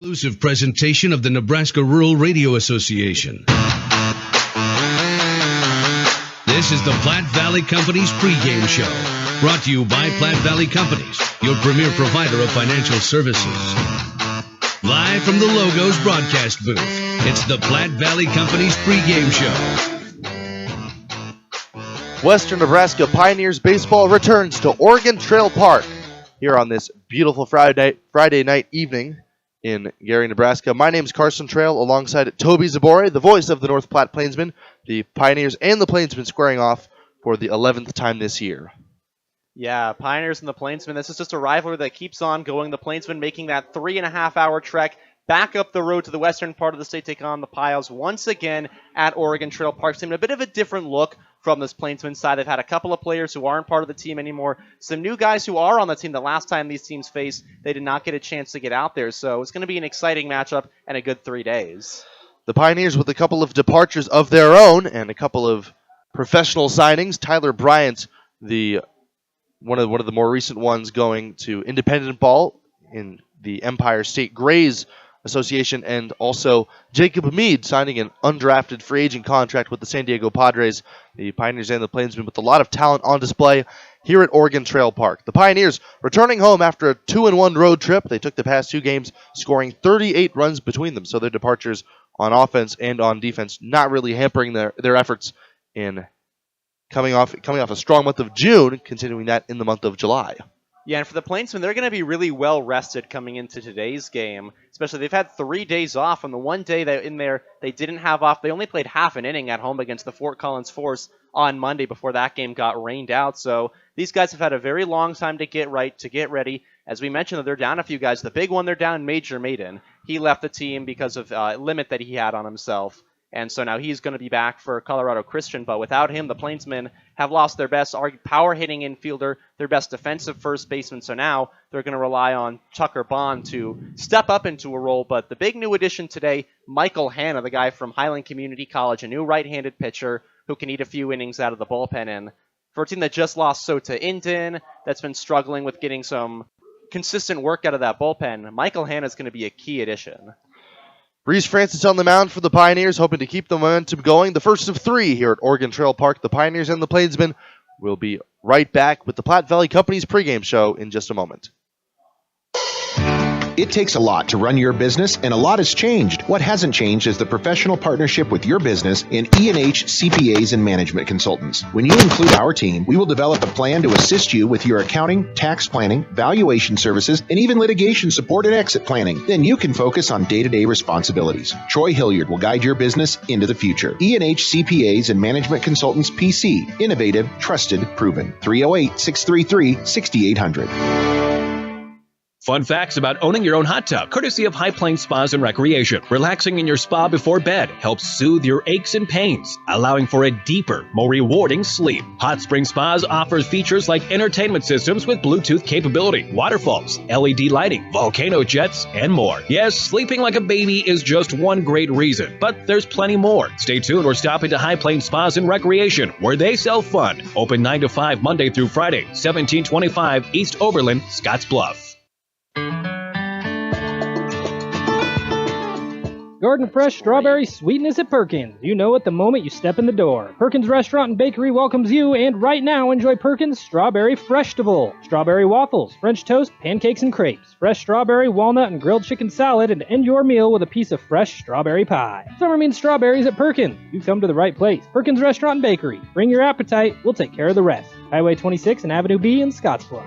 Exclusive presentation of the Nebraska Rural Radio Association. This is the Platte Valley Company's pregame show, brought to you by Platte Valley Companies, your premier provider of financial services. Live from the Logos broadcast booth, it's the Platte Valley Company's pregame show. Western Nebraska Pioneers baseball returns to Oregon Trail Park here on this beautiful Friday night evening in Gary, Nebraska. My name is Carson Trail, alongside Toby Zabore, the voice of the North Platte Plainsmen. The Pioneers and the Plainsmen squaring off for the 11th time this year. Yeah, Pioneers and the Plainsmen. This is just a rivalry that keeps on going. The Plainsmen making that 3.5-hour trek back up the road to the western part of the state, take on the Piles once again at Oregon Trail Park. Seeming a bit of a different look from this Plainsman side. They've had a couple of players who aren't part of the team anymore. Some new guys who are on the team. The last time these teams faced, they did not get a chance to get out there. So it's going to be an exciting matchup and a good 3 days. The Pioneers with a couple of departures of their own and a couple of professional signings. Tyler Bryant, one of the more recent ones, going to independent ball in the Empire State Grays Association, and also Jacob Mead signing an undrafted free agent contract with the San Diego Padres. The Pioneers and the Plainsmen with a lot of talent on display here at Oregon Trail Park. The Pioneers returning home after a 2-1 road trip. They took the past two games, scoring 38 runs between them, so their departures on offense and on defense not really hampering their efforts in coming off a strong month of June, continuing that in the month of July. Yeah, and for the Plainsmen, they're going to be really well rested coming into today's game. Especially, they've had 3 days off, and the one day they didn't have off. They only played half an inning at home against the Fort Collins Force on Monday before that game got rained out. So these guys have had a very long time to get ready. As we mentioned, they're down a few guys. The big one, they're down Major Maiden. He left the team because of a limit that he had on himself. And so now he's going to be back for Colorado Christian. But without him, the Plainsmen have lost their best power-hitting infielder, their best defensive first baseman. So now they're going to rely on Tucker Bond to step up into a role. But the big new addition today, Michael Hanna, the guy from Highland Community College, a new right-handed pitcher who can eat a few innings out of the bullpen. And for a team that just lost Sota Indin, that's been struggling with getting some consistent work out of that bullpen, Michael Hanna is going to be a key addition. Reese Francis on the mound for the Pioneers, hoping to keep the momentum going. The first of three here at Oregon Trail Park. The Pioneers and the Plainsmen will be right back with the Platte Valley Company's pregame show in just a moment. It takes a lot to run your business, and a lot has changed. What hasn't changed is the professional partnership with your business in E&H CPAs and Management Consultants. When you include our team, we will develop a plan to assist you with your accounting, tax planning, valuation services, and even litigation support and exit planning. Then you can focus on day-to-day responsibilities. Troy Hilliard will guide your business into the future. E&H CPAs and Management Consultants PC. Innovative, trusted, proven. 308-633-6800. Fun facts about owning your own hot tub, courtesy of High Plains Spas and Recreation. Relaxing in your spa before bed helps soothe your aches and pains, allowing for a deeper, more rewarding sleep. Hot Spring Spas offers features like entertainment systems with Bluetooth capability, waterfalls, LED lighting, volcano jets, and more. Yes, sleeping like a baby is just one great reason, but there's plenty more. Stay tuned or stop into High Plains Spas and Recreation, where they sell fun. Open 9 to 5 Monday through Friday, 1725 East Oberlin, Scottsbluff. Garden fresh strawberry sweetness at Perkins. You know it the moment you step in the door. Perkins Restaurant and Bakery welcomes you, and right now enjoy Perkins Strawberry Freshtival. Strawberry waffles, French toast, pancakes, and crepes. Fresh strawberry, walnut, and grilled chicken salad, and end your meal with a piece of fresh strawberry pie. Summer means strawberries at Perkins. You've come to the right place. Perkins Restaurant and Bakery. Bring your appetite. We'll take care of the rest. Highway 26 and Avenue B in Scottsbluff.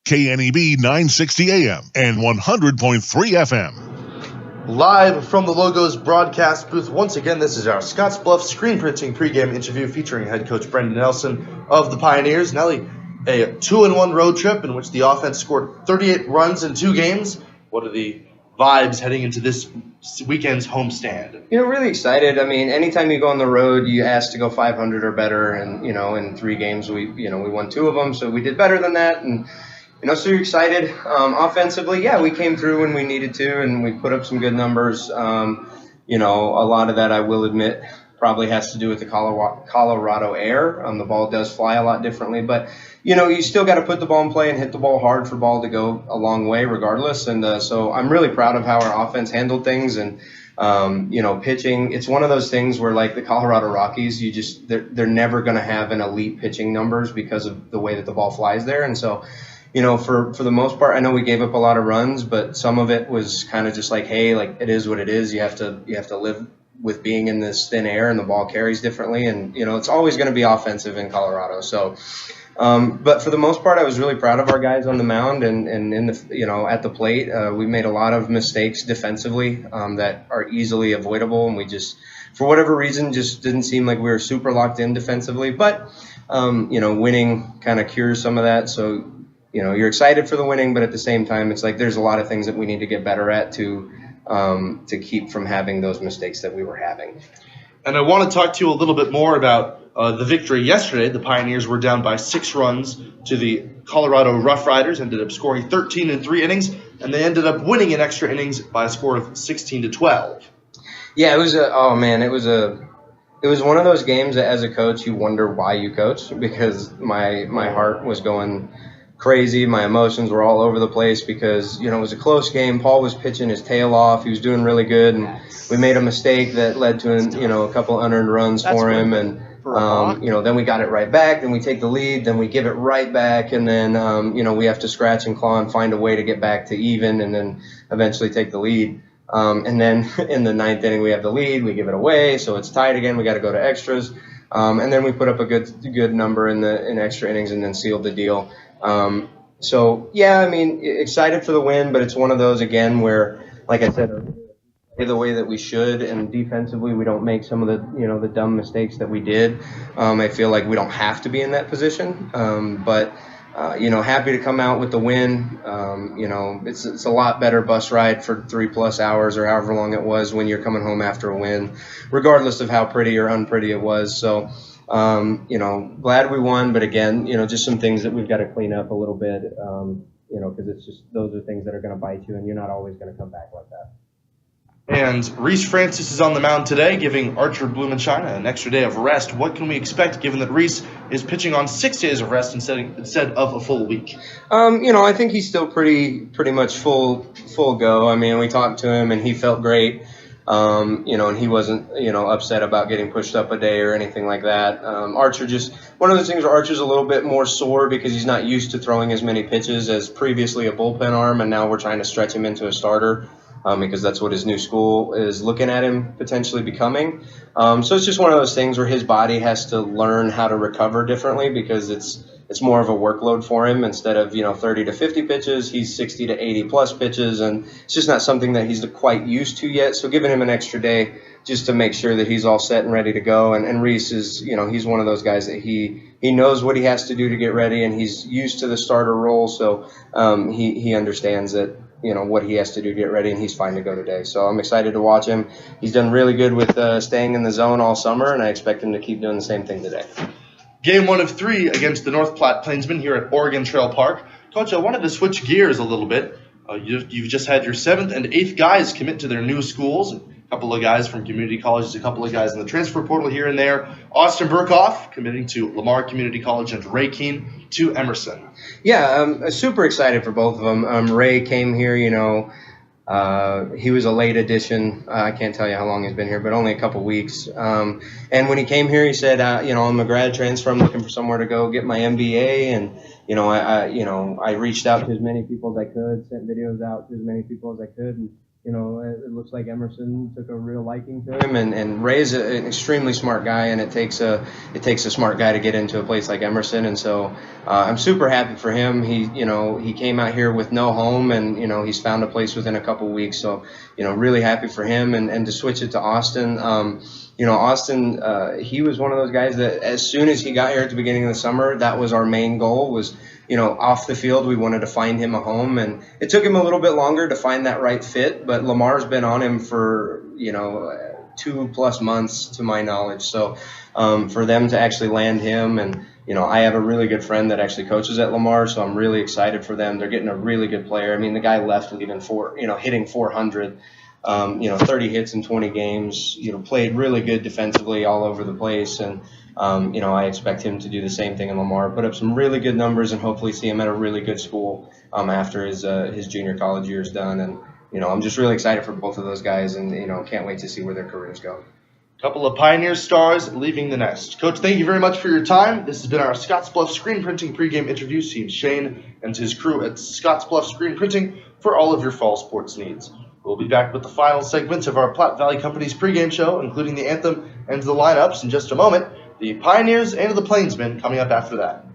KNEB 960 AM and 100.3 FM. Live from the Logos broadcast booth, once again, this is our Scottsbluff screen printing pregame interview featuring head coach Brendan Nelson of the Pioneers. Nelly, a 2-1 road trip in which the offense scored 38 runs in 2 games. What are the vibes heading into this weekend's homestand? Really excited. I mean, anytime you go on the road, you ask to go 500 or better, and in 3 games we won 2 of them, so we did better than that, and so you're excited. Offensively, yeah, we came through when we needed to, and we put up some good numbers. A lot of that, I will admit, probably has to do with the Colorado air. The ball does fly a lot differently, but you still got to put the ball in play and hit the ball hard for ball to go a long way regardless. And so I'm really proud of how our offense handled things. And pitching, it's one of those things where, like the Colorado Rockies, they're never going to have an elite pitching numbers because of the way that the ball flies there. And so, for the most part, I know we gave up a lot of runs, but some of it was kind of just like, hey, like it is what it is. You have to live with being in this thin air, and the ball carries differently. And, it's always going to be offensive in Colorado. So, but for the most part, I was really proud of our guys on the mound and in the, at the plate. We made a lot of mistakes defensively that are easily avoidable. And we just, for whatever reason, just didn't seem like we were super locked in defensively. But, winning kind of cures some of that. So, you're excited for the winning, but at the same time, it's like there's a lot of things that we need to get better at to keep from having those mistakes that we were having. And I want to talk to you a little bit more about the victory yesterday. The Pioneers were down by 6 runs to the Colorado Rough Riders, ended up scoring 13 in 3 innings, and they ended up winning in extra innings by a score of 16-12. Yeah, it was one of those games that as a coach you wonder why you coach, because my heart was going crazy. My emotions were all over the place because, it was a close game. Paul was pitching his tail off. He was doing really good, and we made a mistake that led to a couple unearned runs for him. And, then we got it right back. Then we take the lead. Then we give it right back. And then, we have to scratch and claw and find a way to get back to even and then eventually take the lead. And then in the 9th inning, we have the lead. We give it away. So it's tied again. We got to go to extras. And then we put up a good number in extra innings and then sealed the deal. Excited for the win, but it's one of those again where, like I said, the way that we should, and defensively we don't make some of the the dumb mistakes that we did. I feel like we don't have to be in that position, but happy to come out with the win. It's a lot better bus ride for 3+ hours or however long it was when you're coming home after a win, regardless of how pretty or unpretty it was. So. Glad we won, but again, just some things that we've got to clean up a little bit, because it's just those are things that are going to bite you, and you're not always going to come back like that. And Reese Francis is on the mound today, giving Archer Blumenshine an extra day of rest. What can we expect, given that Reese is pitching on 6 days of rest instead of a full week? I think he's still pretty much full go. I mean, we talked to him, and he felt great. And he wasn't, upset about getting pushed up a day or anything like that. Archer just, one of those things where Archer's a little bit more sore because he's not used to throwing as many pitches as previously a bullpen arm, and now we're trying to stretch him into a starter because that's what his new school is looking at him potentially becoming. So it's just one of those things where his body has to learn how to recover differently because it's more of a workload for him. Instead of 30 to 50 pitches, he's 60 to 80 plus pitches, and it's just not something that he's quite used to yet. So giving him an extra day just to make sure that he's all set and ready to go. And Reese is, he's one of those guys that he knows what he has to do to get ready, and he's used to the starter role. So he understands that what he has to do to get ready, and he's fine to go today. So I'm excited to watch him. He's done really good with staying in the zone all summer, and I expect him to keep doing the same thing today. Game 1 of 3 against the North Platte Plainsmen here at Oregon Trail Park. Coach, I wanted to switch gears a little bit. You've just had your 7th and 8th guys commit to their new schools. A couple of guys from community colleges, a couple of guys in the transfer portal here and there. Austin Burkhoff committing to Lamar Community College and Ray Keene to Emerson. Yeah, I'm super excited for both of them. Ray came here, he was a late addition. I can't tell you how long he's been here, but only a couple weeks. And when he came here, he said, I'm a grad transfer. I'm looking for somewhere to go get my MBA. And, I reached out to as many people as I could, sent videos out to as many people as I could. And, it looks like Emerson took a real liking to him. And Ray's an extremely smart guy, and it takes a smart guy to get into a place like Emerson. And so I'm super happy for him. He came out here with no home, and, he's found a place within a couple weeks. So, really happy for him. And to switch it to Austin, Austin, he was one of those guys that as soon as he got here at the beginning of the summer, that was our main goal was, off the field, we wanted to find him a home. And it took him a little bit longer to find that right fit, but Lamar's been on him for, 2+ months to my knowledge. So for them to actually land him, and, I have a really good friend that actually coaches at Lamar, so I'm really excited for them. They're getting a really good player. I mean, the guy left leaving hitting 400. 30 hits in 20 games, played really good defensively all over the place. And, I expect him to do the same thing in Lamar, put up some really good numbers and hopefully see him at a really good school after his junior college year is done. And, I'm just really excited for both of those guys and, can't wait to see where their careers go. Couple of Pioneer stars leaving the nest. Coach, thank you very much for your time. This has been our Scottsbluff Screen Printing pregame interview. See Shane and his crew at Scottsbluff Screen Printing for all of your fall sports needs. We'll be back with the final segments of our Platte Valley Company's pregame show, including the anthem and the lineups in just a moment. The Pioneers and the Plainsmen coming up after that.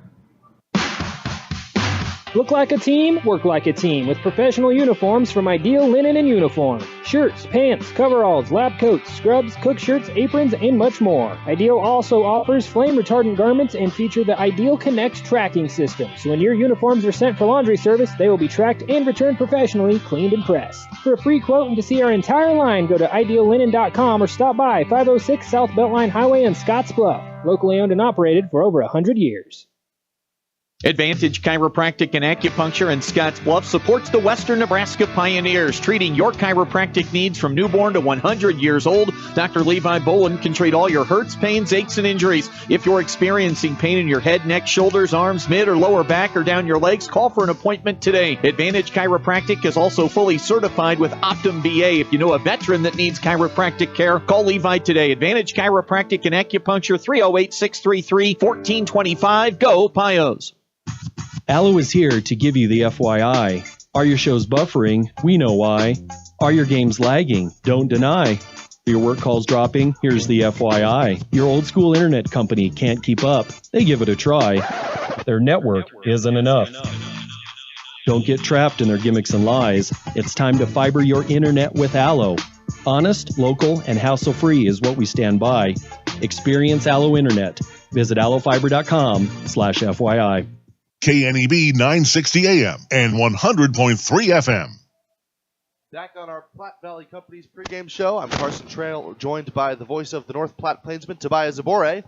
Look like a team, work like a team with professional uniforms from Ideal Linen and Uniform. Shirts, pants, coveralls, lab coats, scrubs, cook shirts, aprons, and much more. Ideal also offers flame-retardant garments and feature the Ideal Connect tracking system. So when your uniforms are sent for laundry service, they will be tracked and returned professionally, cleaned and pressed. For a free quote and to see our entire line, go to ideallinen.com or stop by 506 South Beltline Highway in Scottsbluff. Locally owned and operated for over 100 years. Advantage Chiropractic and Acupuncture in Scottsbluff supports the Western Nebraska Pioneers, treating your chiropractic needs from newborn to 100 years old. Dr. Levi Bolin can treat all your hurts, pains, aches, and injuries. If you're experiencing pain in your head, neck, shoulders, arms, mid, or lower back, or down your legs, call for an appointment today. Advantage Chiropractic is also fully certified with Optum BA. If you know a veteran that needs chiropractic care, call Levi today. Advantage Chiropractic and Acupuncture, 308-633-1425. Go Pios! Allo is here to give you the FYI. Are your shows buffering? We know why. Are your games lagging? Don't deny. Are your work calls dropping? Here's the FYI. Your old school internet company can't keep up. They give it a try. Their network isn't enough. Don't get trapped in their gimmicks and lies. It's time to fiber your internet with Allo. Honest, local, and hassle-free is what we stand by. Experience Allo Internet. Visit allofibers.com/FYI. KNEB 960 AM and 100.3 FM. Back on our Platte Valley Company's pregame show, I'm Carson Trail, joined by the voice of the North Platte Plainsmen, Tobias Zabore,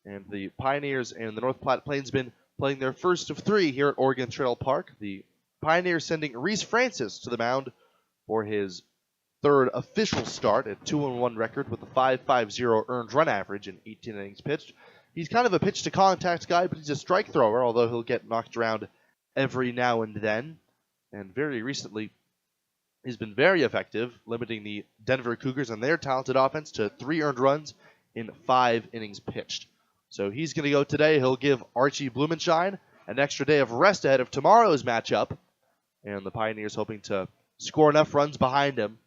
and the Pioneers and the North Platte Plainsmen playing their first of three here at Oregon Trail Park. The Pioneers sending Reese Francis to the mound for his third official start at 2-1 record with a 5.50 earned run average in 18 innings pitched. He's kind of a pitch-to-contact guy, but he's a strike thrower, although he'll get knocked around every now and then. And very recently, he's been very effective, limiting the Denver Cougars and their talented offense to 3 earned runs in 5 innings pitched. So he's going to go today. He'll give Archie Blumenshine an extra day of rest ahead of tomorrow's matchup. And the Pioneers hoping to score enough runs behind him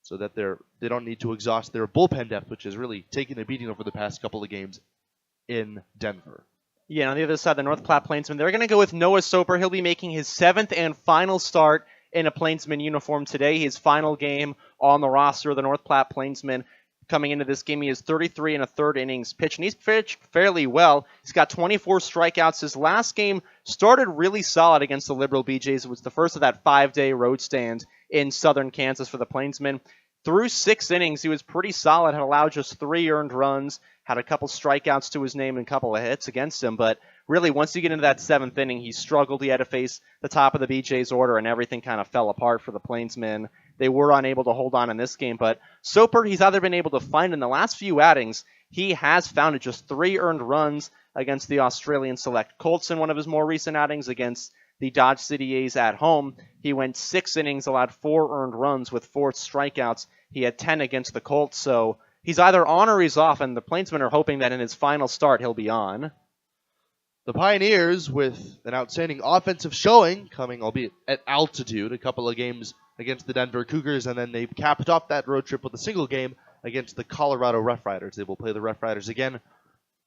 so that they don't need to exhaust their bullpen depth, which has really taken a beating over the past couple of games in Denver. Yeah, on the other side, the North Platte Plainsmen, they're going to go with Noah Soper. He'll be making his 7th and final start in a Plainsman uniform today. His final game on the roster of the North Platte Plainsmen. Coming into this game, he has 33 1/3 innings pitched, and he's pitched fairly well. He's got 24 strikeouts. His last game started really solid against the Liberal BJs. It was the first of that 5-day road stand in southern Kansas for the Plainsmen. Through 6 innings, he was pretty solid, had allowed just 3 earned runs, had a couple strikeouts to his name and a couple of hits against him. But really, once you get into that 7th inning, he struggled. He had to face the top of the BJ's order, and everything kind of fell apart for the Plainsmen. They were unable to hold on in this game. But Soper, he's either been able to find in the last few outings, he has found it just 3 earned runs against the Australian select Colts in one of his more recent outings against the Dodge City A's at home. He went 6 innings, allowed 4 earned runs with 4 strikeouts. He had 10 against the Colts, so he's either on or he's off, and the Plainsmen are hoping that in his final start he'll be on. The Pioneers, with an outstanding offensive showing, coming albeit at altitude, a couple of games against the Denver Cougars, and then they capped off that road trip with a single game against the Colorado Rough Riders. They will play the Rough Riders again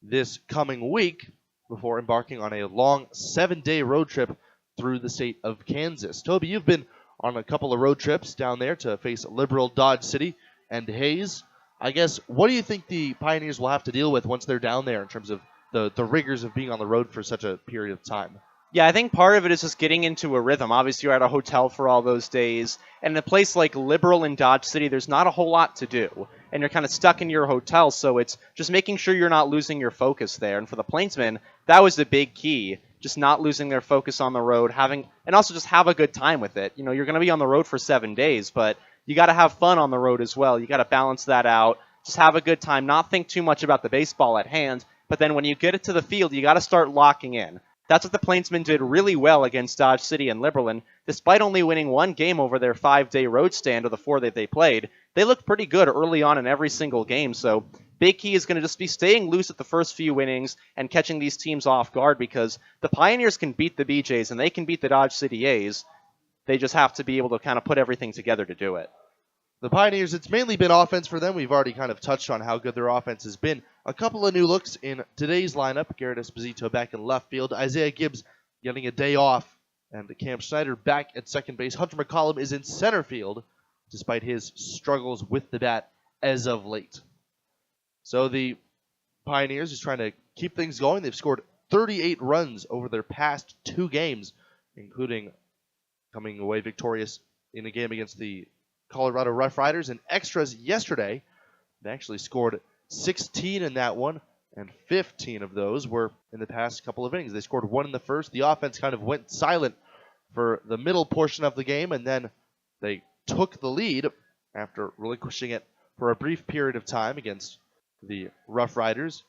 this coming week before embarking on a long 7-day road trip through the state of Kansas. Toby, you've been on a couple of road trips down there to face Liberal, Dodge City, and Hayes. I guess, what do you think the Pioneers will have to deal with once they're down there in terms of the rigors of being on the road for such a period of time? Yeah, I think part of it is just getting into a rhythm. Obviously, you're at a hotel for all those days, and in a place like Liberal and Dodge City, there's not a whole lot to do, and you're kind of stuck in your hotel, so it's just making sure you're not losing your focus there. And for the Plainsmen, that was the big key, just not losing their focus on the road, and also just have a good time with it. You know, you're going to be on the road for 7 days, but you got to have fun on the road as well. You got to balance that out. Just have a good time, not think too much about the baseball at hand, but then when you get it to the field, you got to start locking in. That's what the Plainsmen did really well against Dodge City and Liberland. Despite only winning one game over their 5-day road stand of the 4 that they played, they looked pretty good early on in every single game. So big key is going to just be staying loose at the first few innings and catching these teams off guard, because the Pioneers can beat the BJs and they can beat the Dodge City A's. They just have to be able to kind of put everything together to do it. The Pioneers, it's mainly been offense for them. We've already kind of touched on how good their offense has been. A couple of new looks in today's lineup. Garrett Esposito back in left field. Isaiah Gibbs getting a day off. And Cam Schneider back at second base. Hunter McCollum is in center field, despite his struggles with the bat as of late. So the Pioneers is trying to keep things going. They've scored 38 runs over their past 2 games, including coming away victorious in a game against the Colorado Rough Riders in extras yesterday. They actually scored 16 in that one, and 15 of those were in the past couple of innings. They scored 1 in the first. The offense kind of went silent for the middle portion of the game, and then they took the lead after relinquishing it for a brief period of time against the Rough Riders.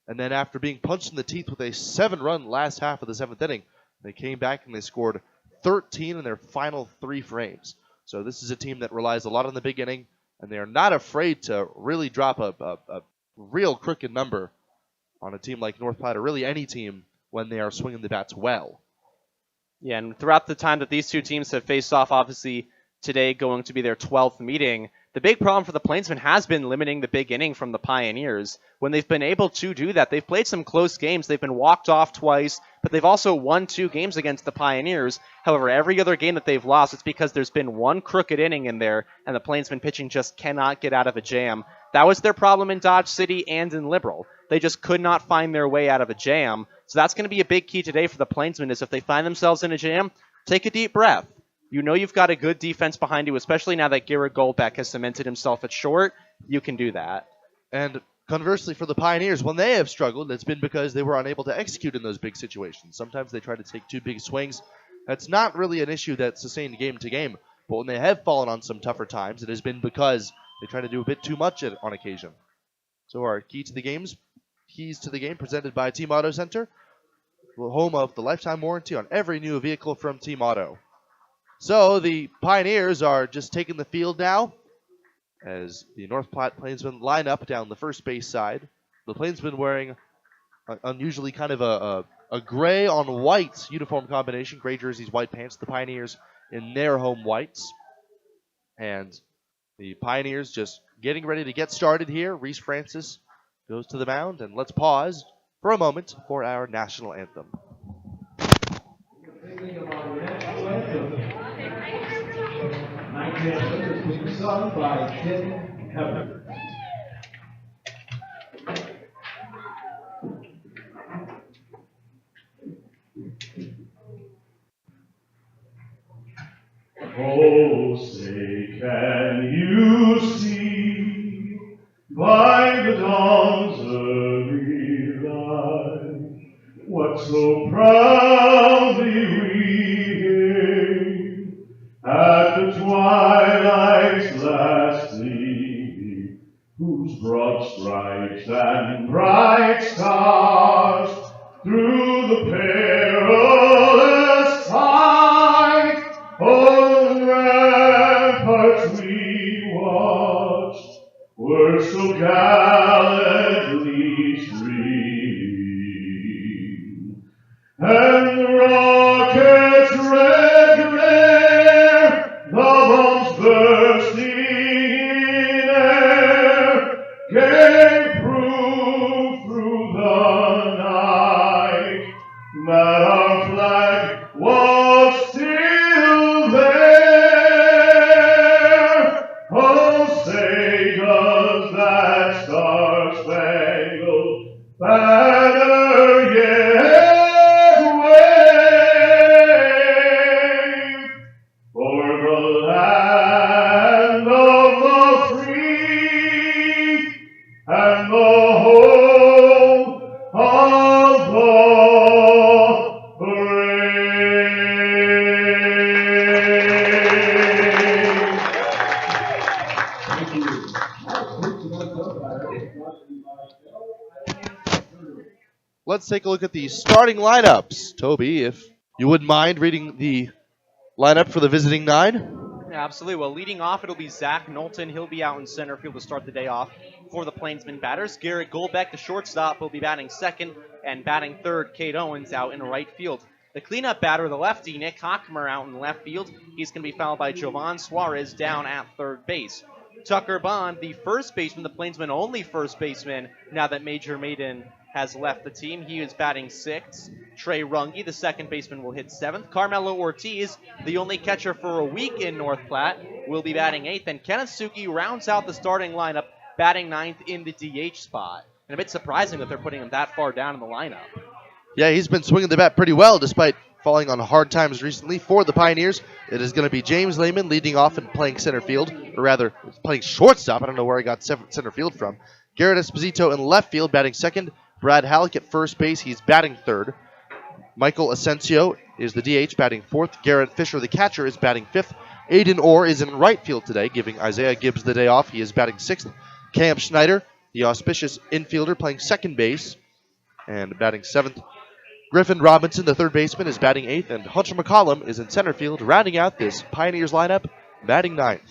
And then after being punched in the teeth with a 7-run last half of the 7th inning, they came back and they scored 13 in their final 3 frames. So this is a team that relies a lot on the big inning, and they are not afraid to really drop a real crooked number on a team like North Platte, or really any team, when they are swinging the bats well. Yeah, and throughout the time that these two teams have faced off, obviously today going to be their 12th meeting, the big problem for the Plainsmen has been limiting the big inning from the Pioneers. When they've been able to do that, they've played some close games. They've been walked off twice, but they've also won 2 games against the Pioneers. However, every other game that they've lost, it's because there's been one crooked inning in there, and the Plainsmen pitching just cannot get out of a jam. That was their problem in Dodge City and in Liberal. They just could not find their way out of a jam. So that's going to be a big key today for the Plainsmen, is if they find themselves in a jam, take a deep breath. You know you've got a good defense behind you, especially now that Garrett Goldbeck has cemented himself at short. You can do that. And conversely, for the Pioneers, when they have struggled, it's been because they were unable to execute in those big situations. Sometimes they try to take too big swings. That's not really an issue that's sustained game to game. But when they have fallen on some tougher times, it has been because they try to do a bit too much on occasion. So our keys to the game presented by Team Auto Center, the home of the lifetime warranty on every new vehicle from Team Auto. So the Pioneers are just taking the field now as the North Platte Plainsmen line up down the first base side. The Plainsmen wearing unusually kind of a gray on white uniform combination, gray jerseys, white pants. The Pioneers in their home whites. And the Pioneers just getting ready to get started here. Reese Francis goes to the mound, and let's pause for a moment for our national anthem. Sung by Tim Cover. Oh, say, can you see by the dawn's early light what so proudly we hailed at the twilight's last gleaming, whose broad stripes and bright stars through the perilous fight on the ramparts we watched were so gallantly streaming, and the rocket's red glare, the bombs bursting in air, gave proof through the night that our flag was still there. Oh, say does that star-spangled banner yet wave for the land of the free and the home of the brave. let's take a look at the starting lineups. Toby, if you wouldn't mind reading the lineup for the visiting 9. Yeah, absolutely. Well, leading off, it'll be Zach Knowlton. He'll be out in center field to start the day off for the Plainsmen batters. Garrett Goldbeck, the shortstop, will be batting second, and batting third, Cade Owens out in right field. The cleanup batter, the lefty, Nick Hockmer, out in left field. He's going to be followed by Jovan Suarez down at third base. Tucker Bond, the first baseman, the Plainsmen only first baseman now that Major Maiden has left the team. He is batting sixth. Trey Runge, the second baseman, will hit seventh. Carmelo Ortiz, the only catcher for a week in North Platte, will be batting eighth. And Kenneth Suki rounds out the starting lineup, batting ninth in the DH spot. And a bit surprising that they're putting him that far down in the lineup. Yeah, he's been swinging the bat pretty well despite falling on hard times recently. For the Pioneers, it is going to be James Lehman leading off and playing center field, or rather, playing shortstop. I don't know where he got center field from. Garrett Esposito in left field, batting second. Brad Halleck at first base, he's batting third. Michael Asensio is the DH, batting fourth. Garrett Fisher, the catcher, is batting fifth. Aiden Orr is in right field today, giving Isaiah Gibbs the day off. He is batting sixth. Cam Schneider, the auspicious infielder, playing second base and batting seventh. Griffin Robinson, the third baseman, is batting eighth, and Hunter McCollum is in center field, rounding out this Pioneers lineup, batting ninth.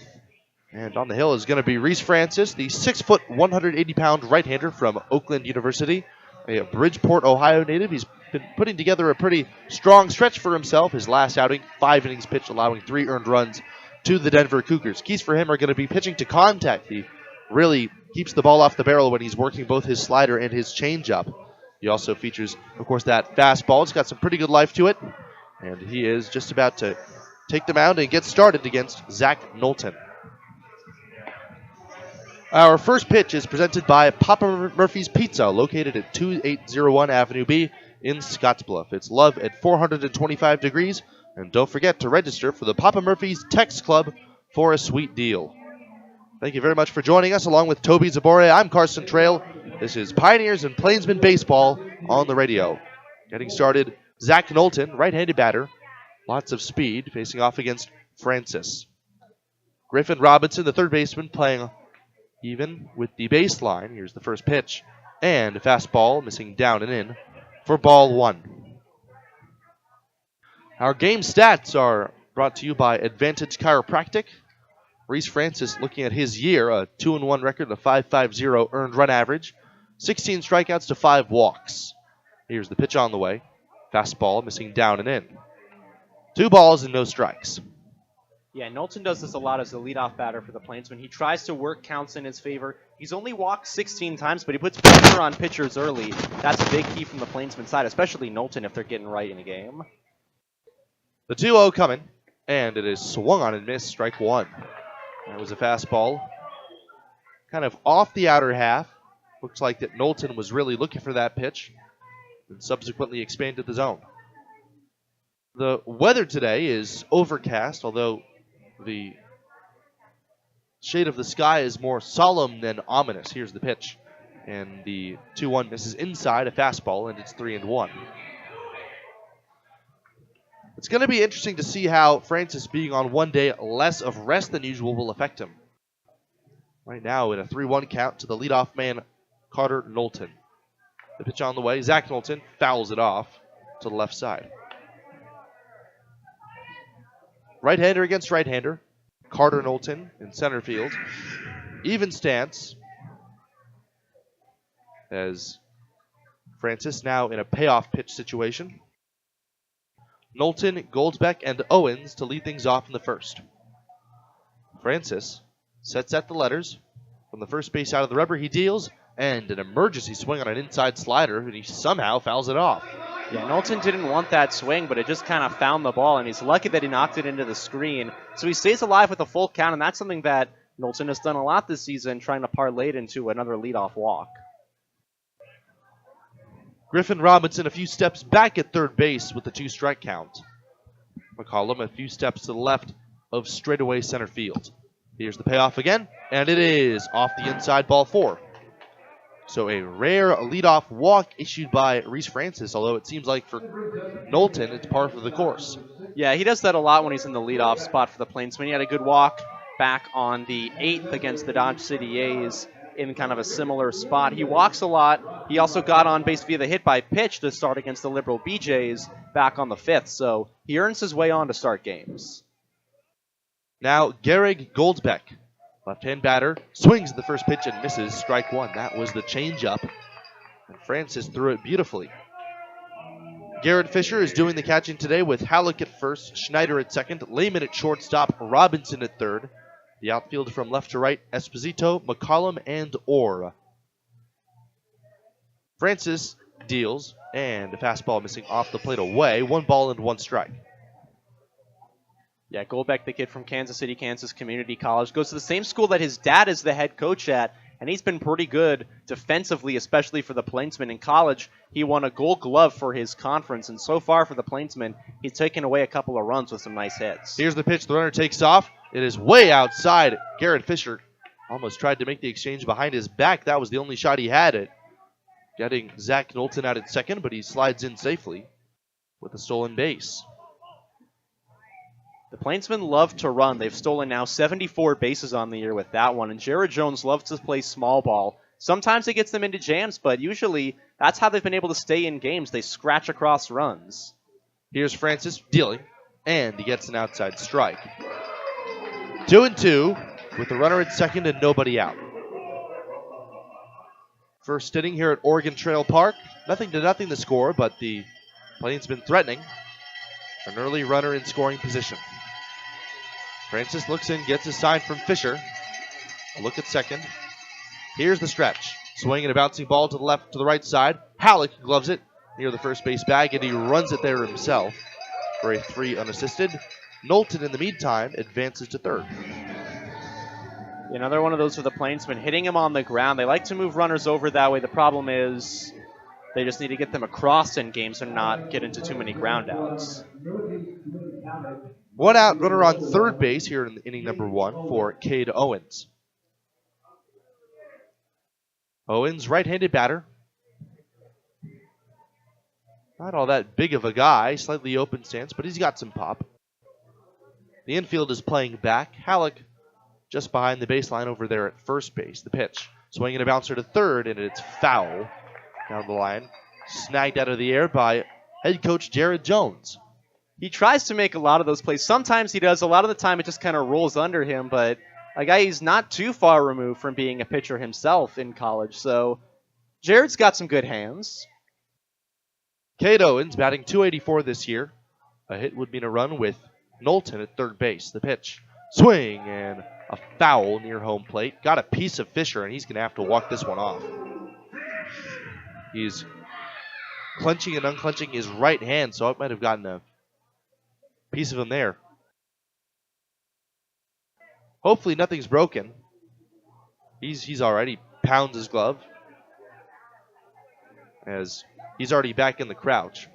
And on the hill is going to be Reese Francis, the 6-foot, 180-pound right-hander from Oakland University, a Bridgeport, Ohio native. He's been putting together a pretty strong stretch for himself. His last outing, 5 innings pitched, allowing 3 earned runs to the Denver Cougars. Keys for him are going to be pitching to contact. He really keeps the ball off the barrel when he's working both his slider and his changeup. He also features, of course, that fastball. It's got some pretty good life to it. And he is just about to take the mound and get started against Zach Knowlton. Our first pitch is presented by Papa Murphy's Pizza, located at 2801 Avenue B in Scottsbluff. It's love at 425 degrees. And don't forget to register for the Papa Murphy's Text Club for a sweet deal. Thank you very much for joining us. Along with Toby Zabore, I'm Carson Trail. This is Pioneers and Plainsmen Baseball on the radio. Getting started, Zach Knowlton, right-handed batter. Lots of speed, facing off against Francis. Griffin Robinson, the third baseman, playing even with the baseline. Here's the first pitch. And a fastball, missing down and in for ball one. Our game stats are brought to you by Advantage Chiropractic. Reese Francis looking at his year, a 2-1 record, a 5.50 earned run average, 16 strikeouts to 5 walks. Here's the pitch on the way. Fastball missing down and in. 2 balls and no strikes. Yeah, Knowlton does this a lot as the leadoff batter for the Plainsmen. He tries to work counts in his favor. He's only walked 16 times, but he puts pressure on pitchers early. That's a big key from the Plainsmen side, especially Knowlton if they're getting right in a game. The 2-0 coming, and it is swung on and missed, strike one. That was a fastball, kind of off the outer half. Looks like that Knowlton was really looking for that pitch and subsequently expanded the zone. The weather today is overcast, although the shade of the sky is more solemn than ominous. Here's the pitch, and the 2-1 misses inside, a fastball, and it's 3-1. It's going to be interesting to see how Francis being on 1 day less of rest than usual will affect him. Right now in a 3-1 count to the leadoff man, Carter Knowlton. The pitch on the way, Zach Knowlton fouls it off to the left side. Right-hander against right-hander. Carter Knowlton in center field. Even stance as Francis now in a payoff pitch situation. Knowlton, Goldbeck, and Owens to lead things off in the first. Francis sets at the letters. From the first base out of the rubber, he deals, and an emergency swing on an inside slider, and he somehow fouls it off. Yeah, Knowlton didn't want that swing, but it just kind of found the ball, and he's lucky that he knocked it into the screen. So he stays alive with a full count, and that's something that Knowlton has done a lot this season, trying to parlay it into another leadoff walk. Griffin Robinson a few steps back at third base with the 2-strike count. McCollum a few steps to the left of straightaway center field. Here's the payoff again, and it is off the inside, ball 4. So a rare leadoff walk issued by Reese Francis, although it seems like for Knowlton, it's par for the course. Yeah, he does that a lot when he's in the leadoff spot for the Plainsmen. He had a good walk back on the 8th against the Dodge City A's in kind of a similar spot. He walks a lot. He also got on base via the hit by pitch to start against the Liberal BJs back on the 5th, so he earns his way on to start games. Now, Gehrig Goldbeck, left-hand batter, swings at the first pitch and misses strike one. That was the changeup, and Francis threw it beautifully. Garrett Fisher is doing the catching today with Halleck at first, Schneider at second, Lehman at shortstop, Robinson at third. The outfield from left to right, Esposito, McCollum, and Orr. Francis deals, and a fastball missing off the plate away. 1 ball and 1 strike. Yeah, Goldbeck, the kid from Kansas City, Kansas Community College, goes to the same school that his dad is the head coach at, and he's been pretty good defensively, especially for the Plainsmen. In college, he won a Gold Glove for his conference, and so far for the Plainsmen, he's taken away a couple of runs with some nice hits. Here's the pitch. The runner takes off. It is way outside. Garrett Fisher almost tried to make the exchange behind his back. That was the only shot he had at getting Zach Knowlton out at second, but he slides in safely with a stolen base. The Plainsmen love to run. They've stolen now 74 bases on the year with that one, and Jared Jones loves to play small ball. Sometimes it gets them into jams, but usually that's how they've been able to stay in games. They scratch across runs. Here's Francis dealing, and he gets an outside strike. 2-2 with the runner at second and nobody out. First inning here at Oregon Trail Park. 0-0 the score, but the Plainsmen threatening an early runner in scoring position. Francis looks in, gets a sign from Fisher. A look at second. Here's the stretch. Swing and a bouncing ball to the left, to the right side. Halleck gloves it near the first base bag, and he runs it there himself for a 3 unassisted. Knowlton, in the meantime, advances to third. Another one of those for the Plainsmen, hitting him on the ground. They like to move runners over that way. The problem is they just need to get them across in games and not get into too many ground outs. 1 out, runner on third base here in inning number 1 for Cade Owens. Owens, right-handed batter. Not all that big of a guy, slightly open stance, but he's got some pop. The infield is playing back. Halleck just behind the baseline over there at first base. The pitch, swinging a bouncer to third, and it's foul down the line. Snagged out of the air by head coach Jared Jones. He tries to make a lot of those plays. Sometimes he does. A lot of the time it just kind of rolls under him, but a guy he's not too far removed from being a pitcher himself in college. So Jared's got some good hands. Cade Owens batting .284 this year. A hit would mean a run with Knowlton at third base. The pitch, swing, and a foul near home plate. Got a piece of Fisher, and he's going to have to walk this one off. He's clenching and unclenching his right hand, so it might have gotten a piece of him there. Hopefully nothing's broken. He's already pounds his glove as he's already back in the crouch.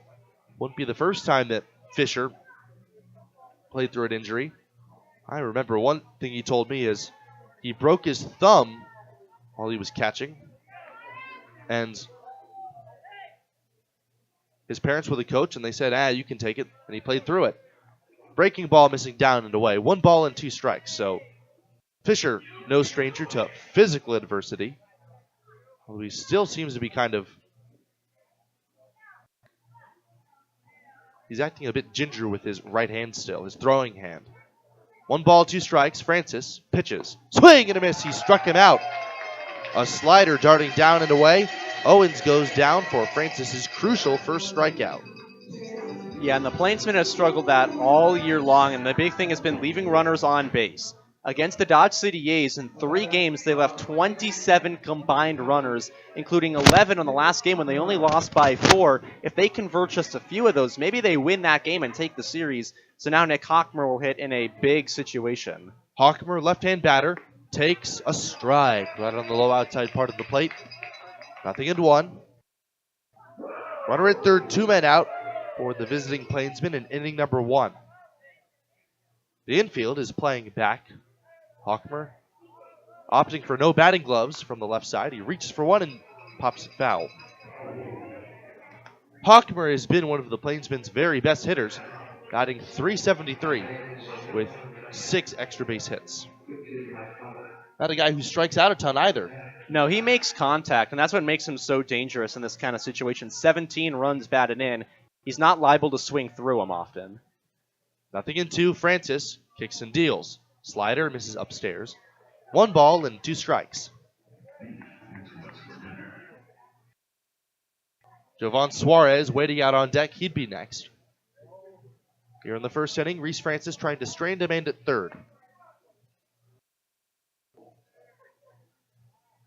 Wouldn't be the first time that Fisher played through an injury. I remember one thing he told me is he broke his thumb while he was catching, and his parents were the coach, and they said, you can take it, and he played through it. Breaking ball missing down and away. 1 ball and 2 strikes. So Fisher, no stranger to physical adversity. Although he still seems to be he's acting a bit ginger with his right hand still, his throwing hand. 1 ball, 2 strikes. Francis pitches. Swing and a miss. He struck him out. A slider darting down and away. Owens goes down for Francis's crucial first strikeout. Yeah, and the Plainsmen have struggled that all year long, and the big thing has been leaving runners on base. Against the Dodge City A's, in 3 games, they left 27 combined runners, including 11 on the last game when they only lost by 4. If they convert just a few of those, maybe they win that game and take the series. So now Nick Hockmer will hit in a big situation. Hockmer, left-hand batter, takes a strike right on the low outside part of the plate. 0-1. Runner at third, 2 men out for the visiting Plainsmen in inning number 1. The infield is playing back. Hockmer opting for no batting gloves from the left side. He reaches for one and pops it foul. Hockmer has been one of the Plainsmen's very best hitters, batting .373 with 6 extra base hits. Not a guy who strikes out a ton either. No, he makes contact, and that's what makes him so dangerous in this kind of situation. 17 runs batted in. He's not liable to swing through them often. Nothing in 2. Francis kicks and deals. Slider misses upstairs. 1 ball and 2 strikes. Jovan Suarez waiting out on deck. He'd be next. Here in the first inning, Reese Francis trying to strain demand at third.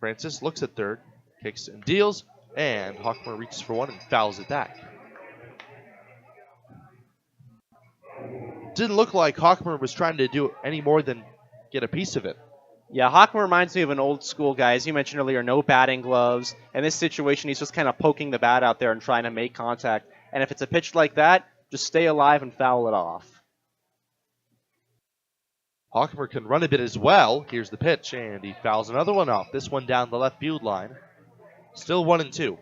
Francis looks at third, kicks and deals, and Hockmer reaches for one and fouls it back. Didn't look like Hockmer was trying to do any more than get a piece of it. Yeah, Hockmer reminds me of an old school guy. As you mentioned earlier, no batting gloves. In this situation, he's just kind of poking the bat out there and trying to make contact. And if it's a pitch like that, just stay alive and foul it off. Hockmer can run a bit as well. Here's the pitch, and he fouls another one off. This one down the left field line. Still 1 and 2.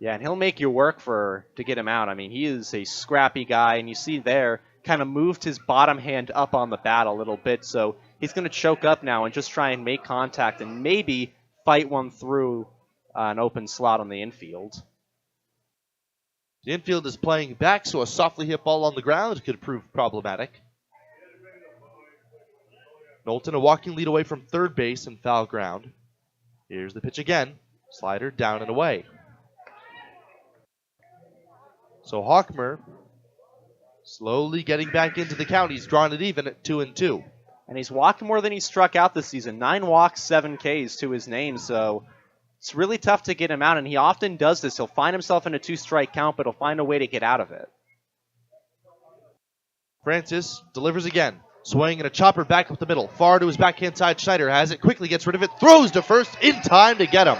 Yeah, and he'll make you work to get him out. I mean, he is a scrappy guy, and you see there, kind of moved his bottom hand up on the bat a little bit, so he's going to choke up now and just try and make contact and maybe fight one through an open slot on the infield. The infield is playing back, so a softly hit ball on the ground could prove problematic. Knowlton a walking lead away from third base and foul ground. Here's the pitch again. Slider down and away. So Hockmer slowly getting back into the count. He's drawn it even at 2 and 2. And he's walked more than he struck out this season. 9 walks, 7 Ks to his name, so it's really tough to get him out, and he often does this. He'll find himself in a 2-strike count, but he'll find a way to get out of it. Francis delivers again. Swing and a chopper back up the middle. Far to his backhand side. Schneider has it. Quickly gets rid of it. Throws to first in time to get him.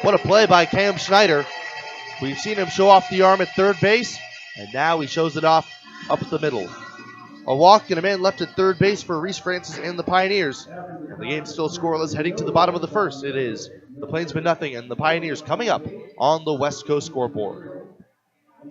What a play by Cam Schneider. We've seen him show off the arm at third base, and now he shows it off up the middle. A walk and a man left at third base for Reese Francis and the Pioneers. And the game's still scoreless heading to the bottom of the first. It is the Plainsmen nothing and the Pioneers coming up on the West Coast scoreboard.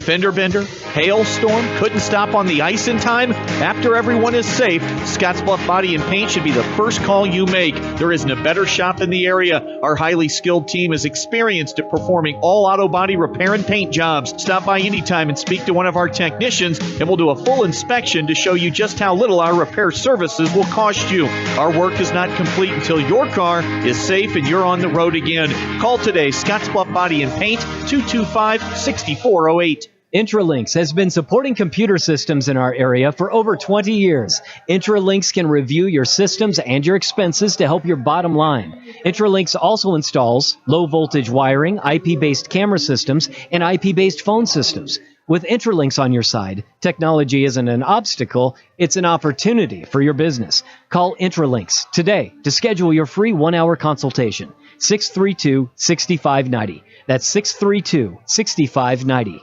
Fender bender, hailstorm, couldn't stop on the ice in time. After everyone is safe, Scottsbluff Body and Paint should be the first call you make. There isn't a better shop in the area. Our highly skilled team is experienced at performing all auto body repair and paint jobs. Stop by anytime and speak to one of our technicians, and we'll do a full inspection to show you just how little our repair services will cost you. Our work is not complete until your car is safe and you're on the road again. Call today, Scottsbluff Body and Paint, 225-6408. Intralinks has been supporting computer systems in our area for over 20 years. Intralinks can review your systems and your expenses to help your bottom line. Intralinks also installs low-voltage wiring, IP-based camera systems, and IP-based phone systems. With Intralinks on your side, technology isn't an obstacle, it's an opportunity for your business. Call Intralinks today to schedule your free 1-hour consultation. 632-6590. That's 632-6590.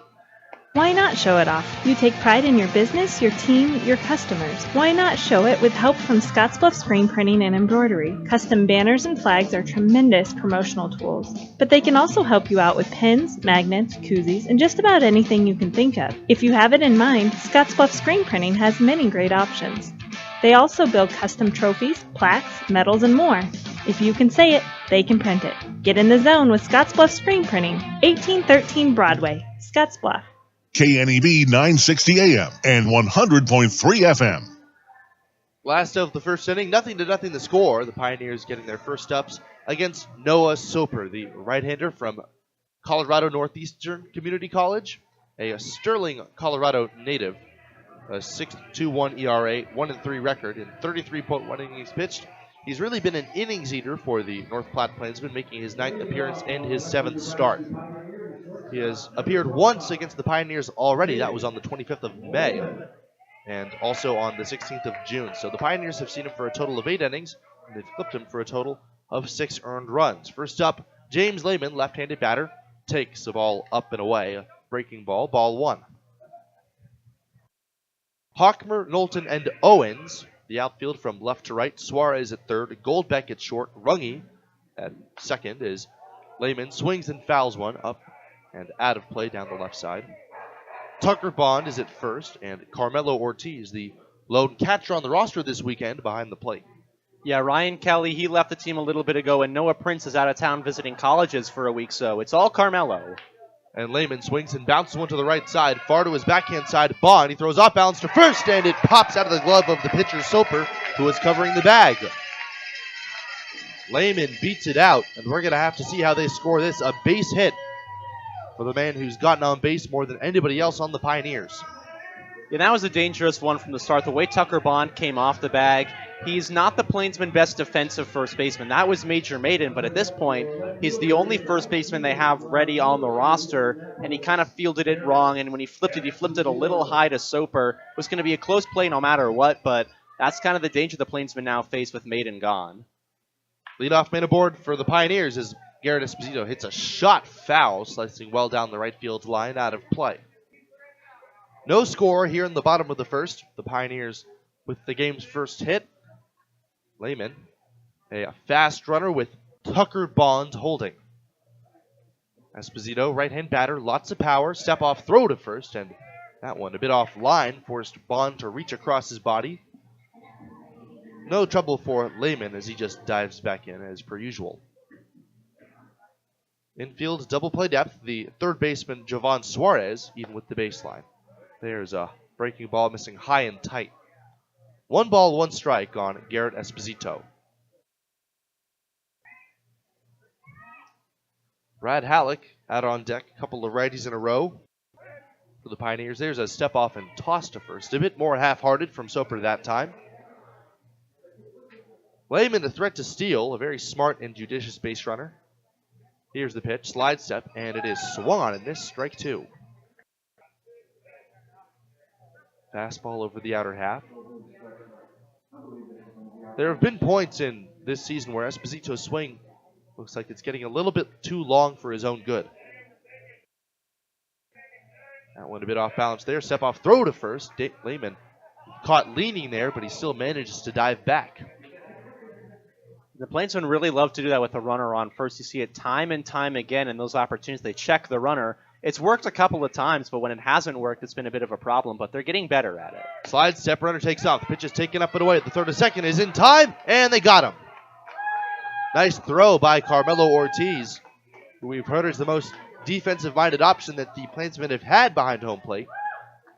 Why not show it off? You take pride in your business, your team, your customers. Why not show it with help from Scottsbluff Screen Printing and Embroidery? Custom banners and flags are tremendous promotional tools, but they can also help you out with pins, magnets, koozies, and just about anything you can think of. If you have it in mind, Scottsbluff Screen Printing has many great options. They also build custom trophies, plaques, medals, and more. If you can say it, they can print it. Get in the zone with Scottsbluff Screen Printing, 1813 Broadway, Scottsbluff. KNEB 960 AM and 100.3 FM. Last of the first inning, 0-0 the score. The Pioneers getting their first ups against Noah Soper, the right-hander from Colorado Northeastern Community College, a Sterling, Colorado native, a 6.21 ERA, 1-3 record in 33.1 innings pitched. He's really been an innings eater for the North Platte Plainsmen, making his 9th appearance and his 7th start. He has appeared once against the Pioneers already. That was on the 25th of May and also on the 16th of June. So the Pioneers have seen him for a total of 8 innings, and they've flipped him for a total of 6 earned runs. First up, James Lehman, left-handed batter, takes the ball up and away. A breaking ball, ball 1. Hockmer, Knowlton, and Owens, the outfield from left to right. Suarez at third, Goldbeck at short, Runge at second as Lehman swings and fouls one up and out of play down the left side. Tucker Bond is at first, and Carmelo Ortiz, the lone catcher on the roster this weekend, behind the plate. Yeah, Ryan Kelly, he left the team a little bit ago, and Noah Prince is out of town visiting colleges for a week, so it's all Carmelo. And Lehman swings and bounces one to the right side. Far to his backhand side. Bond, he throws off balance to first, and it pops out of the glove of the pitcher, Soper, who is covering the bag. Lehman beats it out, and we're going to have to see how they score this. A base hit for the man who's gotten on base more than anybody else on the Pioneers. Yeah, that was a dangerous one from the start. The way Tucker Bond came off the bag, he's not the Plainsmen' best defensive first baseman. That was Major Maiden, but at this point, he's the only first baseman they have ready on the roster, and he kind of fielded it wrong, and when he flipped it a little high to Soper. It was going to be a close play no matter what, but that's kind of the danger the Plainsmen now face with Maiden gone. Leadoff man aboard for the Pioneers as Garrett Esposito hits a shot foul, slicing well down the right field line, out of play. No score here in the bottom of the first. The Pioneers with the game's first hit. Lehman, a fast runner with Tucker Bond holding. Esposito, right-hand batter, lots of power, step off throw to first, and that one a bit off line, forced Bond to reach across his body. No trouble for Lehman as he just dives back in as per usual. Infield double play depth, the third baseman Jovan Suarez, even with the baseline. There's a breaking ball missing high and tight. 1 ball, 1 strike on Garrett Esposito. Brad Halleck out on deck, a couple of righties in a row for the Pioneers. There's a step off and toss to first. A bit more half-hearted from Soper that time. Lehman a threat to steal, a very smart and judicious base runner. Here's the pitch, slide step, and it is swung on and missed, strike 2. Fastball over the outer half. There have been points in this season where Esposito's swing looks like it's getting a little bit too long for his own good. That one a bit off balance there. Step off throw to first. Lehman caught leaning there, but he still manages to dive back. The Plainsmen really love to do that with a runner on first. You see it time and time again in those opportunities. They check the runner. It's worked a couple of times, but when it hasn't worked, it's been a bit of a problem, but they're getting better at it. Slide step, runner takes off. The pitch is taken up and away. The throw to second is in time, and they got him. Nice throw by Carmelo Ortiz, who we've heard is the most defensive-minded option that the Plainsmen have had behind home plate.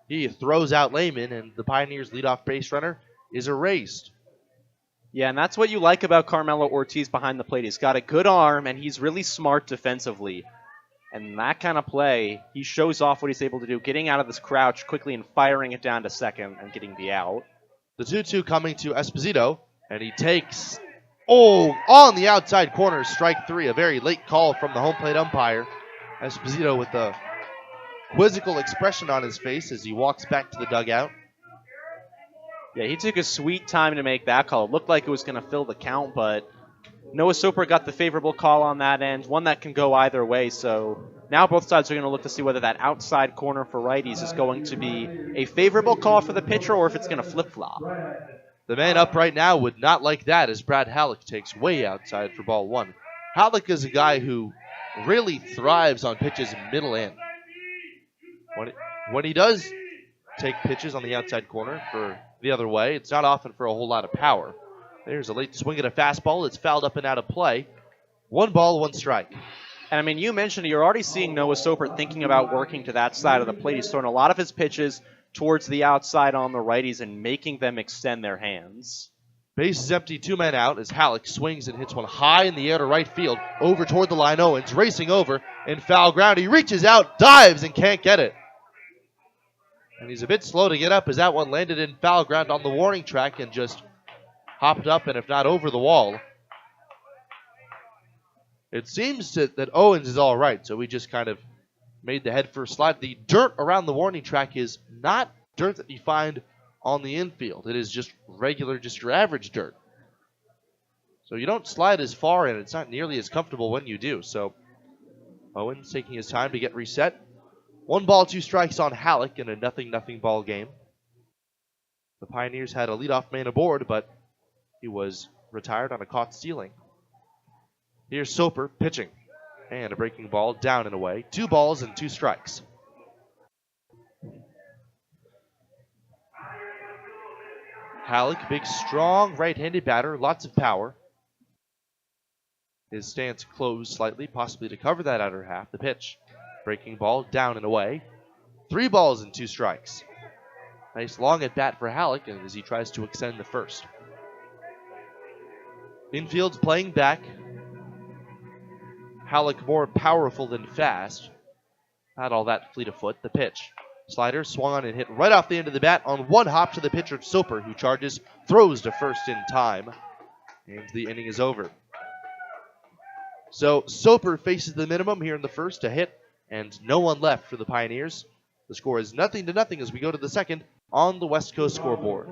He throws out Lehman, and the Pioneers' leadoff base runner is erased. Yeah, and that's what you like about Carmelo Ortiz behind the plate. He's got a good arm, and he's really smart defensively. And that kind of play, he shows off what he's able to do, getting out of this crouch quickly and firing it down to second and getting the out. The 2-2 coming to Esposito, and he takes, on the outside corner, strike 3. A very late call from the home plate umpire. Esposito with a quizzical expression on his face as he walks back to the dugout. Yeah, he took a sweet time to make that call. It looked like it was going to fill the count, but Noah Soper got the favorable call on that end, one that can go either way. So now both sides are going to look to see whether that outside corner for righties is going to be a favorable call for the pitcher or if it's going to flip-flop. The man up right now would not like that as Brad Halleck takes way outside for ball 1. Halleck is a guy who really thrives on pitches middle in. When he does take pitches on the outside corner for the other way, it's not often for a whole lot of power. There's a late swing at a fastball. It's fouled up and out of play. 1 ball, 1 strike. And I mean, you mentioned you're already seeing Noah Soper thinking about working to that side of the plate. He's throwing a lot of his pitches towards the outside on the righties and making them extend their hands. Base is empty, 2 men out as Halleck swings and hits one high in the air to right field. Over toward the line, Owens racing over in foul ground. He reaches out, dives, and can't get it. And he's a bit slow to get up as that one landed in foul ground on the warning track and just hopped up and if not over the wall. It seems that Owens is all right, so we just kind of made the head first slide. The dirt around the warning track is not dirt that you find on the infield. It is just regular, just your average dirt. So you don't slide as far and it's not nearly as comfortable when you do. So Owens taking his time to get reset. 1 ball, 2 strikes on Halleck in a 0-0 ball game. The Pioneers had a leadoff man aboard, but he was retired on a caught stealing. Here's Soper pitching. And a breaking ball down and away. 2 balls and 2 strikes. Halleck, big, strong right-handed batter, lots of power. His stance closed slightly, possibly to cover that outer half. The pitch, breaking ball, down and away. 3 balls and 2 strikes. Nice long at bat for Halleck as he tries to extend the first. Infield's playing back. Halleck more powerful than fast. Not all that fleet of foot. The pitch. Slider swung on and hit right off the end of the bat on one hop to the pitcher Soper, who charges, throws to first in time, and the inning is over. So Soper faces the minimum here in the first, a hit, and no one left for the Pioneers. The score is 0-0 as we go to the second on the West Coast scoreboard.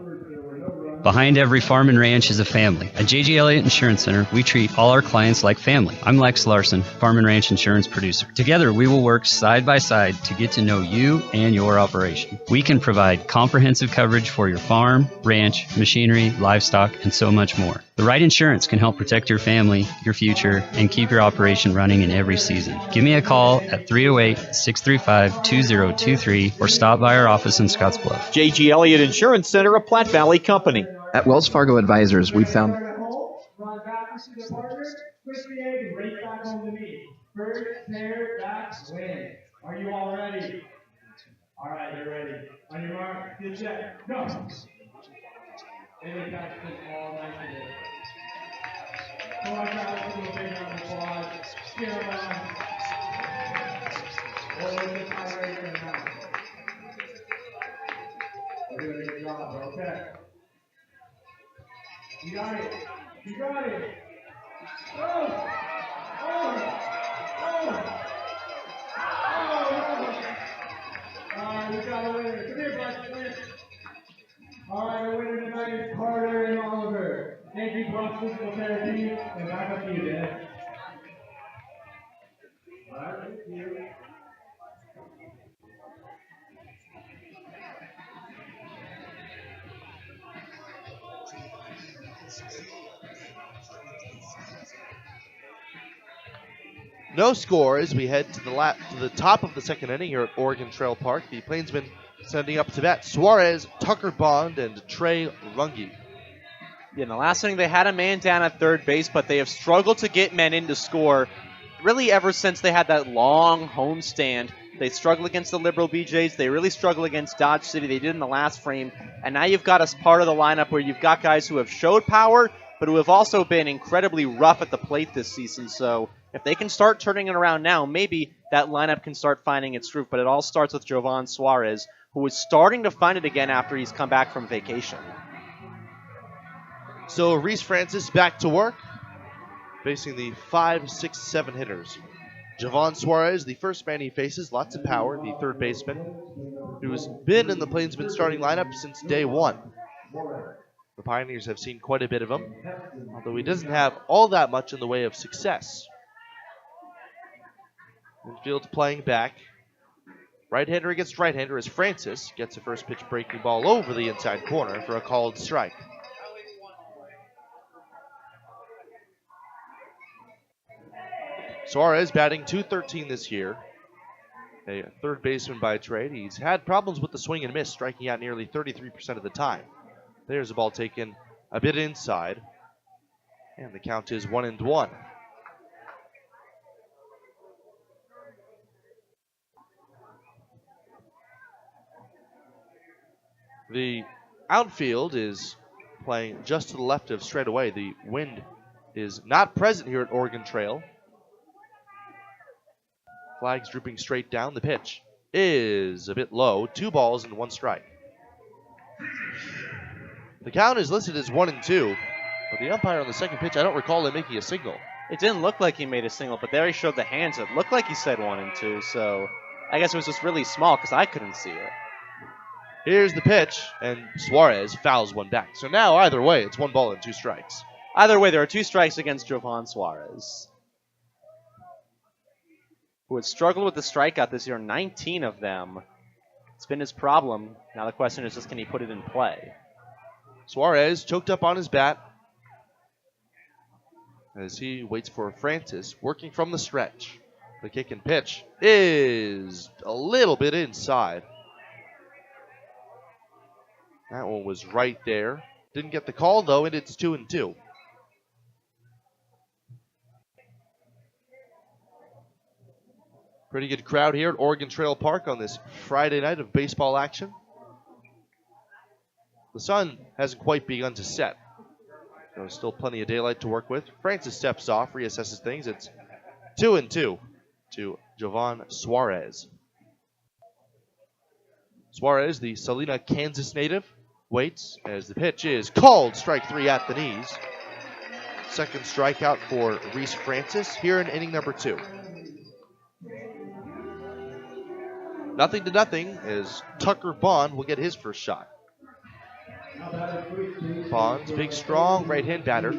Behind every farm and ranch is a family. At J.G. Elliott Insurance Center, we treat all our clients like family. I'm Lex Larson, farm and ranch insurance producer. Together, we will work side by side to get to know you and your operation. We can provide comprehensive coverage for your farm, ranch, machinery, livestock, and so much more. The right insurance can help protect your family, your future, and keep your operation running in every season. Give me a call at 308-635-2023 or stop by our office in Scottsbluff. J.G. Elliott Insurance Center, a Platte Valley company. At Wells Fargo Advisors, we found... Are you all ready? All right, you're ready. On your mark, get set, go. All night today. Come on, guys, let's do a big round of applause. Steer them on. What was this high rate right now? We're doing a good job, okay? You got it. You got it. Oh! Oh! Oh! All right, we got a winner. Come here, bud. Come here. All right, our winner tonight is Carter and Oliver. Thank you, Bronx Physical Therapy, and back up to you, Dan. All right, thank you. No score as we head to the top of the second inning here at Oregon Trail Park. The Plainsmen sending up to bat Suarez, Tucker Bond, and Trey Runge. Yeah, in the last inning, they had a man down at third base, but they have struggled to get men in to score really ever since they had that long homestand. They struggle against the Liberal BJs. They really struggle against Dodge City. They did in the last frame. And now you've got a part of the lineup where you've got guys who have showed power, but who have also been incredibly rough at the plate this season. So if they can start turning it around now, maybe that lineup can start finding its groove. But it all starts with Jovan Suarez, who is starting to find it again after he's come back from vacation. So Reese Francis back to work, facing the 5, 6, 7 hitters. Jovan Suarez, the first man he faces, lots of power, the third baseman, who's been in the Plainsmen starting lineup since day one. The Pioneers have seen quite a bit of him, although he doesn't have all that much in the way of success. Infield's playing back. Right-hander against right-hander as Francis gets a first pitch breaking ball over the inside corner for a called strike. Suarez batting .213 this year. A third baseman by trade. He's had problems with the swing and miss, striking out nearly 33% of the time. There's a ball taken a bit inside. And the count is 1-1. The outfield is playing just to the left of straightaway. The wind is not present here at Oregon Trail. Flags drooping straight down. The pitch is a bit low. 2 balls and 1 strike. The count is listed as 1-2, but the umpire on the second pitch, I don't recall him making a signal. It didn't look like he made a single, but there he showed the hands. It looked like he said 1-2, so I guess it was just really small because I couldn't see it. Here's the pitch, and Suarez fouls one back. So now, either way, it's 1 ball and 2 strikes. Either way, there are 2 strikes against Jovan Suarez, who has struggled with the strikeout this year, 19 of them. It's been his problem. Now the question is just, can he put it in play? Suarez choked up on his bat as he waits for Francis, working from the stretch. The kick and pitch is a little bit inside. That one was right there. Didn't get the call, though, and it's 2-2. Pretty good crowd here at Oregon Trail Park on this Friday night of baseball action. The sun hasn't quite begun to set. There's still plenty of daylight to work with. Francis steps off, reassesses things. It's 2-2 to Jovan Suarez. Suarez, the Salina, Kansas native, waits as the pitch is called. Strike 3 at the knees. Second strikeout for Reese Francis here in inning number 2. 0-0 as Tucker Bond will get his first shot. Bond's big, strong right-hand batter.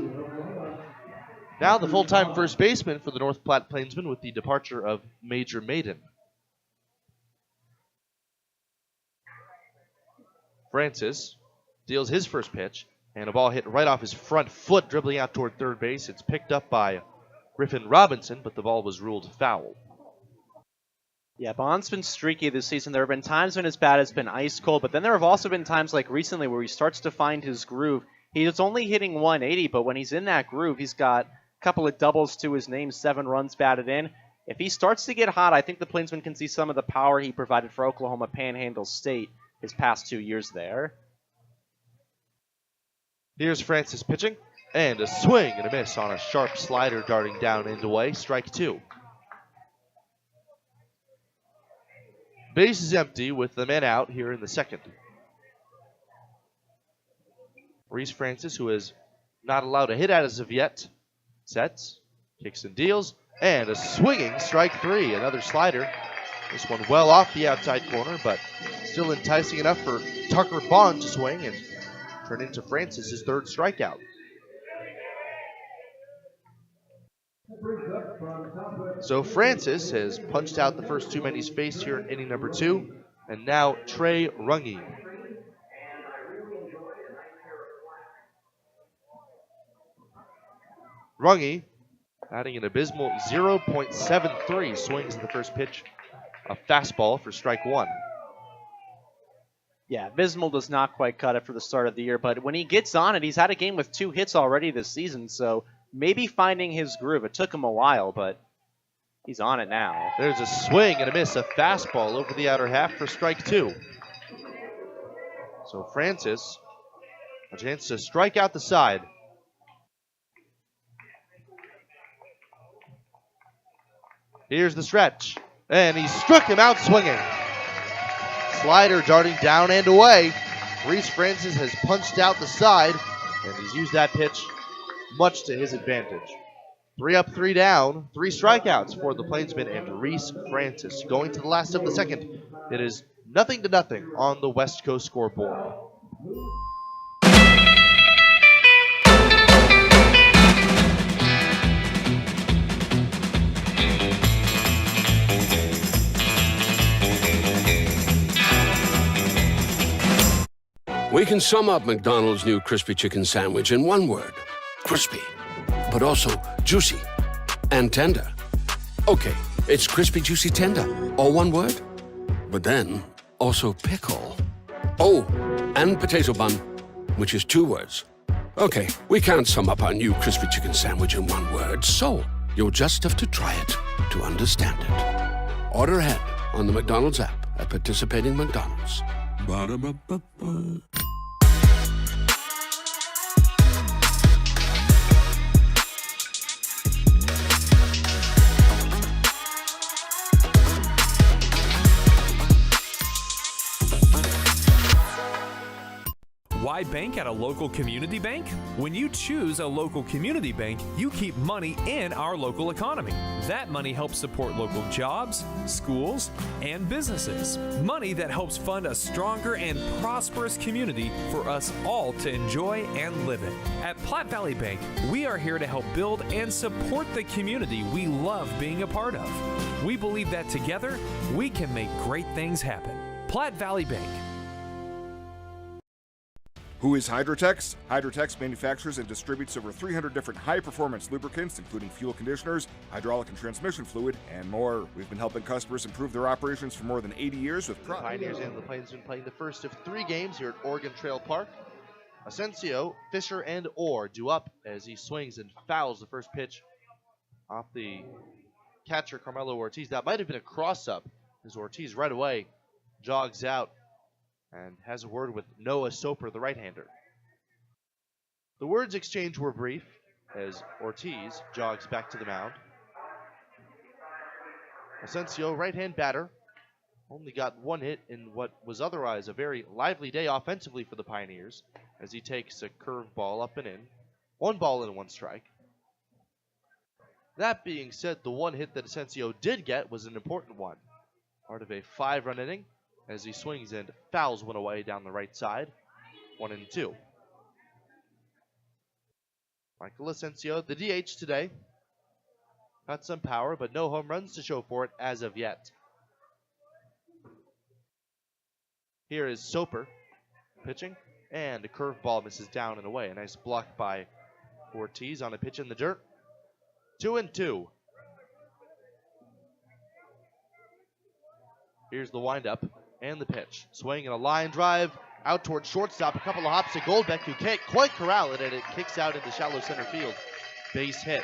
Now the full-time first baseman for the North Platte Plainsmen with the departure of Major Maiden. Francis deals his first pitch, and a ball hit right off his front foot, dribbling out toward third base. It's picked up by Griffin Robinson, but the ball was ruled foul. Yeah, Bond's been streaky this season. There have been times when his bat has been ice cold, but then there have also been times like recently where he starts to find his groove. He's only hitting 180, but when he's in that groove, he's got a couple of doubles to his name, 7 runs batted in. If he starts to get hot, I think the Plainsmen can see some of the power he provided for Oklahoma Panhandle State his past 2 years there. Here's Francis pitching, and a swing and a miss on a sharp slider darting down and away. Strike 2. Base is empty with the men out here in the second. Reese Francis, who is not allowed to hit as of yet, sets, kicks and deals, and a swinging strike 3. Another slider. This one well off the outside corner, but still enticing enough for Tucker Bond to swing and turn into Francis' third strikeout. So Francis has punched out the first 2 men he's faced here in inning number 2, and now Trey Runge. Runge adding an abysmal 0.73 swings in the first pitch, a fastball for strike 1. Yeah, abysmal does not quite cut it for the start of the year, but when he gets on it, he's had a game with 2 hits already this season, so maybe finding his groove. It took him a while, but he's on it now. There's a swing and a miss, a fastball over the outer half for strike 2. So Francis, a chance to strike out the side. Here's the stretch, and he struck him out swinging. Slider darting down and away. Reese Francis has punched out the side, and he's used that pitch much to his advantage. 3 up, 3 down, 3 strikeouts for the Plainsmen and Reese Francis. Going to the last of the second, it is 0-0 on the West Coast scoreboard. We can sum up McDonald's new crispy chicken sandwich in one word: crispy. But also juicy and tender. Okay, it's crispy, juicy, tender, all one word. But then also pickle. Oh, and potato bun, which is 2 words. Okay, we can't sum up our new crispy chicken sandwich in one word, so you'll just have to try it to understand it. Order ahead on the McDonald's app at participating McDonald's. Ba-da-ba-ba-ba. Why bank at a local community bank? When you choose a local community bank, you keep money in our local economy. That money helps support local jobs, schools, and businesses. Money that helps fund a stronger and prosperous community for us all to enjoy and live in. At Platte Valley Bank, we are here to help build and support the community we love being a part of. We believe that together, we can make great things happen. Platte Valley Bank. Who is Hydrotex? Hydrotex manufactures and distributes over 300 different high-performance lubricants, including fuel conditioners, hydraulic and transmission fluid, and more. We've been helping customers improve their operations for more than 80 years with Pioneers and the Plainsmen playing the first of 3 games here at Oregon Trail Park. Asensio, Fisher, and Orr do up as he swings and fouls the first pitch off the catcher, Carmelo Ortiz. That might have been a cross-up as Ortiz right away jogs out and has a word with Noah Soper, the right-hander. The words exchange were brief as Ortiz jogs back to the mound. Asensio, right-hand batter, only got one hit in what was otherwise a very lively day offensively for the Pioneers as he takes a curveball up and in. 1 ball and 1 strike. That being said, the one hit that Asensio did get was an important one. Part of a 5-run inning as he swings and fouls one away down the right side. 1-2. Michael Asensio, the DH today. Got some power, but no home runs to show for it as of yet. Here is Soper pitching, and a curveball misses down and away. A nice block by Ortiz on a pitch in the dirt. 2-2. Here's the windup and the pitch. Swing and a line drive out towards shortstop. A couple of hops to Goldbeck, who can't quite corral it, and it kicks out into shallow center field. Base hit.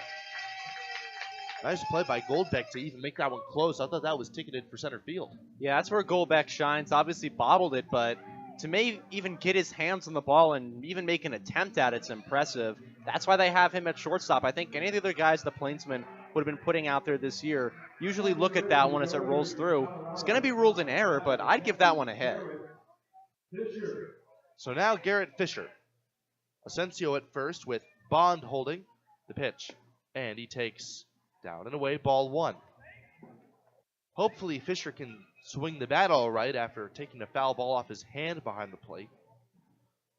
Nice play by Goldbeck to even make that one close. I thought that was ticketed for center field. Yeah, that's where Goldbeck shines. Obviously bobbled it, but to even get his hands on the ball and even make an attempt at it's impressive. That's why they have him at shortstop. I think any of the other guys the Plainsmen would have been putting out there this year usually look at that one as it rolls through. It's going to be ruled an error, but I'd give that one a hit. So now Garrett Fisher. Asensio at first with Bond holding the pitch. And he takes down and away, ball 1. Hopefully Fisher can swing the bat all right after taking a foul ball off his hand behind the plate.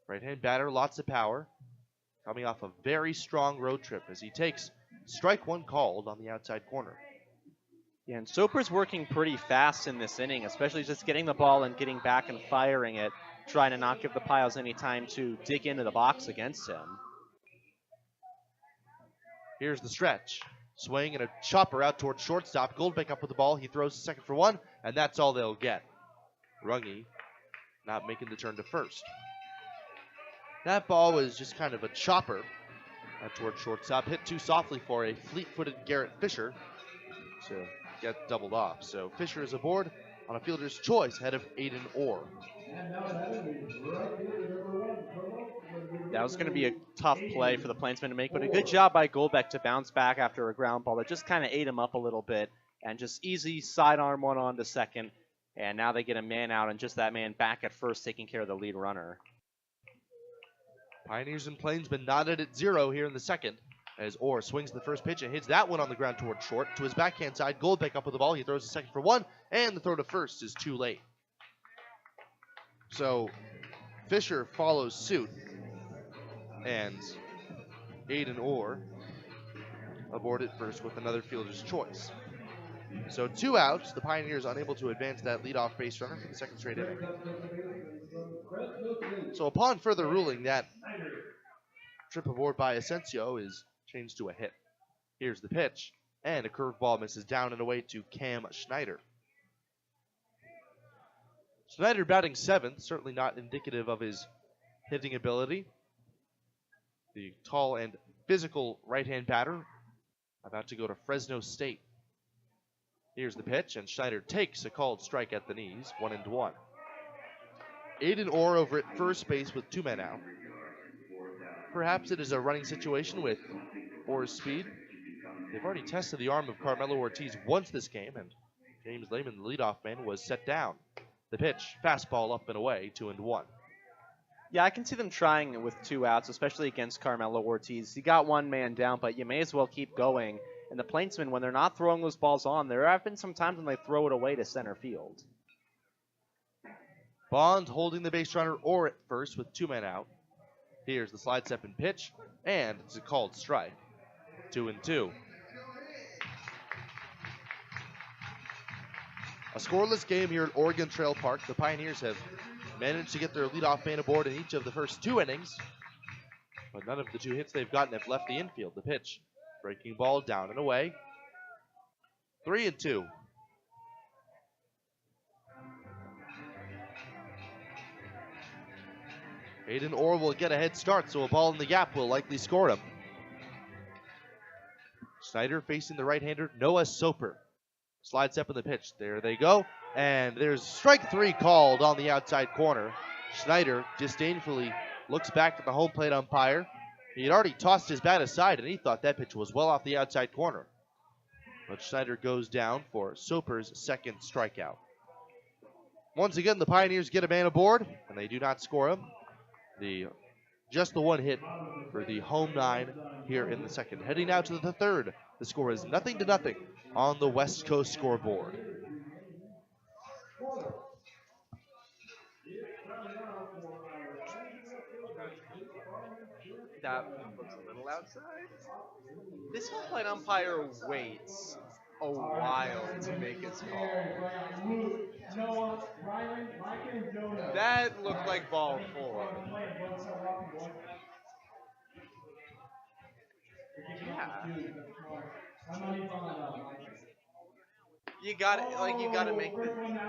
Right-hand batter, lots of power. Coming off a very strong road trip as he takes strike 1 called on the outside corner. Yeah, and Soper's working pretty fast in this inning, especially just getting the ball and getting back and firing it, trying to not give the Piles any time to dig into the box against him. Here's the stretch. Swing and a chopper out towards shortstop. Goldbeck up with the ball. He throws to second for 1, and that's all they'll get. Runge not making the turn to first. That ball was just kind of a chopper out towards shortstop. Hit too softly for a fleet-footed Garrett Fisher to get doubled off. So Fisher is aboard on a fielder's choice ahead of Aiden Orr. That was going to be a tough play for the Plainsmen to make, but a good job by Goldbeck to bounce back after a ground ball that just kind of ate him up a little bit, and just easy sidearm one on to second, and now they get a man out and just that man back at first taking care of the lead runner. Pioneers and Plainsmen knotted at 0 here in the second as Orr swings the first pitch and hits that one on the ground towards short. To his backhand side, Goldbeck up with the ball. He throws to second for 1, and the throw to first is too late. So Fisher follows suit, and Aiden Orr aboard at first with another fielder's choice. So 2 outs. The Pioneers unable to advance that leadoff base runner for the second straight inning. So upon further ruling, that trip aboard by Asensio is changed to a hit. Here's the pitch, and a curveball misses down and away to Cam Schneider. Schneider batting 7th, certainly not indicative of his hitting ability. The tall and physical right-hand batter about to go to Fresno State. Here's the pitch, and Schneider takes a called strike at the knees, 1-1. Aiden Orr over at first base with 2 men out. Perhaps it is a running situation with Orr's speed. They've already tested the arm of Carmelo Ortiz once this game, and James Lehman, the leadoff man, was set down. The pitch, fastball up and away, 2-1. Yeah, I can see them trying it with 2 outs, especially against Carmelo Ortiz. He got 1 man down, but you may as well keep going. And the Plainsmen, when they're not throwing those balls on, there have been some times when they throw it away to center field. Bond holding the base runner Orr at first with 2 men out. Here's the slide step and pitch, and it's a called strike. 2-2. A scoreless game here at Oregon Trail Park. The Pioneers have managed to get their leadoff man aboard in each of the first 2 innings, but none of the 2 hits they've gotten have left the infield. The pitch, breaking ball down and away. 3-2. Aiden Orr will get a head start, so a ball in the gap will likely score him. Snyder facing the right-hander, Noah Soper. Slide step in the pitch. There they go. And there's strike 3 called on the outside corner. Schneider disdainfully looks back at the home plate umpire. He had already tossed his bat aside, and he thought that pitch was well off the outside corner. But Schneider goes down for Soper's second strikeout. Once again, the Pioneers get a man aboard, and they do not score him. Just the one hit for the home 9 here in the second. Heading now to the third. The score is 0-0 on the West Coast scoreboard. That looks a little outside. This home plate umpire waits a while to make his call. That looked like ball 4. Yeah. You gotta make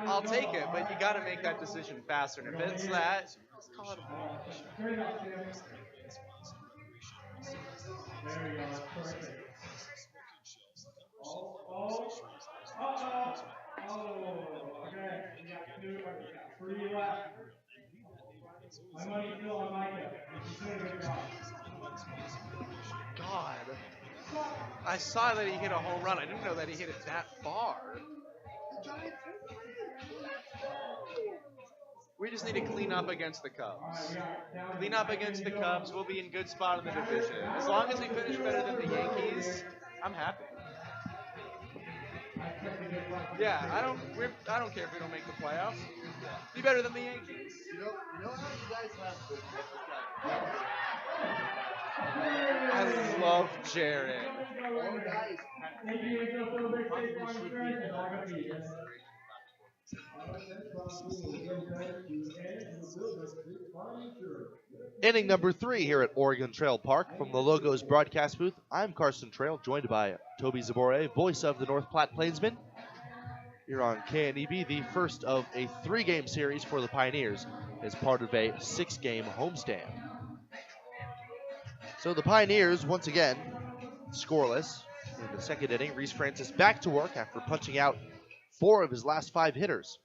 I'll take it, but you gotta make that decision faster. And if it's that, let's call it a ball. There we go, perfect. Okay, we got 3 left. My money's still on Micah. God. I saw that he hit a home run. I didn't know that he hit it that far. We just need to clean up against the Cubs. Clean up against the Cubs. We'll be in good spot in the division. As long as we finish better than the Yankees, I'm happy. Yeah, I don't care if we don't make the playoffs. Be better than the Yankees. You know how you guys have been. I love Jared. Inning number 3 here at Oregon Trail Park. From the Logos broadcast booth, I'm Carson Trail, joined by Toby Zabore, voice of the North Platte Plainsmen. Here on KNEB, the first of a 3-game series for the Pioneers as part of a 6-game homestand. So the Pioneers, once again, scoreless in the second inning. Reese Francis back to work after punching out 4 of his last 5 hitters.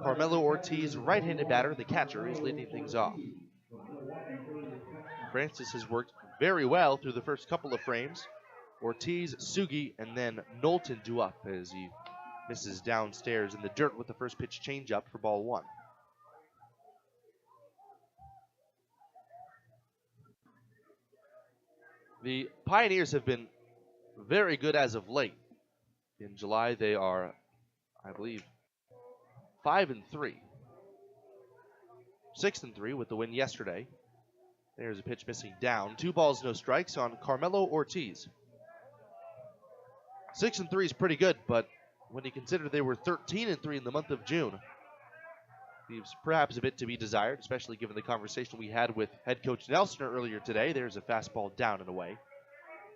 Carmelo Ortiz, right-handed batter, the catcher, is leading things off. Francis has worked very well through the first couple of frames. Ortiz, Sugi, and then Knowlton do up as he misses downstairs in the dirt with the first pitch changeup for ball 1. The Pioneers have been very good as of late. In July, they are, I believe, 5-3. 6-3 with the win yesterday. There's a pitch missing down. 2 balls, no strikes on Carmelo Ortiz. 6-3 is pretty good, but when you consider they were 13-3 in the month of June, leaves perhaps a bit to be desired, especially given the conversation we had with head coach Nelson earlier today. There's a fastball down and away.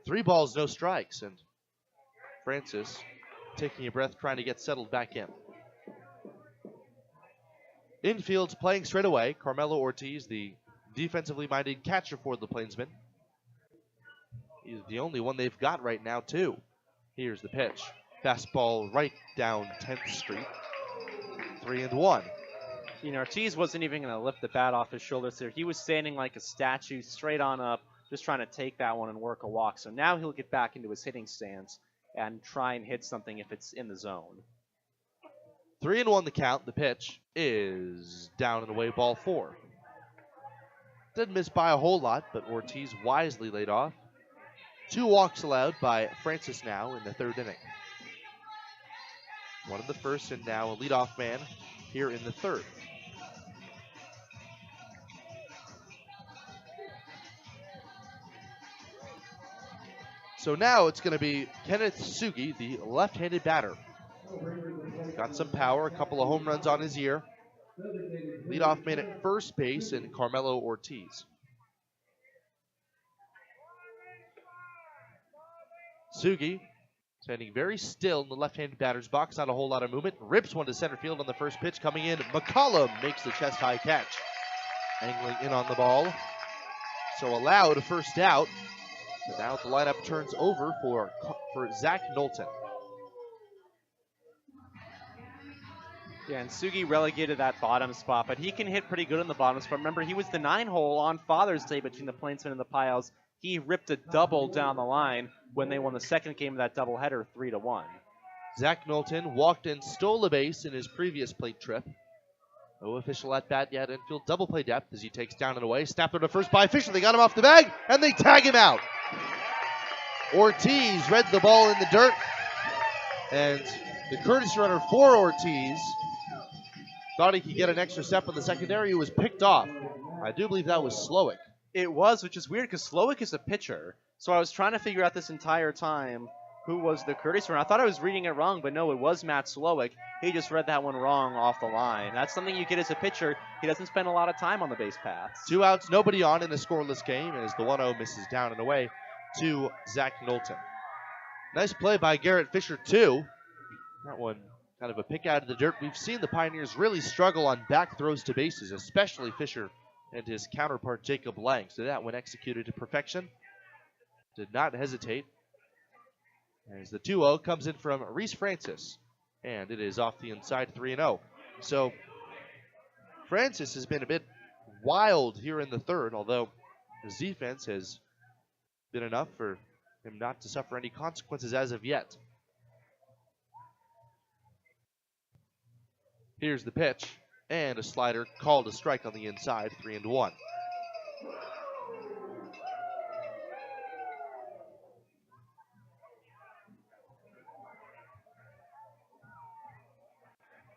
3 balls, no strikes, and Francis taking a breath, trying to get settled back in. Infield's playing straight away. Carmelo Ortiz, the defensively minded catcher for the Plainsmen. He's the only one they've got right now, too. Here's the pitch. Fastball right down 10th Street. 3-1. Ortiz wasn't even going to lift the bat off his shoulders there. He was standing like a statue, straight on up, just trying to take that one and work a walk. So now he'll get back into his hitting stance and try and hit something if it's in the zone. 3-1 the count. The pitch is down and away, ball 4. Didn't miss by a whole lot, but Ortiz wisely laid off. 2 walks allowed by Francis now in the 3rd inning. 1 in the 1st, and now a leadoff man here in the 3rd. So now it's going to be Kenneth Sugi, the left-handed batter. Got some power, a couple of home runs on his year. Leadoff man at first base in Carmelo Ortiz. Sugi standing very still in the left-handed batter's box, not a whole lot of movement. Rips one to center field on the first pitch coming in. McCollum makes the chest-high catch. angling in on the ball. So allowed a first out. But now the lineup turns over for Zach Knowlton. Yeah, and Sugi relegated that bottom spot, but he can hit pretty good in the bottom spot. Remember, he was the 9-hole on Father's Day between the Plainsmen and the Piles. He ripped a double down the line when they won the second game of that doubleheader 3-1. Zach Knowlton walked and stole a base in his previous plate trip. No official at bat yet. Infield double play depth as he takes down and away. Snapped over to first by Fisher. They got him off the bag and they tag him out. Ortiz read the ball in the dirt, and the courtesy runner for Ortiz thought he could get an extra step in the secondary. He was picked off. I do believe that was Slowick. It was, which is weird because Slowick is a pitcher. So I was trying to figure out this entire time who was the courtesy runner. I thought I was reading it wrong, but no, it was Matt Slowick. He just read that one wrong off the line. That's something you get as a pitcher. He doesn't spend a lot of time on the base paths. 2 outs, nobody on in a scoreless game as the 1-0 misses down and away to Zach Knowlton. Nice play by Garrett Fisher, too. That one kind of a pick out of the dirt. We've seen the Pioneers really struggle on back throws to bases, especially Fisher and his counterpart Jacob Lang. So that one executed to perfection. Did not hesitate. As the 2-0 comes in from Reese Francis. And it is off the inside 3-0. So Francis has been a bit wild here in the third, although his defense has been enough for him not to suffer any consequences as of yet. Here's the pitch, and a slider called a strike on the inside, 3-1.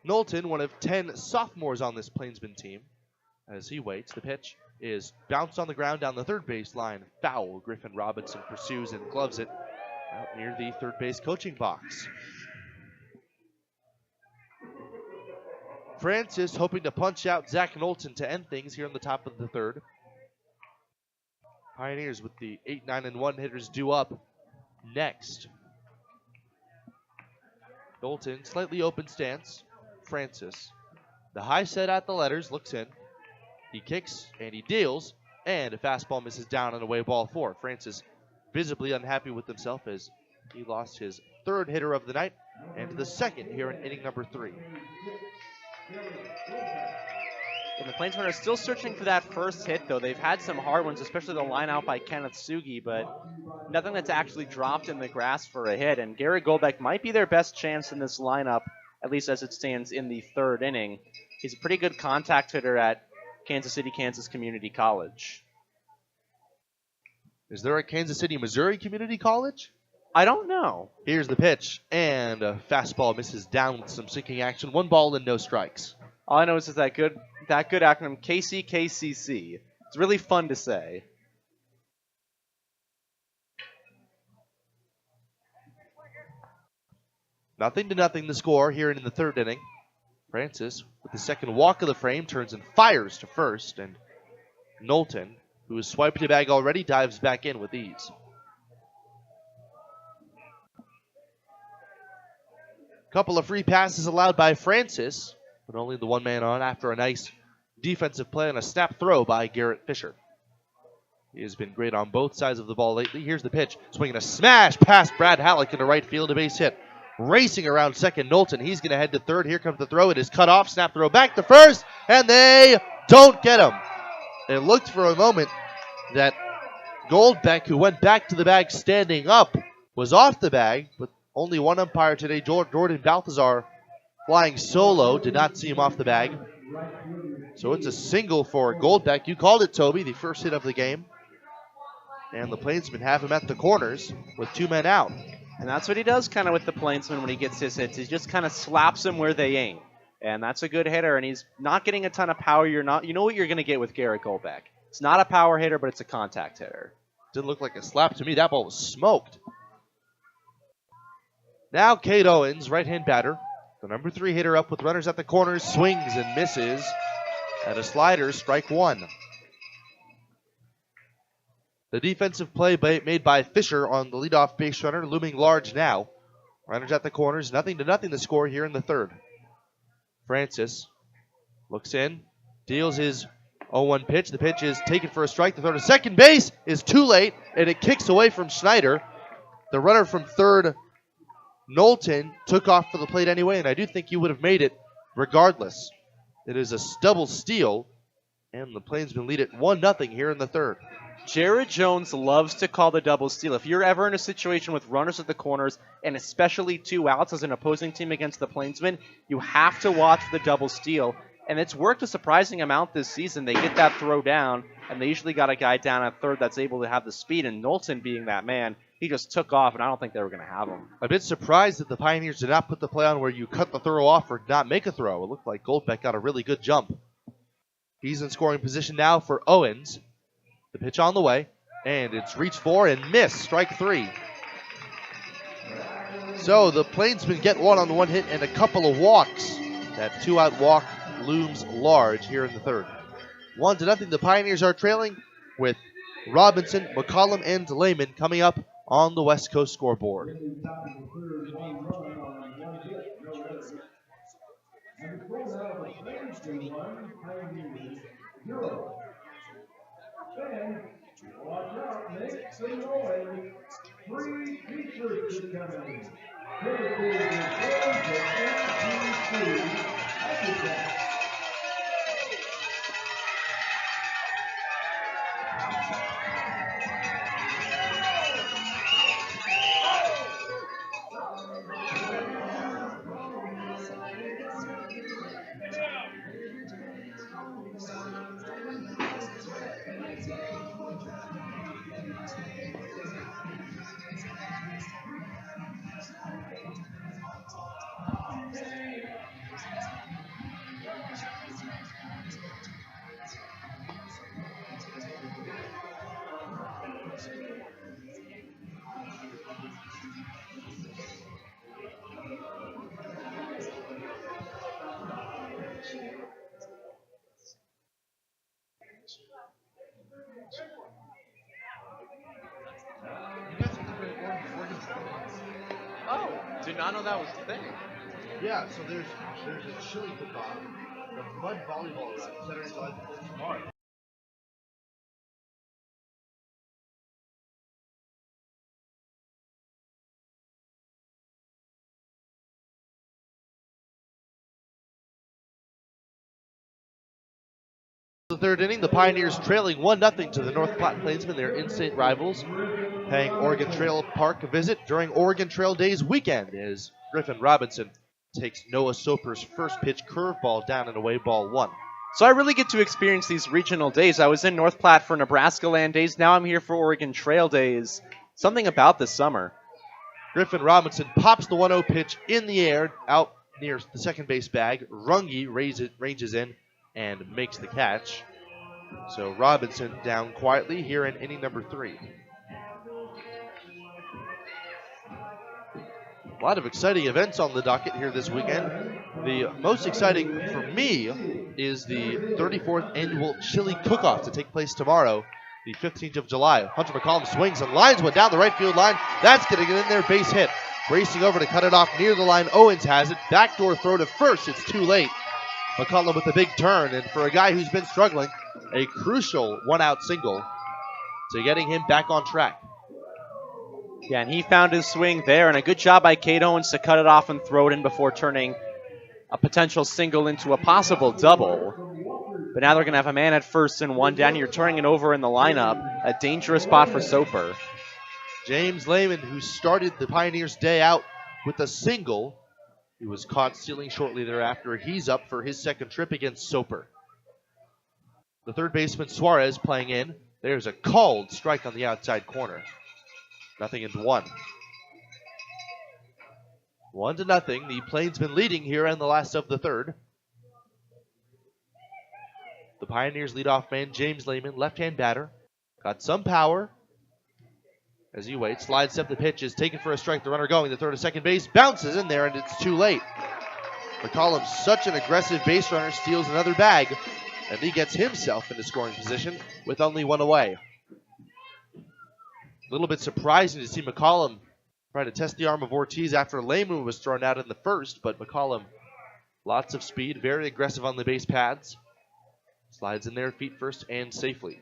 Knowlton, one of 10 sophomores on this Plainsmen team. As he waits, the pitch is bounced on the ground down the third base line. Foul. Griffin Robinson pursues and gloves it out near the third base coaching box. Francis hoping to punch out Zach Knowlton to end things here in the top of the third. Pioneers with the 8, 9, and 1 hitters due up next. Knowlton, slightly open stance. Francis. The high set at the letters, looks in. He kicks and he deals, and a fastball misses down and away, ball 4. Francis visibly unhappy with himself as he lost his third hitter of the night and the second here in inning number 3. And the Plainsmen are still searching for that first hit, though. They've had some hard ones, especially the line out by Kenneth Sugi, but nothing that's actually dropped in the grass for a hit. And Gary Goldbeck might be their best chance in this lineup, at least as it stands in the third inning. He's a pretty good contact hitter at Kansas City, Kansas Community College. Is there a Kansas City, Missouri Community College? I don't know. Here's the pitch, and a fastball misses down with some sinking action. 1 ball and no strikes. All I know is that good acronym, KCKCC. It's really fun to say. Nothing to nothing the score here in the third inning. Francis, with the second walk of the frame, turns and fires to first, and Knowlton, who has swiped the bag already, dives back in with ease. Couple of free passes allowed by Francis, but only the 1 man on after a nice defensive play and a snap throw by Garrett Fisher. He has been great on both sides of the ball lately. Here's the pitch, swinging a smash past Brad Halleck into right field, a base hit. Racing around second, Knowlton. He's going to head to third. Here comes the throw. It is cut off. Snap throw back to first, and they don't get him. It looked for a moment that Goldbeck, who went back to the bag standing up, was off the bag, but only one umpire today, Jordan Balthazar, flying solo, did not see him off the bag. So it's a single for Goldbeck. You called it, Toby, the first hit of the game. And the Plainsmen have him at the corners with 2 men out. And that's what he does kind of with the Plainsmen when he gets his hits. He just kind of slaps them where they ain't. And that's a good hitter, and he's not getting a ton of power. You know what you're going to get with Garrett Goldbeck. It's not a power hitter, but it's a contact hitter. Didn't look like a slap to me. That ball was smoked. Now Cade Owens, right-hand batter. The number 3 hitter up with runners at the corners, swings and misses at a slider, strike 1. The defensive play made by Fisher on the leadoff base runner, looming large now. Runners at the corners, 0-0 the score here in the third. Francis looks in, deals his 0-1 pitch. The pitch is taken for a strike. The throw to second base is too late, and it kicks away from Schneider. The runner from third, Knowlton, took off for the plate anyway, and I do think he would have made it regardless. It is a double steal, and the Plainsmen lead it 1-0 here in the third. Jared Jones loves to call the double steal. If you're ever in a situation with runners at the corners, and especially 2 outs as an opposing team against the Plainsmen, you have to watch the double steal. And it's worked a surprising amount this season. They get that throw down, and they usually got a guy down at third that's able to have the speed, and Knowlton being that man, he just took off, and I don't think they were going to have him. A bit surprised that the Pioneers did not put the play on where you cut the throw off or not make a throw. It looked like Goldbeck got a really good jump. He's in scoring position now for Owens. The pitch on the way, and it's reached for and missed. Strike 3. So the Plainsmen get 1-on-1 hit and a couple of walks. That 2-out walk looms large here in the third. 1-0. The Pioneers are trailing with Robinson, McCollum, and Lehman coming up on the West Coast scoreboard. Watch out, make some noise. Free t-shirts are coming. Courtesy of the Did not know that was the thing. Yeah, so there's a chili cook-off, the mud volleyball run, Saturday night tomorrow. The third inning, the Pioneers trailing 1-0 to the North Platte Plainsmen, their in-state rivals, paying Oregon Trail Park a visit during Oregon Trail Days weekend as Griffin Robinson takes Noah Soper's first pitch curveball down and away, ball 1. So I really get to experience these regional days. I was in North Platte for Nebraska Land Days. Now I'm here for Oregon Trail Days. Something about this summer. Griffin Robinson pops the 1-0 pitch in the air out near the second base bag. Runge ranges in and makes the catch. So Robinson down quietly here in inning number 3. A lot of exciting events on the docket here this weekend. The most exciting for me is the 34th annual Chili Cook-Off to take place tomorrow, the 15th of July. Hunter McCollum swings and lines one down the right field line. That's going to get in there, base hit. Racing over to cut it off near the line, Owens has it. Backdoor throw to first, it's too late. McCollum with a big turn, and for a guy who's been struggling, a crucial 1-out single to getting him back on track. Yeah, and he found his swing there, and a good job by Kate Owens to cut it off and throw it in before turning a potential single into a possible double. But now they're going to have a man at first and one down. You're turning it over in the lineup. A dangerous spot for Soper. James Lehman, who started the Pioneers' day out with a single, he was caught stealing shortly thereafter. He's up for his second trip against Soper. The third baseman, Suarez, playing in. There's a called strike on the outside corner. 0-1. 1-0. The Plainsmen leading here in the last of the third. The Pioneers leadoff man, James Lehman, left-hand batter. Got some power. As he waits, slide step, the pitch is taken for a strike. The runner going to third to second base, bounces in there, and it's too late. McCollum, such an aggressive base runner, steals another bag, and he gets himself into scoring position with only one away. A little bit surprising to see McCollum try to test the arm of Ortiz after Lehman was thrown out in the first, but McCollum, lots of speed, very aggressive on the base pads. Slides in there, feet first, and safely.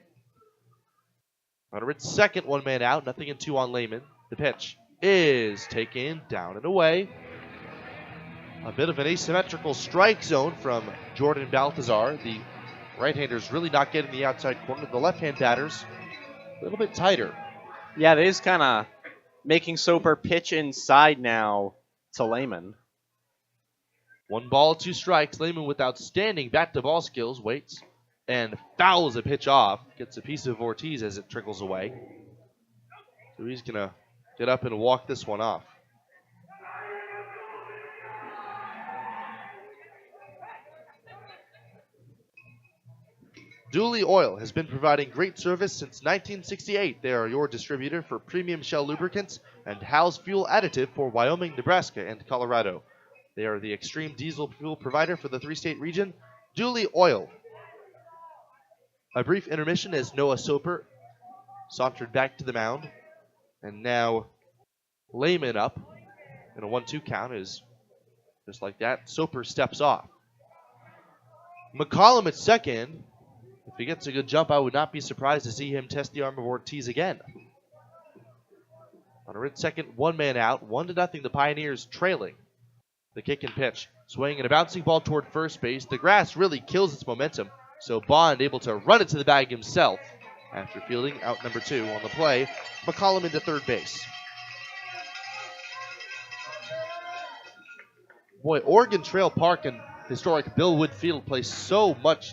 Runner at second, 1 man out, nothing in 2 on Lehman. The pitch is taken down and away. A bit of an asymmetrical strike zone from Jordan Balthazar. The right-handers really not getting the outside corner. The left-hand batters a little bit tighter. Yeah, they is kind of making Soper pitch inside now to Lehman. 1 ball, 2 strikes. Lehman with outstanding bat-to-ball skills waits and fouls a pitch off. Gets a piece of Ortiz as it trickles away. So he's going to get up and walk this one off. Dooley Oil has been providing great service since 1968. They are your distributor for premium Shell lubricants and Hal's fuel additive for Wyoming, Nebraska, and Colorado. They are the extreme diesel fuel provider for the 3-state region. Dooley Oil. A brief intermission as Noah Soper sauntered back to the mound. And now Lehman up in a 1-2 count is just like that. Soper steps off. McCollum at second. If he gets a good jump, I would not be surprised to see him test the arm of Ortiz again. Runner at second, 1 man out, 1-0. The Pioneers trailing. The kick and pitch, swinging and a bouncing ball toward first base. The grass really kills its momentum, so Bond able to run it to the bag himself after fielding out number 2 on the play. McCollum into third base. Boy, Oregon Trail Park and historic Billwood Field play so much.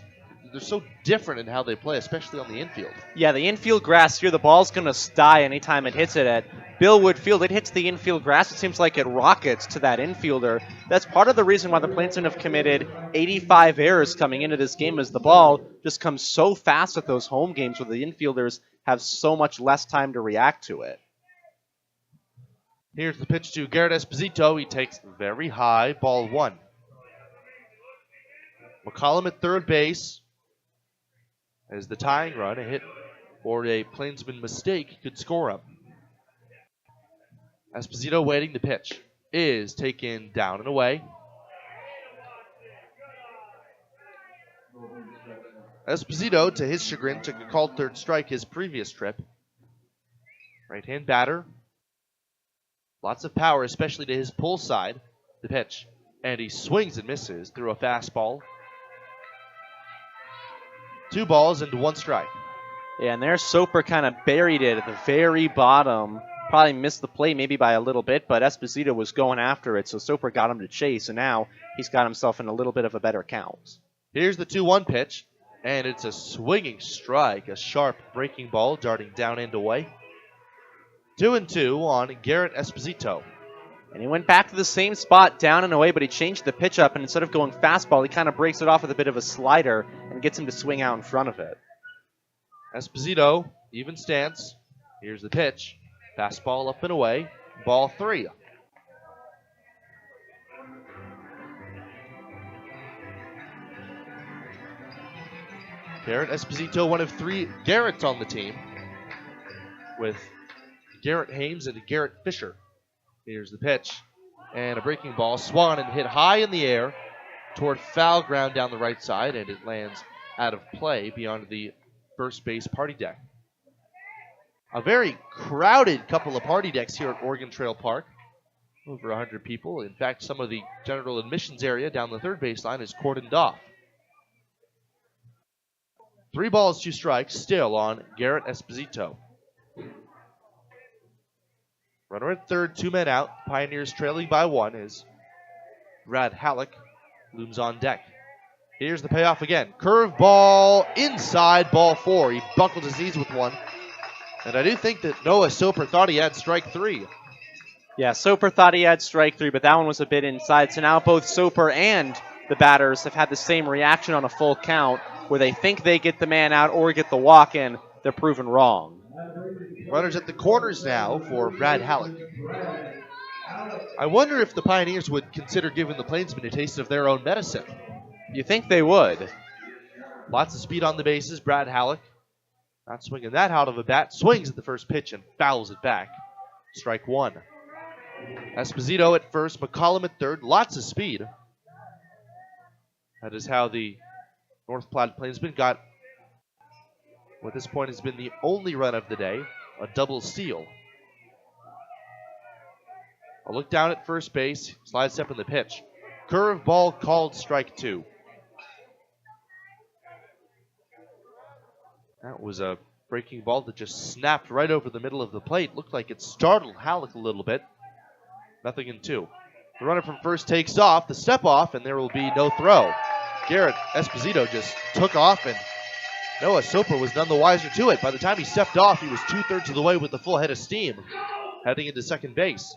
They're so different in how they play, especially on the infield. Yeah, the infield grass here, the ball's going to die anytime it hits it at Billwood Field. It hits the infield grass. It seems like it rockets to that infielder. That's part of the reason why the Plainsmen have committed 85 errors coming into this game, as the ball just comes so fast at those home games where the infielders have so much less time to react to it. Here's the pitch to Garrett Esposito. He takes very high, ball 1. McCollum at third base. As the tying run, a hit or a Plainsman mistake could score him. Esposito waiting. The pitch is taken down and away. Esposito, to his chagrin, took a called third strike his previous trip. Right-hand batter. Lots of power, especially to his pull side. The pitch. And he swings and misses through a fastball. 2 balls and 1 strike. Yeah, and there Soper kind of buried it at the very bottom. Probably missed the play maybe by a little bit, but Esposito was going after it, so Soper got him to chase, and now he's got himself in a little bit of a better count. Here's the 2-1 pitch, and it's a swinging strike, a sharp breaking ball darting down and away. 2-2 on Garrett Esposito. And he went back to the same spot, down and away, but he changed the pitch up, and instead of going fastball, he kind of breaks it off with a bit of a slider and gets him to swing out in front of it. Esposito, even stance. Here's the pitch. Fastball up and away. Ball 3. Garrett Esposito, one of 3 Garretts on the team, with Garrett Hames and Garrett Fisher. Here's the pitch. And a breaking ball swung and hit high in the air toward foul ground down the right side, and it lands out of play beyond the first base party deck. A very crowded couple of party decks here at Oregon Trail Park. Over 100 people. In fact, some of the general admissions area down the third baseline is cordoned off. 3 balls, 2 strikes, still on Garrett Esposito. Runner at third, 2 men out. Pioneers trailing by 1 as Brad Halleck looms on deck. Here's the payoff again. Curve ball inside, ball 4. He buckled his knees with one. And I do think that Noah Soper thought he had strike 3. Yeah, Soper thought he had strike 3, but that one was a bit inside. So now both Soper and the batters have had the same reaction on a full count, where they think they get the man out or get the walk in. They're proven wrong. Runners at the corners now for Brad Halleck. I wonder if the Pioneers would consider giving the Plainsmen a taste of their own medicine. You think they would? Lots of speed on the bases. Brad Halleck not swinging that out of a bat. Swings at the first pitch and fouls it back. Strike 1. Esposito at first. McCollum at third. Lots of speed. That is how the North Platte Plainsmen got what at this point has been the only run of the day, a double steal. A look down at first base, slide step in the pitch. Curveball called strike 2. That was a breaking ball that just snapped right over the middle of the plate. Looked like it startled Halleck a little bit. 0-2. The runner from first takes off, the step off, and there will be no throw. Garrett Esposito just took off, and Noah Soper was none the wiser to it. By the time he stepped off, he was 2/3 of the way with the full head of steam, heading into second base.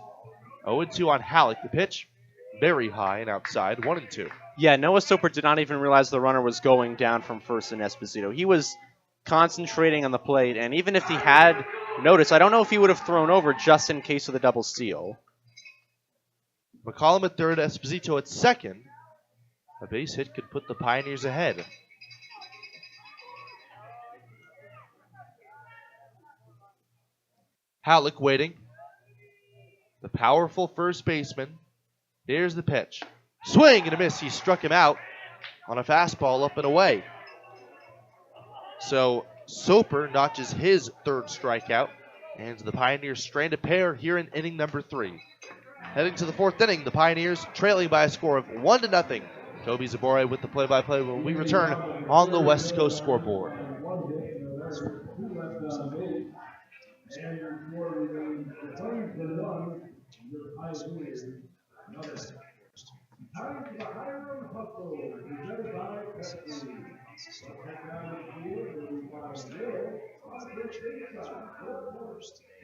0-2 on Halleck. The pitch, very high and outside, 1-2. Yeah, Noah Soper did not even realize the runner was going down from first in Esposito. He was concentrating on the plate, and even if he had noticed, I don't know if he would have thrown over just in case of the double steal. McCollum at third, Esposito at second. A base hit could put the Pioneers ahead. Halleck waiting. The powerful first baseman. Here's the pitch. Swing and a miss. He struck him out on a fastball up and away. So Soper notches his third strikeout, and the Pioneers strand a pair here in inning number 3. Heading to the 4th inning, the Pioneers trailing by a score of 1-0. Toby Zabore with the play-by-play when we return on the West Coast scoreboard.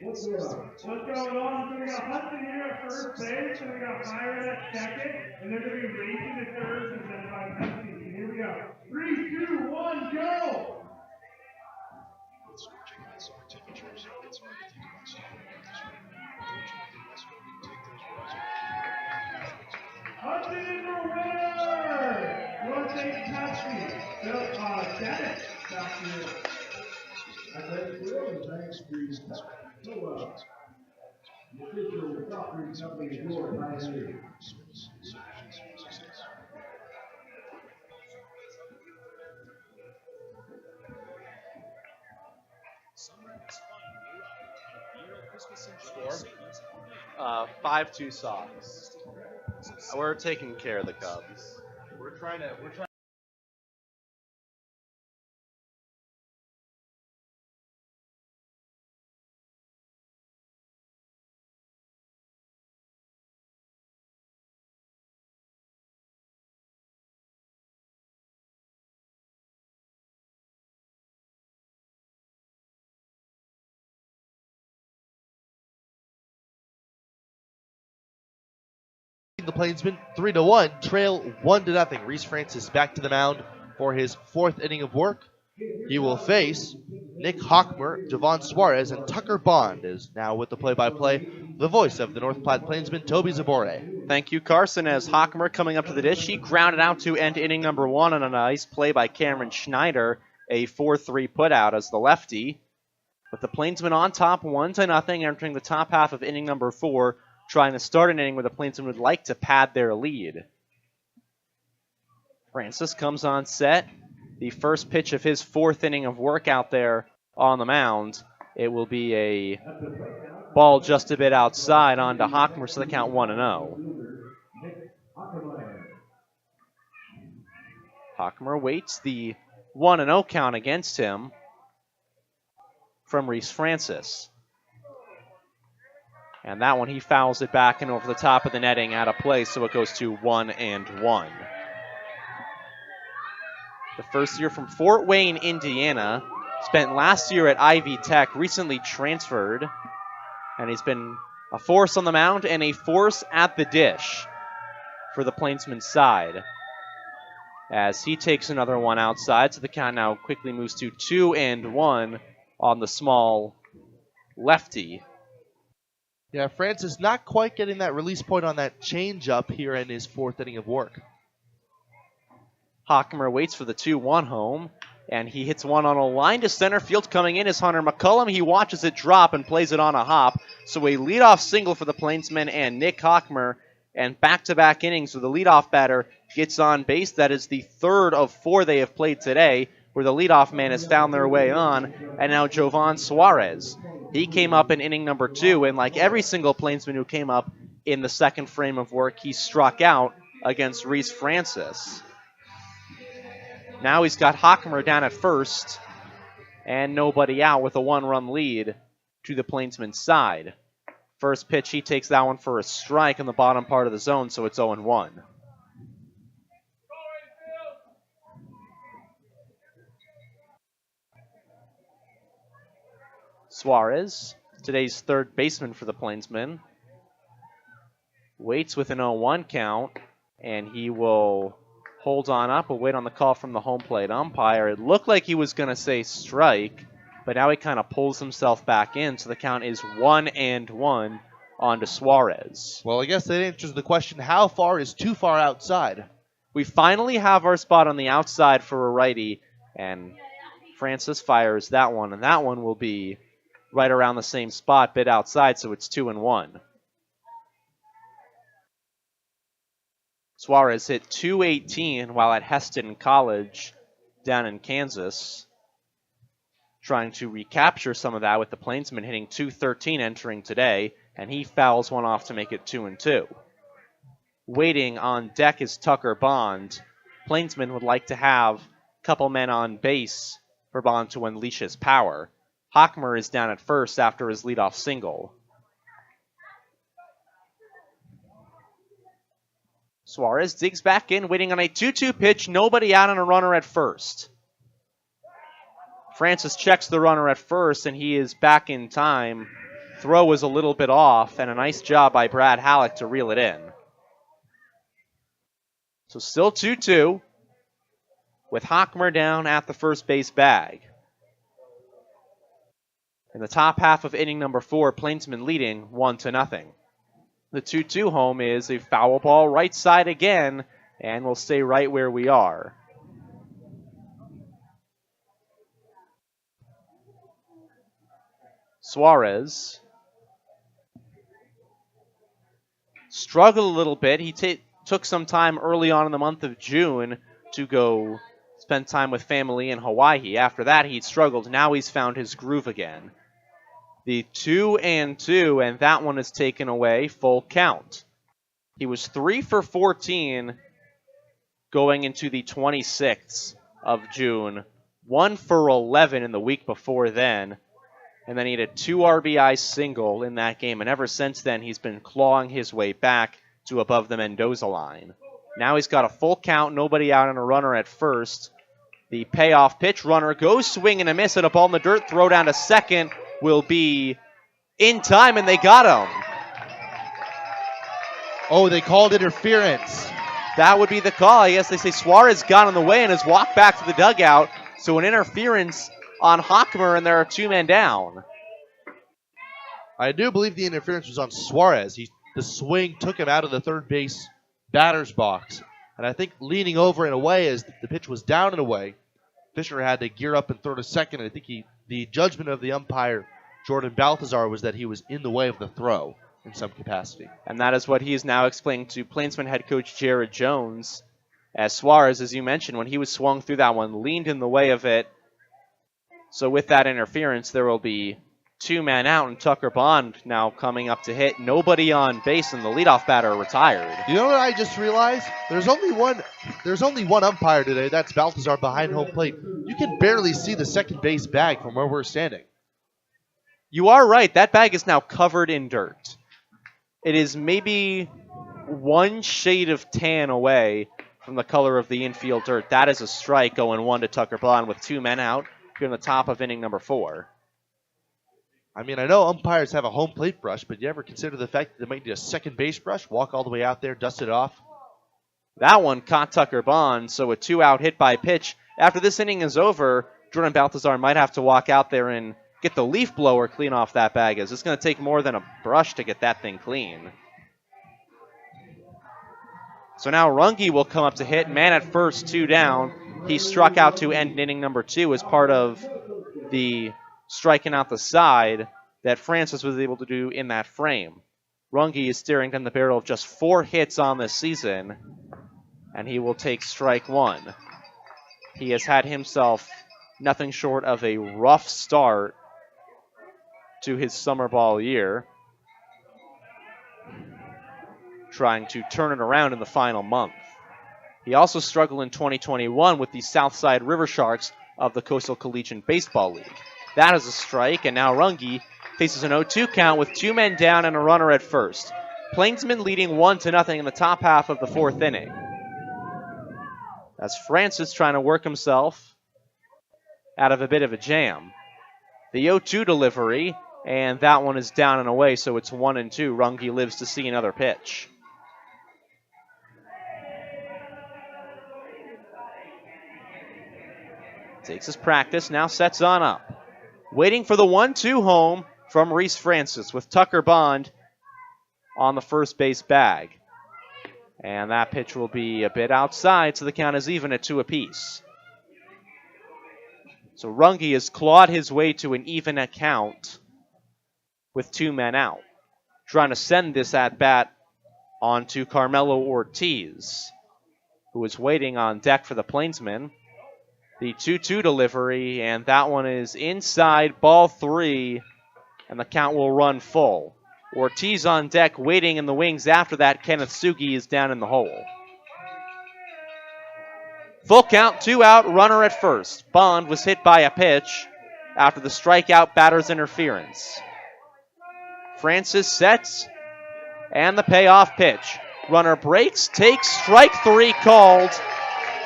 What's going on? So we got Hudson here at first base, and we got Myra at second, and they're going to be racing to third and then by Pepsi. Here we go. 3, 2, 1, go! Hudson is your winner! You want to take Pepsi? So, Janet, back to you. Thanks for your so, the official property company door Pioneer. Score? 5-2 Sox. We're taking care of the Cubs. We're trying. The Plainsmen 3-1, trail 1-0. Reese Francis back to the mound for his 4th inning of work. He will face Nick Hockmer, Javon Suarez, and Tucker Bond is now with the play-by-play, the voice of the North Platte Plainsmen, Toby Zabore. Thank you, Carson. As Hockmer coming up to the dish, he grounded out to end inning number 1 on a nice play by Cameron Schneider, a 4-3 putout as the lefty. With the Plainsmen on top 1-0, entering the top half of inning number 4, trying to start an inning where the Plainsmen would like to pad their lead. Francis comes on set. The first pitch of his 4th inning of work out there on the mound. It will be a ball just a bit outside onto Hockmer, so the count 1-0. Hockmer waits the 1-0 count against him from Reese Francis. And that one, he fouls it back and over the top of the netting out of play, so it goes to 1-1. The first year from Fort Wayne, Indiana. Spent last year at Ivy Tech, recently transferred. And he's been a force on the mound and a force at the dish for the Plainsmen side. As he takes another one outside, so the count now quickly moves to 2-1 on the small lefty. Yeah, Francis not quite getting that release point on that changeup here in his 4th inning of work. Hockmer waits for the 2-1 home, and he hits one on a line to center field. Coming in is Hunter McCullum. He watches it drop and plays it on a hop. So a leadoff single for the Plainsmen and Nick Hockmer, and back-to-back innings with the leadoff batter gets on base. That is the third of 4 they have played today, where the leadoff man has found their way on, and now Jovan Suarez. He came up in inning number 2, and like every single Plainsman who came up in the second frame of work, he struck out against Reese Francis. Now he's got Hockmer down at first, and nobody out with a 1-run lead to the Plainsmen's side. First pitch, he takes that one for a strike in the bottom part of the zone, so it's 0-1. Suarez, today's third baseman for the Plainsmen, waits with an 0-1 count, and he will hold on up and wait on the call from the home plate umpire. It looked like he was going to say strike, but now he kind of pulls himself back in, so the count is 1-1 on to Suarez. Well, I guess that answers the question, how far is too far outside? We finally have our spot on the outside for a righty, and Francis fires that one, and that one will be right around the same spot, bit outside, so it's 2-1. Suarez hit .218 while at Heston College down in Kansas, trying to recapture some of that with the Plainsmen hitting .213 entering today, and he fouls one off to make it 2-2. Waiting on deck is Tucker Bond. Plainsmen would like to have a couple men on base for Bond to unleash his power. Hockmer is down at first after his leadoff single. Suarez digs back in, waiting on a 2-2 pitch. Nobody out on a runner at first. Francis checks the runner at first, and he is back in time. Throw was a little bit off, and a nice job by Brad Halleck to reel it in. So still 2-2, with Hockmer down at the first base bag. In the top half of inning number 4, Plainsmen leading 1-0. The 2-2 home is a foul ball right side again, and we'll stay right where we are. Suarez struggled a little bit. He took some time early on in the month of June to go spend time with family in Hawaii. After that, he struggled. Now he's found his groove again. The 2-2, and that one is taken away, full count. He was 3 for 14 going into the 26th of June, 1 for 11 in the week before then, and then he had a 2 RBI single in that game, and ever since then he's been clawing his way back to above the Mendoza line. Now he's got a full count, nobody out and a runner at first. The payoff pitch, runner goes swing and a miss, and a ball in the dirt, throw down to second will be in time, and they got him. Oh, they called interference. That would be the call. I guess they say Suarez got in the way and has walked back to the dugout. So an interference on Hockmer, and there are 2 men down. I do believe the interference was on Suarez. The swing took him out of the third base batter's box. And I think leaning over and away as the pitch was down and away, Fisher had to gear up and throw to second. And I think the judgment of the umpire, Jordan Balthazar, was that he was in the way of the throw in some capacity. And that is what he is now explaining to Plainsman head coach Jared Jones. As Suarez, as you mentioned, when he was swung through that one, leaned in the way of it. So with that interference, there will be 2 men out, and Tucker Bond now coming up to hit. Nobody on base, and the leadoff batter retired. You know what I just realized? There's only one umpire today. That's Balthazar behind home plate. You can barely see the second base bag from where we're standing. You are right. That bag is now covered in dirt. It is maybe 1 shade of tan away from the color of the infield dirt. That is a strike, going 1 to Tucker Bond with 2 men out here in the top of inning number 4. I mean, I know umpires have a home plate brush, but you ever consider the fact that they might need a second base brush, walk all the way out there, dust it off? That one caught Tucker Bond, so a 2-out hit by pitch. After this inning is over, Jordan Balthazar might have to walk out there and get the leaf blower clean off that bag, as it's going to take more than a brush to get that thing clean. So now Runge will come up to hit. Man at first, 2 down. He struck out to end inning number 2 as part of the striking out the side that Francis was able to do in that frame. Runge is staring down the barrel of just 4 hits on this season. and he will take strike one. He has had himself nothing short of a rough start to his summer ball year, trying to turn it around in the final month. He also struggled in 2021 with the Southside River Sharks of the Coastal Collegiate Baseball League. That is a strike, and now Runge faces an 0-2 count with 2 men down and a runner at first. Plainsmen leading 1-0 in the top half of the 4th inning. As Francis trying to work himself out of a bit of a jam. The 0-2 delivery, and that one is down and away, so it's 1-2. Runge lives to see another pitch. Takes his practice, now sets on up. Waiting for the 1-2 home from Reese Francis with Tucker Bond on the first base bag. And that pitch will be a bit outside, so the count is even at 2 apiece. So Runge has clawed his way to an even count with 2 men out. Trying to send this at-bat on to Carmelo Ortiz, who is waiting on deck for the Plainsmen. The 2-2 delivery, and that one is inside, ball 3, and the count will run full. Ortiz on deck, waiting in the wings. After that, Kenneth Sugi is down in the hole. Full count, 2 out, runner at first. Bond was hit by a pitch after the strikeout batter's interference. Francis sets, and the payoff pitch. Runner breaks, takes, strike 3 called.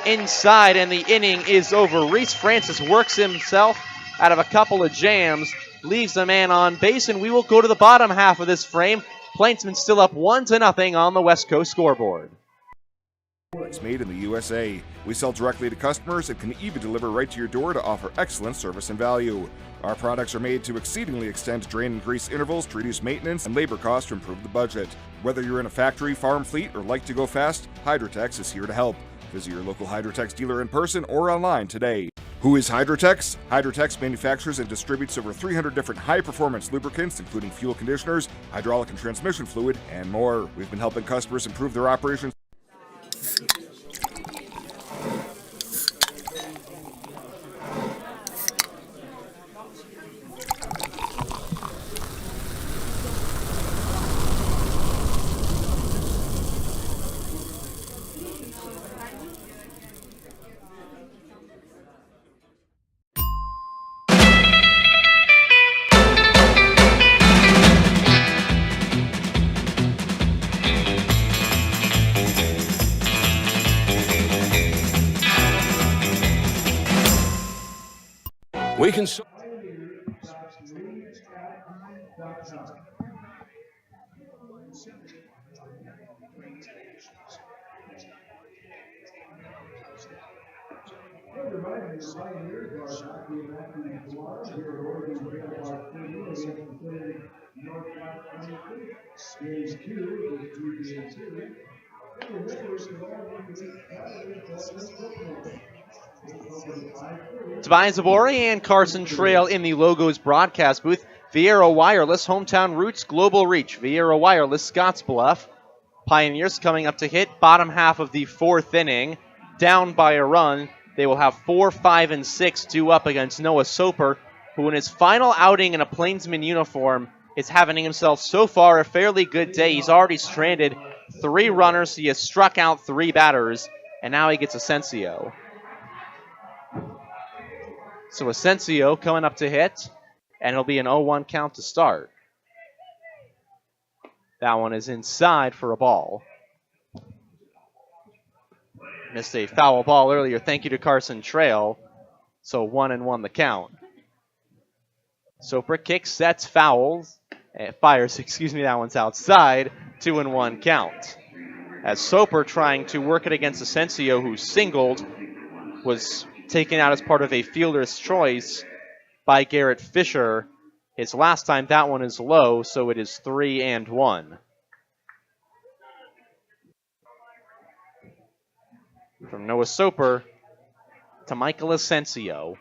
Inside, and the inning is over. Reese Francis works himself out of a couple of jams, leaves a man on base, and we will go to the bottom half of this frame. Plainsmen still up 1-0 on the West Coast scoreboard. It's made in the USA. We sell directly to customers and can even deliver right to your door to offer excellent service and value. Our products are made to exceedingly extend drain and grease intervals to reduce maintenance and labor costs to improve the budget. Whether you're in a factory, farm fleet, or like to go fast, Hydrotex is here to help. Visit your local Hydrotex dealer in person or online today. Who is Hydrotex? Hydrotex manufactures and distributes over 300 different high-performance lubricants, including fuel conditioners, hydraulic and transmission fluid, and more. We've been helping customers improve their operations. We can. Tobias Zabori and Carson Trail in the Logos broadcast booth. Viera Wireless, Hometown Roots, Global Reach. Viera Wireless, Scottsbluff. Pioneers coming up to hit bottom half of the 4th inning. Down by a run. They will have 4, 5, and 6 due up against Noah Soper, who in his final outing in a Plainsman uniform is having himself so far a fairly good day. He's already stranded 3 runners. He has struck out 3 batters, and now he gets Asensio. So Asensio coming up to hit, and it'll be an 0-1 count to start. That one is inside for a ball. Missed a foul ball earlier. Thank you to Carson Trail. So 1-1 the count. Soper kicks, sets, fouls. Fires, that one's outside. 2-1 count. As Soper trying to work it against Asensio, who singled, was taken out as part of a fielder's choice by Garrett Fisher. His last time, that one is low, so it is 3-1. From Noah Soper to Michael Asensio.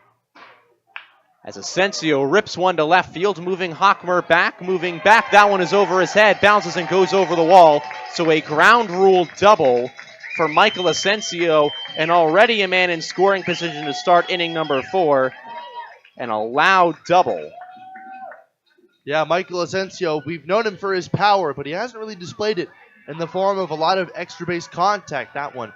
As Asensio rips one to left field, moving Hockmer back, moving back. That one is over his head, bounces and goes over the wall. So a ground rule double for Michael Asensio, and already a man in scoring position to start inning number 4. And a loud double. Yeah, Michael Asensio, we've known him for his power, but he hasn't really displayed it in the form of a lot of extra base contact. That one,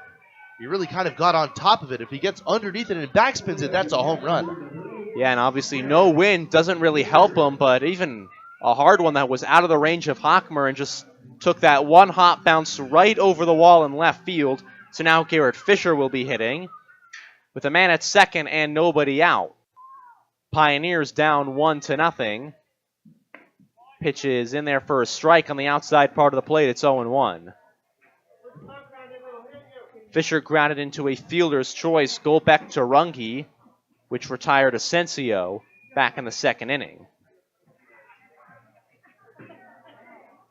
he really kind of got on top of it. If he gets underneath it and backspins it, that's a home run. Yeah, and obviously no wind doesn't really help him, but even a hard one that was out of the range of Hochmer and just took that one hop bounce right over the wall in left field. So now Garrett Fisher will be hitting with a man at second and nobody out. Pioneers down 1-0. Pitch is in there for a strike on the outside part of the plate. It's 0-1. Fisher grounded into a fielder's choice. Goldbeck to Runge, which retired Asensio back in the second inning.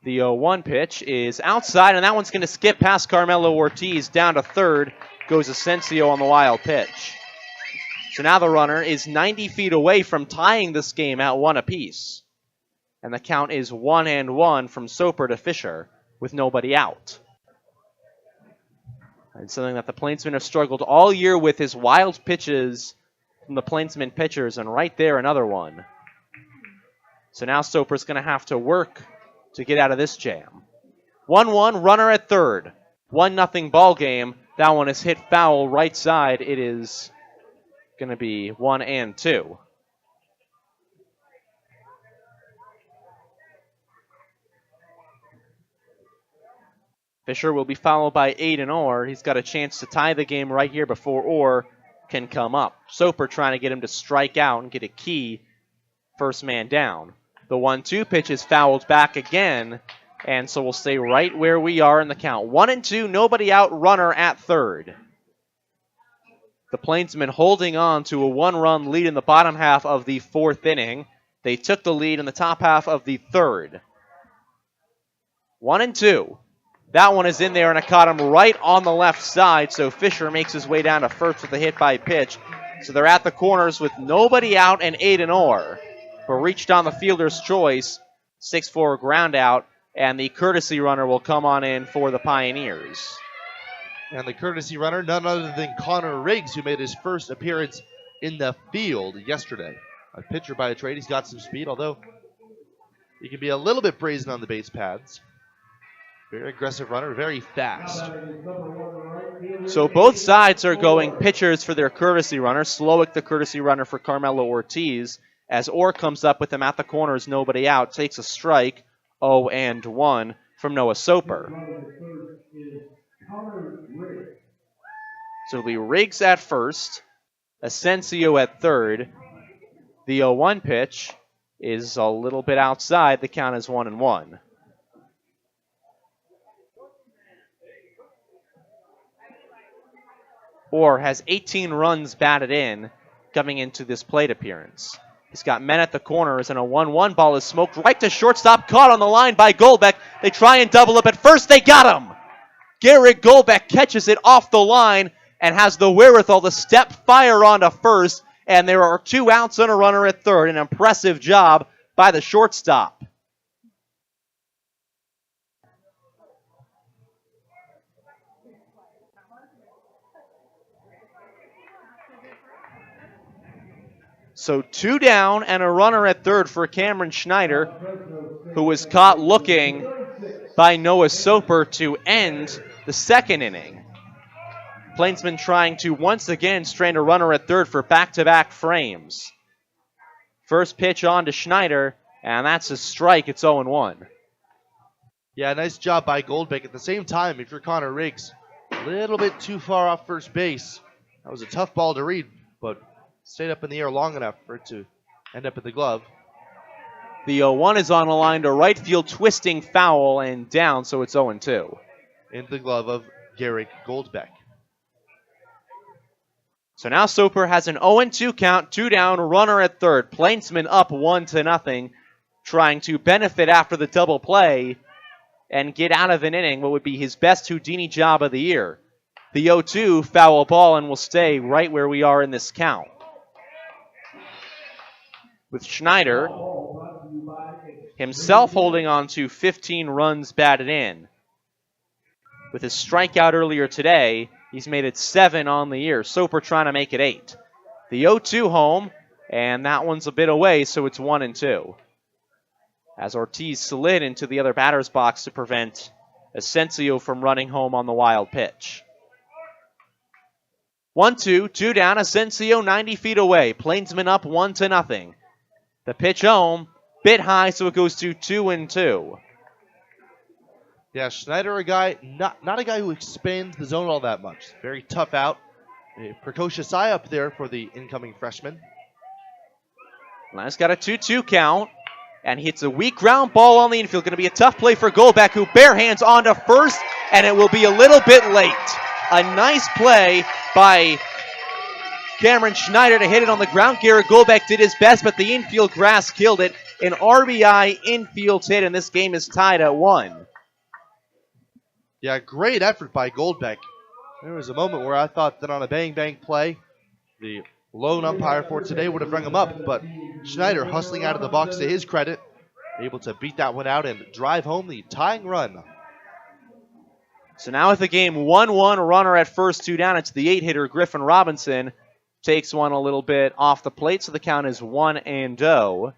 The 0-1 pitch is outside, and that one's going to skip past Carmelo Ortiz. Down to third goes Asensio on the wild pitch. So now the runner is 90 feet away from tying this game at 1 apiece. And the count is 1-1 from Soper to Fisher with nobody out. And something that the Plainsmen have struggled all year with is wild pitches from the Plainsmen pitchers, and right there another one. So now Soper's going to have to work to get out of this jam. 1-1, runner at third. 1-0 ball game. That one is hit foul right side. It is going to be 1-2. Fisher will be followed by Aiden Orr. He's got a chance to tie the game right here before Orr can come up. Soper trying to get him to strike out and get a key first man down. The 1-2 pitch is fouled back again, and so we'll stay right where we are in the count. 1-2, nobody out, runner at third. The Plainsmen holding on to a 1-run lead in the bottom half of the 4th inning. They took the lead in the top half of the 3rd. 1-2. That one is in there, and it caught him right on the left side, so Fisher makes his way down to first with a hit by pitch. So they're at the corners with nobody out and Aiden Orr. But reached on the fielder's choice, 6-4 ground out, and the courtesy runner will come on in for the Pioneers. And the courtesy runner, none other than Connor Riggs, who made his first appearance in the field yesterday. A pitcher by a trade. He's got some speed, although he can be a little bit brazen on the base paths. Very aggressive runner, very fast. So both sides are going pitchers for their courtesy runner. Slowick, the courtesy runner for Carmelo Ortiz. As Orr comes up with him at the corners, nobody out, takes a strike, 0-1 from Noah Soper. So it'll be Riggs at first, Asensio at third. The 0-1 pitch is a little bit outside. The count is 1-1. Orr has 18 runs batted in coming into this plate appearance. He's got men at the corners, and a 1-1 ball is smoked right to shortstop, caught on the line by Goldbeck. They try and double up at first. They got him! Garrett Goldbeck catches it off the line and has the wherewithal to step fire onto first, and there are 2 outs and a runner at third. An impressive job by the shortstop. So 2 down and a runner at third for Cameron Schneider, who was caught looking by Noah Soper to end the 2nd inning. Plainsmen trying to once again strand a runner at third for back-to-back frames. First pitch on to Schneider, and that's a strike. It's 0-1. Yeah, nice job by Goldbeck. At the same time, if you're Connor Riggs, a little bit too far off first base. That was a tough ball to read, but stayed up in the air long enough for it to end up in the glove. The 0-1 is on the line to right field, twisting foul and down, so it's 0-2. In the glove of Garrett Goldbeck. So now Soper has an 0-2 count, 2 down, runner at third. Plainsmen up 1-0, trying to benefit after the double play and get out of an inning, what would be his best Houdini job of the year. The 0-2 foul ball, and will stay right where we are in this count. With Schneider himself holding on to 15 runs batted in. With his strikeout earlier today, he's made it 7 on the year. Soper trying to make it 8. The 0-2 home, and that one's a bit away, so it's 1-2. As Ortiz slid into the other batter's box to prevent Asensio from running home on the wild pitch. 1-2, 2 down, Asensio 90 feet away. Plainsmen up 1-0. The pitch home, bit high, so it goes to 2-2. Yeah, Schneider, a guy, not a guy who expands the zone all that much. Very tough out. A precocious eye up there for the incoming freshman. Last got a 2-2 count, and he hits a weak ground ball on the infield. Going to be a tough play for Golbeck, who bare hands onto first, and it will be a little bit late. A nice play by Cameron Schneider to hit it on the ground. Garrett Golbeck did his best, but the infield grass killed it. An RBI infield hit, and this game is tied at 1. Yeah, great effort by Golbeck. There was a moment where I thought that on a bang-bang play, the lone umpire for today would have rung him up, but Schneider hustling out of the box to his credit, able to beat that one out and drive home the tying run. So now with the game 1-1, runner at first, 2 down, it's the 8-hitter Griffin Robinson. Takes one a little bit off the plate, so the count is 1-0.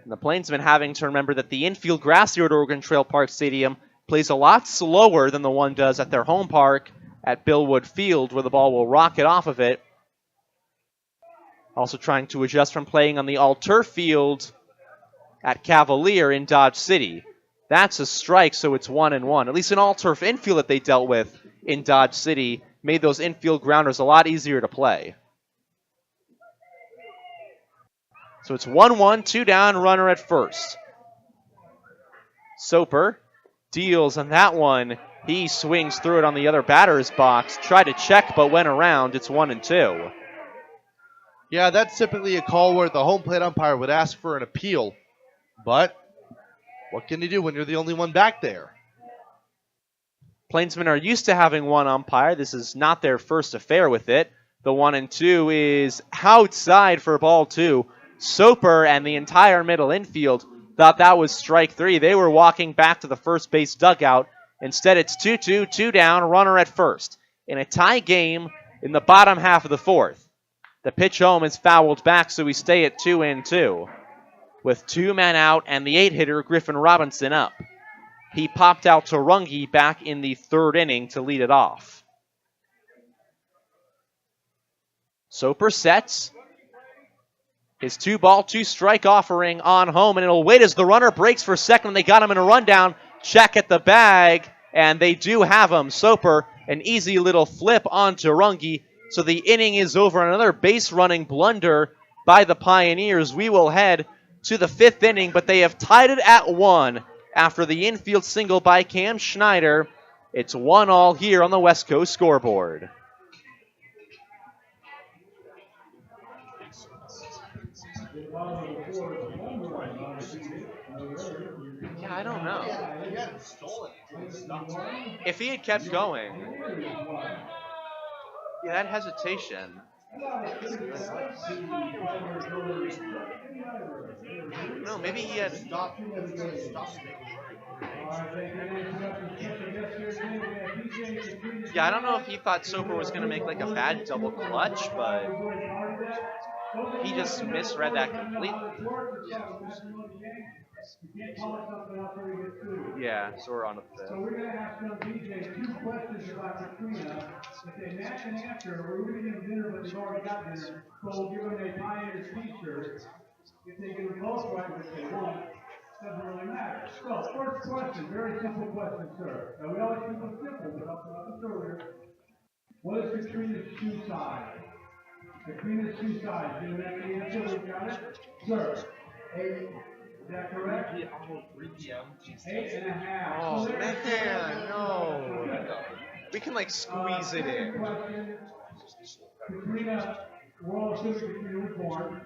And the Plainsmen having to remember that the infield grass here at Oregon Trail Park Stadium plays a lot slower than the one does at their home park at Billwood Field, where the ball will rocket off of it. Also trying to adjust from playing on the all-turf field at Cavalier in Dodge City. That's a strike, so it's 1-1. At least an all-turf infield that they dealt with in Dodge City made those infield grounders a lot easier to play. So it's 1-1, 2 down, runner at first. Soper deals on that one. He swings through it on the other batter's box. Tried to check, but went around. It's 1-2. Yeah, that's typically a call where the home plate umpire would ask for an appeal. But what can you do when you're the only one back there? Plainsmen are used to having one umpire. This is not their first affair with it. The 1-2 is outside for ball 2. Soper and the entire middle infield thought that was strike 3. They were walking back to the first base dugout. Instead, it's 2-2, 2 down, runner at first. In a tie game in the bottom half of the 4th. The pitch home is fouled back, so we stay at 2-2. With 2 men out and the 8-hitter Griffin Robinson up. He popped out to Runge back in the 3rd inning to lead it off. Soper sets his 2-ball, 2-strike offering on home, and it'll wait as the runner breaks for second. They got him in a rundown. Check at the bag, and they do have him. Soper, an easy little flip onto Runge. So the inning is over. Another base-running blunder by the Pioneers. We will head to the 5th inning, but they have tied it at 1 after the infield single by Cam Schneider. It's 1-1 here on the West Coast scoreboard. Yeah, I don't know. If he had kept going, yeah, that hesitation. No, maybe he had. Yeah, I don't know if he thought Soper was going to make like a bad double clutch, but he just misread that completely. Yeah, so we're on to the 5th. So we're going to ask some DJ 2 questions about Katrina. If they match an answer, we're going to give them dinner, but they've already got dinner. So we'll give them a Pioneers t-shirt. If they get them both right, which they won't, doesn't really matter. So, first question, very simple question, sir. Now, we always keep them simple, but I'll talk about this earlier. What is Katrina's shoe size? Katrina's shoe size. Do you have the answer? We got it? Sir. 8. Is that correct? 8 1/2. Oh, man, no. We can, like, squeeze it in. Katrina, we're all assuming Katrina was born.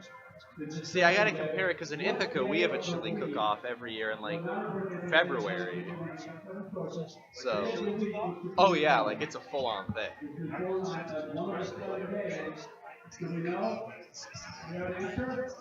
See, I gotta compare it, because in Ithaca, we have a chili cook-off every year in, like, February. So, oh yeah, like, it's a full-on thing. Do we know? You have an answer?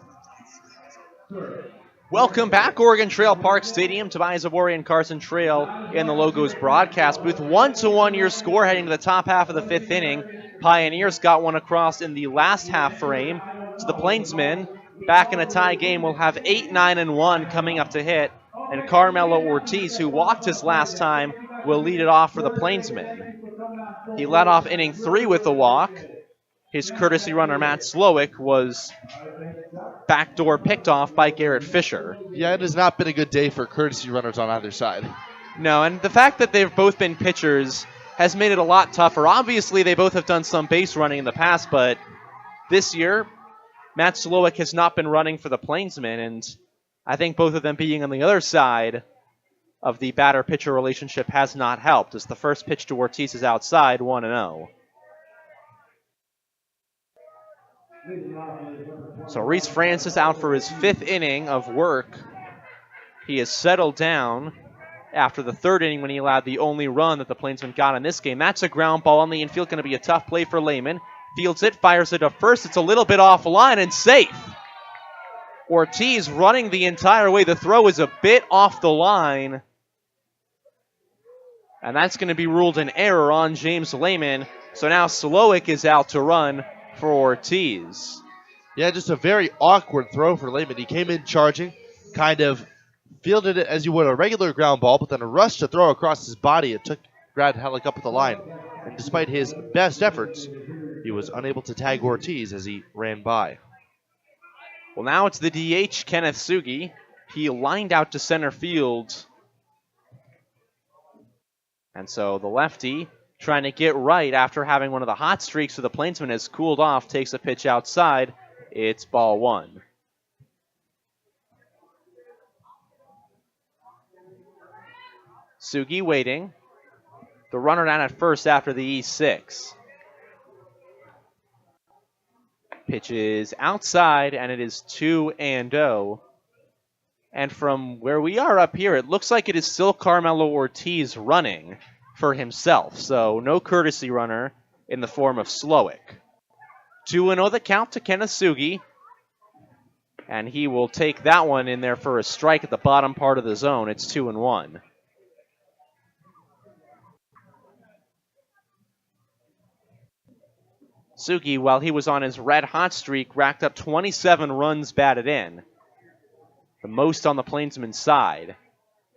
Sir. Welcome back, Oregon Trail Park Stadium. Tobias Zabori and Carson Trail in the Logos broadcast booth. 1-1 your score heading to the top half of the 5th inning. Pioneers got one across in the last half frame. So the Plainsmen, back in a tie game, will have 8, 9, and 1 coming up to hit. And Carmelo Ortiz, who walked his last time, will lead it off for the Plainsmen. He led off inning 3 with a walk. His courtesy runner, Matt Slowick, was backdoor picked off by Garrett Fisher. Yeah, it has not been a good day for courtesy runners on either side. No, and the fact that they've both been pitchers has made it a lot tougher. Obviously, they both have done some base running in the past, but this year, Matt Slowick has not been running for the Plainsmen, and I think both of them being on the other side of the batter-pitcher relationship has not helped, as the first pitch to Ortiz is outside, 1-0. So Reese Francis out for his 5th inning of work. He has settled down after the 3rd inning when he allowed the only run that the Plainsmen got in this game. That's a ground ball on the infield, going to be a tough play for Lehman. Fields it, fires it to first. It's a little bit offline and safe. Ortiz running the entire way. The throw is a bit off the line. And that's going to be ruled an error on James Lehman. So now Slowick is out to run for Ortiz. Yeah, just a very awkward throw for Lehman. He came in charging, kind of fielded it as you would a regular ground ball, but then a rush to throw across his body. It took Brad Hellick up at the line. And despite his best efforts, he was unable to tag Ortiz as he ran by. Well, now it's the DH, Kenneth Sugi. He lined out to center field. And so the lefty, trying to get right after having one of the hot streaks of the Plainsmen, has cooled off, takes a pitch outside. It's ball 1. Sugi waiting. The runner down at first after the E6. Pitch is outside, and it is 2-0. And from where we are up here, it looks like it is still Carmelo Ortiz running for himself. So no courtesy runner in the form of Slowick. 2-0 the count to Kenneth Sugi. And he will take that one in there for a strike at the bottom part of the zone. It's 2-1. Sugi, while he was on his red-hot streak, racked up 27 runs batted in. The most on the Plainsman's side.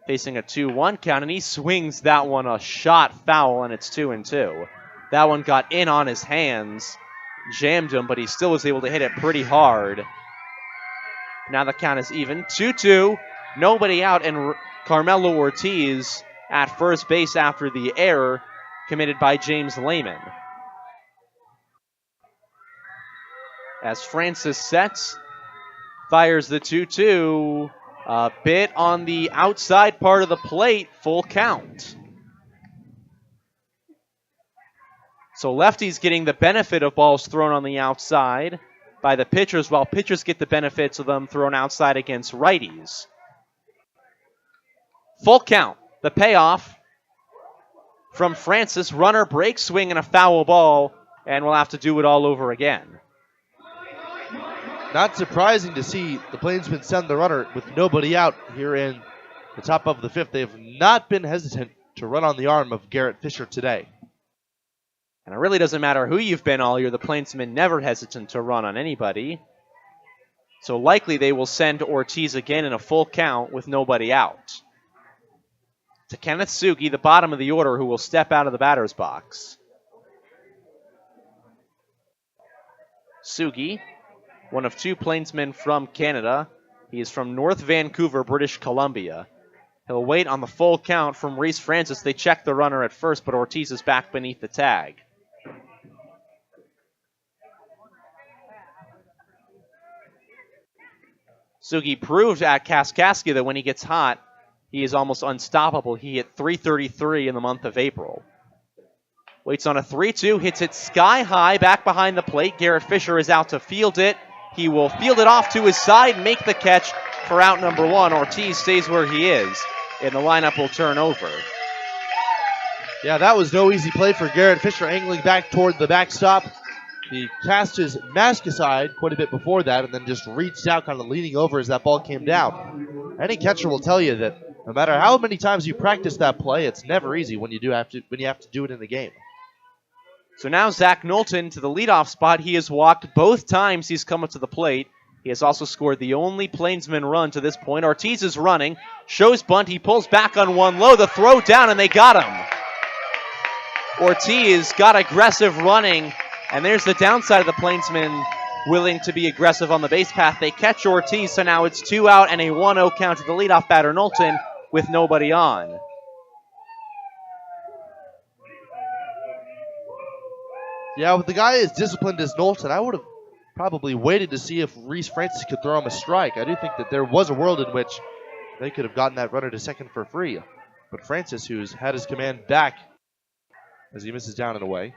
Facing a 2-1 count, and he swings that one a shot foul, and it's 2-2. That one got in on his hands, jammed him, but he still was able to hit it pretty hard. Now the count is even. 2-2, nobody out, and Carmelo Ortiz at first base after the error committed by James Lehman. As Francis sets, fires the 2-2, a bit on the outside part of the plate, full count. So lefties getting the benefit of balls thrown on the outside by the pitchers, while pitchers get the benefits of them thrown outside against righties. Full count, the payoff from Francis. Runner break swing and a foul ball, and we'll have to do it all over again. Not surprising to see the Plainsmen send the runner with nobody out here in the top of the 5th. They have not been hesitant to run on the arm of Garrett Fisher today. And it really doesn't matter who you've been all year. The Plainsmen never hesitant to run on anybody. So likely they will send Ortiz again in a full count with nobody out. To Kenneth Sugi, the bottom of the order, who will step out of the batter's box. Sugi, one of 2 Plainsmen from Canada. He is from North Vancouver, British Columbia. He'll wait on the full count from Reese Francis. They check the runner at first, but Ortiz is back beneath the tag. Sugi proved at Kaskaskia that when he gets hot, he is almost unstoppable. He hit .333 in the month of April. Waits on a 3-2, hits it sky high, back behind the plate. Garrett Fisher is out to field it. He will field it off to his side, make the catch for out number 1. Ortiz stays where he is, and the lineup will turn over. Yeah, that was no easy play for Garrett Fisher, angling back toward the backstop. He cast his mask aside quite a bit before that and then just reached out, kind of leaning over as that ball came down. Any catcher will tell you that no matter how many times you practice that play, it's never easy when you have to do it in the game. So now Zach Knowlton to the leadoff spot. He has walked both times he's come up to the plate. He has also scored the only Plainsman run to this point. Ortiz is running, shows bunt. He pulls back on one low. The throw down, and they got him. Ortiz got aggressive running, and there's the downside of the Plainsmen willing to be aggressive on the base path. They catch Ortiz, so now it's 2 out and a 1-0 count to the leadoff batter, Knowlton, with nobody on. Yeah, with the guy as disciplined as Knowlton, I would have probably waited to see if Reese Francis could throw him a strike. I do think that there was a world in which they could have gotten that runner to second for free. But Francis, who's had his command back as he misses down and away.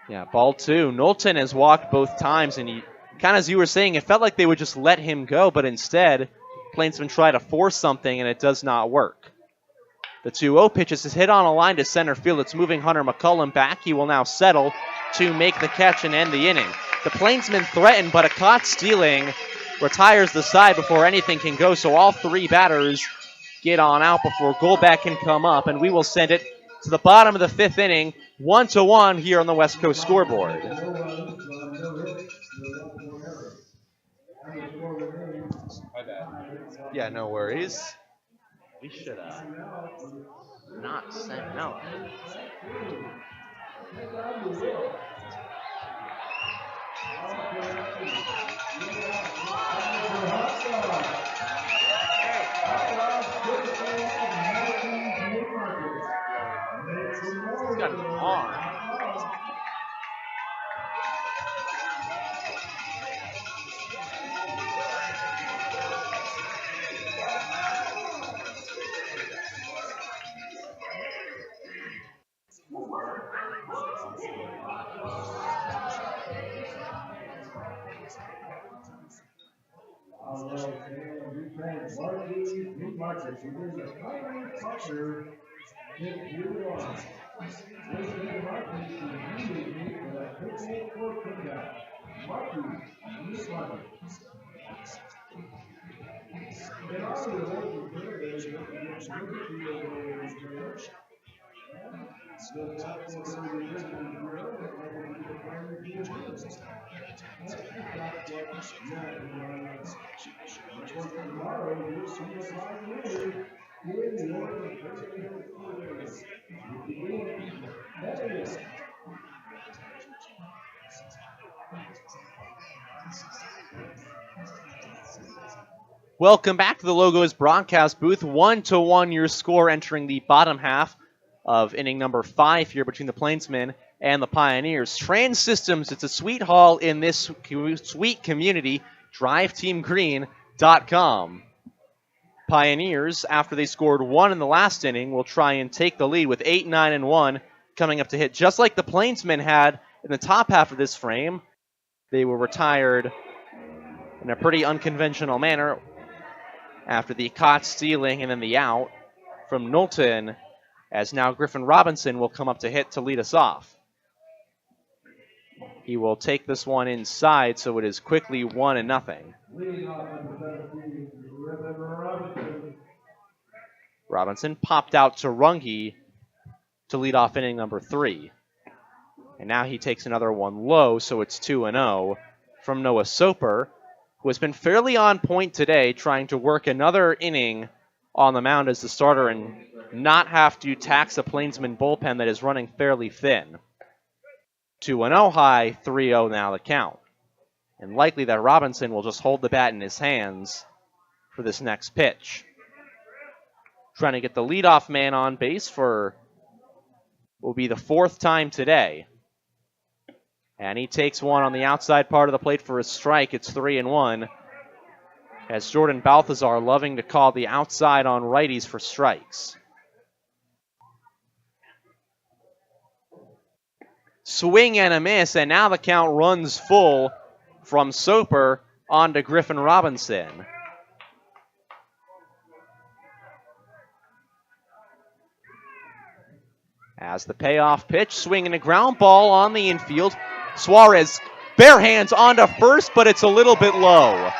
Yeah, ball 2. Knowlton has walked both times, and he, kind of as you were saying, it felt like they would just let him go, but instead, Plainsman try to force something, and it does not work. The 2-0 pitch is hit on a line to center field. It's moving Hunter McCullum back. He will now settle to make the catch and end the inning. The Plainsmen threaten, but a caught stealing retires the side before anything can go, so all 3 batters get on out before Goldback can come up, and we will send it to the bottom of the 5th inning, 1-1 here on the West Coast scoreboard. Yeah, no worries. We should not send no. He's got an arm. Welcome back to the Logos broadcast booth. 1-1 your score entering the bottom half of inning number 5 here between the Plainsmen and the Pioneers. Trans Systems, it's a sweet haul in this sweet community. DriveTeamGreen.com. Pioneers, after they scored 1 in the last inning, will try and take the lead with 8, 9, and 1 coming up to hit. Just like the Plainsmen had in the top half of this frame, they were retired in a pretty unconventional manner after the caught stealing and then the out from Knowlton, as now Griffin Robinson will come up to hit to lead us off. He will take this one inside, so it is quickly 1-0. Robinson popped out to Runge to lead off inning number 3. And now he takes another one low, so it's 2-0 from Noah Soper, who has been fairly on point today, trying to work another inning on the mound as the starter and not have to tax a Plainsman bullpen that is running fairly thin. 2-0 high, 3-0 now the count. And likely that Robinson will just hold the bat in his hands for this next pitch. Trying to get the leadoff man on base for will be the 4th time today. And he takes one on the outside part of the plate for a strike. It's 3-1. As Jordan Balthazar loving to call the outside on righties for strikes. Swing and a miss, and now the count runs full from Soper on to Griffin Robinson. Has the payoff pitch, swinging a ground ball on the infield. Suarez bare hands onto first, but it's a little bit low.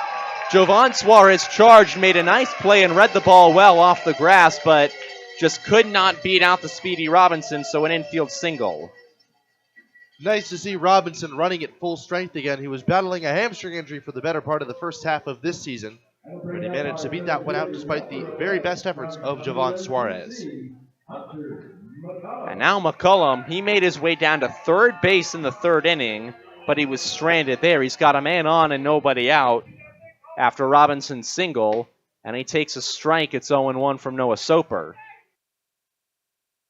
Jovan Suarez charged, made a nice play and read the ball well off the grass, but just could not beat out the speedy Robinson, so an infield single. Nice to see Robinson running at full strength again. He was battling a hamstring injury for the better part of the first half of this season, but he managed to beat that one out despite the very best efforts of Jovan Suarez. And now McCullum, he made his way down to third base in the third inning, but he was stranded there. He's got a man on and nobody out after Robinson's single, and he takes a strike. It's 0-1 from Noah Soper,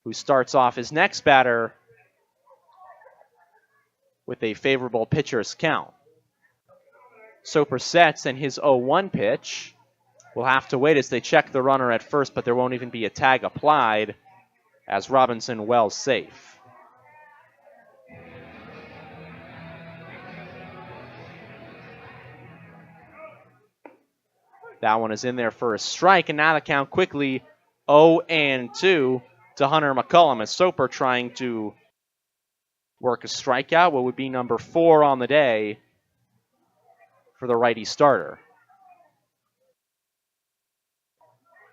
who starts off his next batter with a favorable pitcher's count. Soper sets, and his 0-1 pitch will have to wait as they check the runner at first, but there won't even be a tag applied as Robinson well safe. That one is in there for a strike, and now the count quickly 0-2 to Hunter McCullum as Soper trying to work a strikeout, what would be number 4 on the day for the righty starter.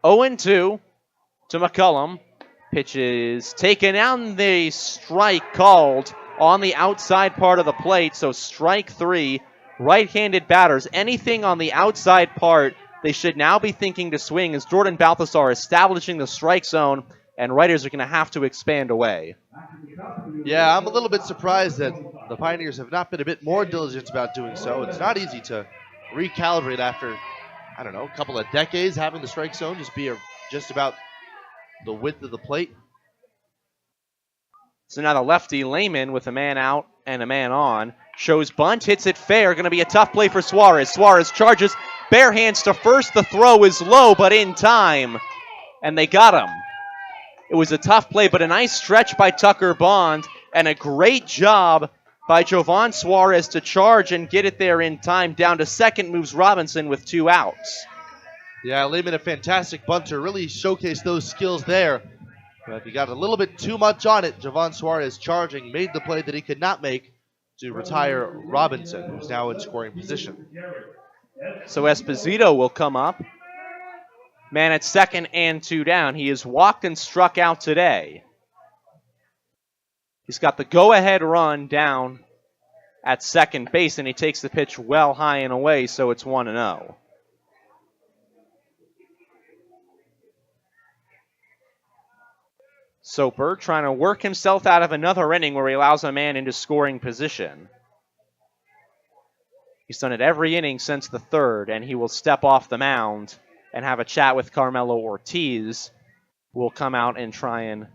0-2 to McCullum. Pitch is taken out, the strike called on the outside part of the plate, so strike 3. Right-handed batters, anything on the outside part, they should now be thinking to swing as Jordan Balthazar establishing the strike zone, and righters are going to have to expand away. Yeah, I'm a little bit surprised that the Pioneers have not been a bit more diligent about doing so. It's not easy to recalibrate after, I don't know, a couple of decades having the strike zone just be just about the width of the plate. So now the lefty Lehman with a man out and a man on. Shows bunt, hits it fair. Going to be a tough play for Suarez. Suarez charges, bare hands to first. The throw is low, but in time. And they got him. It was a tough play, but a nice stretch by Tucker Bond. And a great job by Jovan Suarez to charge and get it there in time. Down to second moves Robinson with 2 outs. Yeah, Lehman, a fantastic bunter. Really showcased those skills there. But he got a little bit too much on it. Jovan Suarez charging, made the play that he could not make to retire Robinson, who's now in scoring position. So Esposito will come up. Man at second and 2 down. He has walked and struck out today. He's got the go-ahead run down at second base, and he takes the pitch well high and away, so it's 1-0. Soper trying to work himself out of another inning where he allows a man into scoring position. He's done it every inning since the third, and he will step off the mound and have a chat with Carmelo Ortiz, who will come out and try and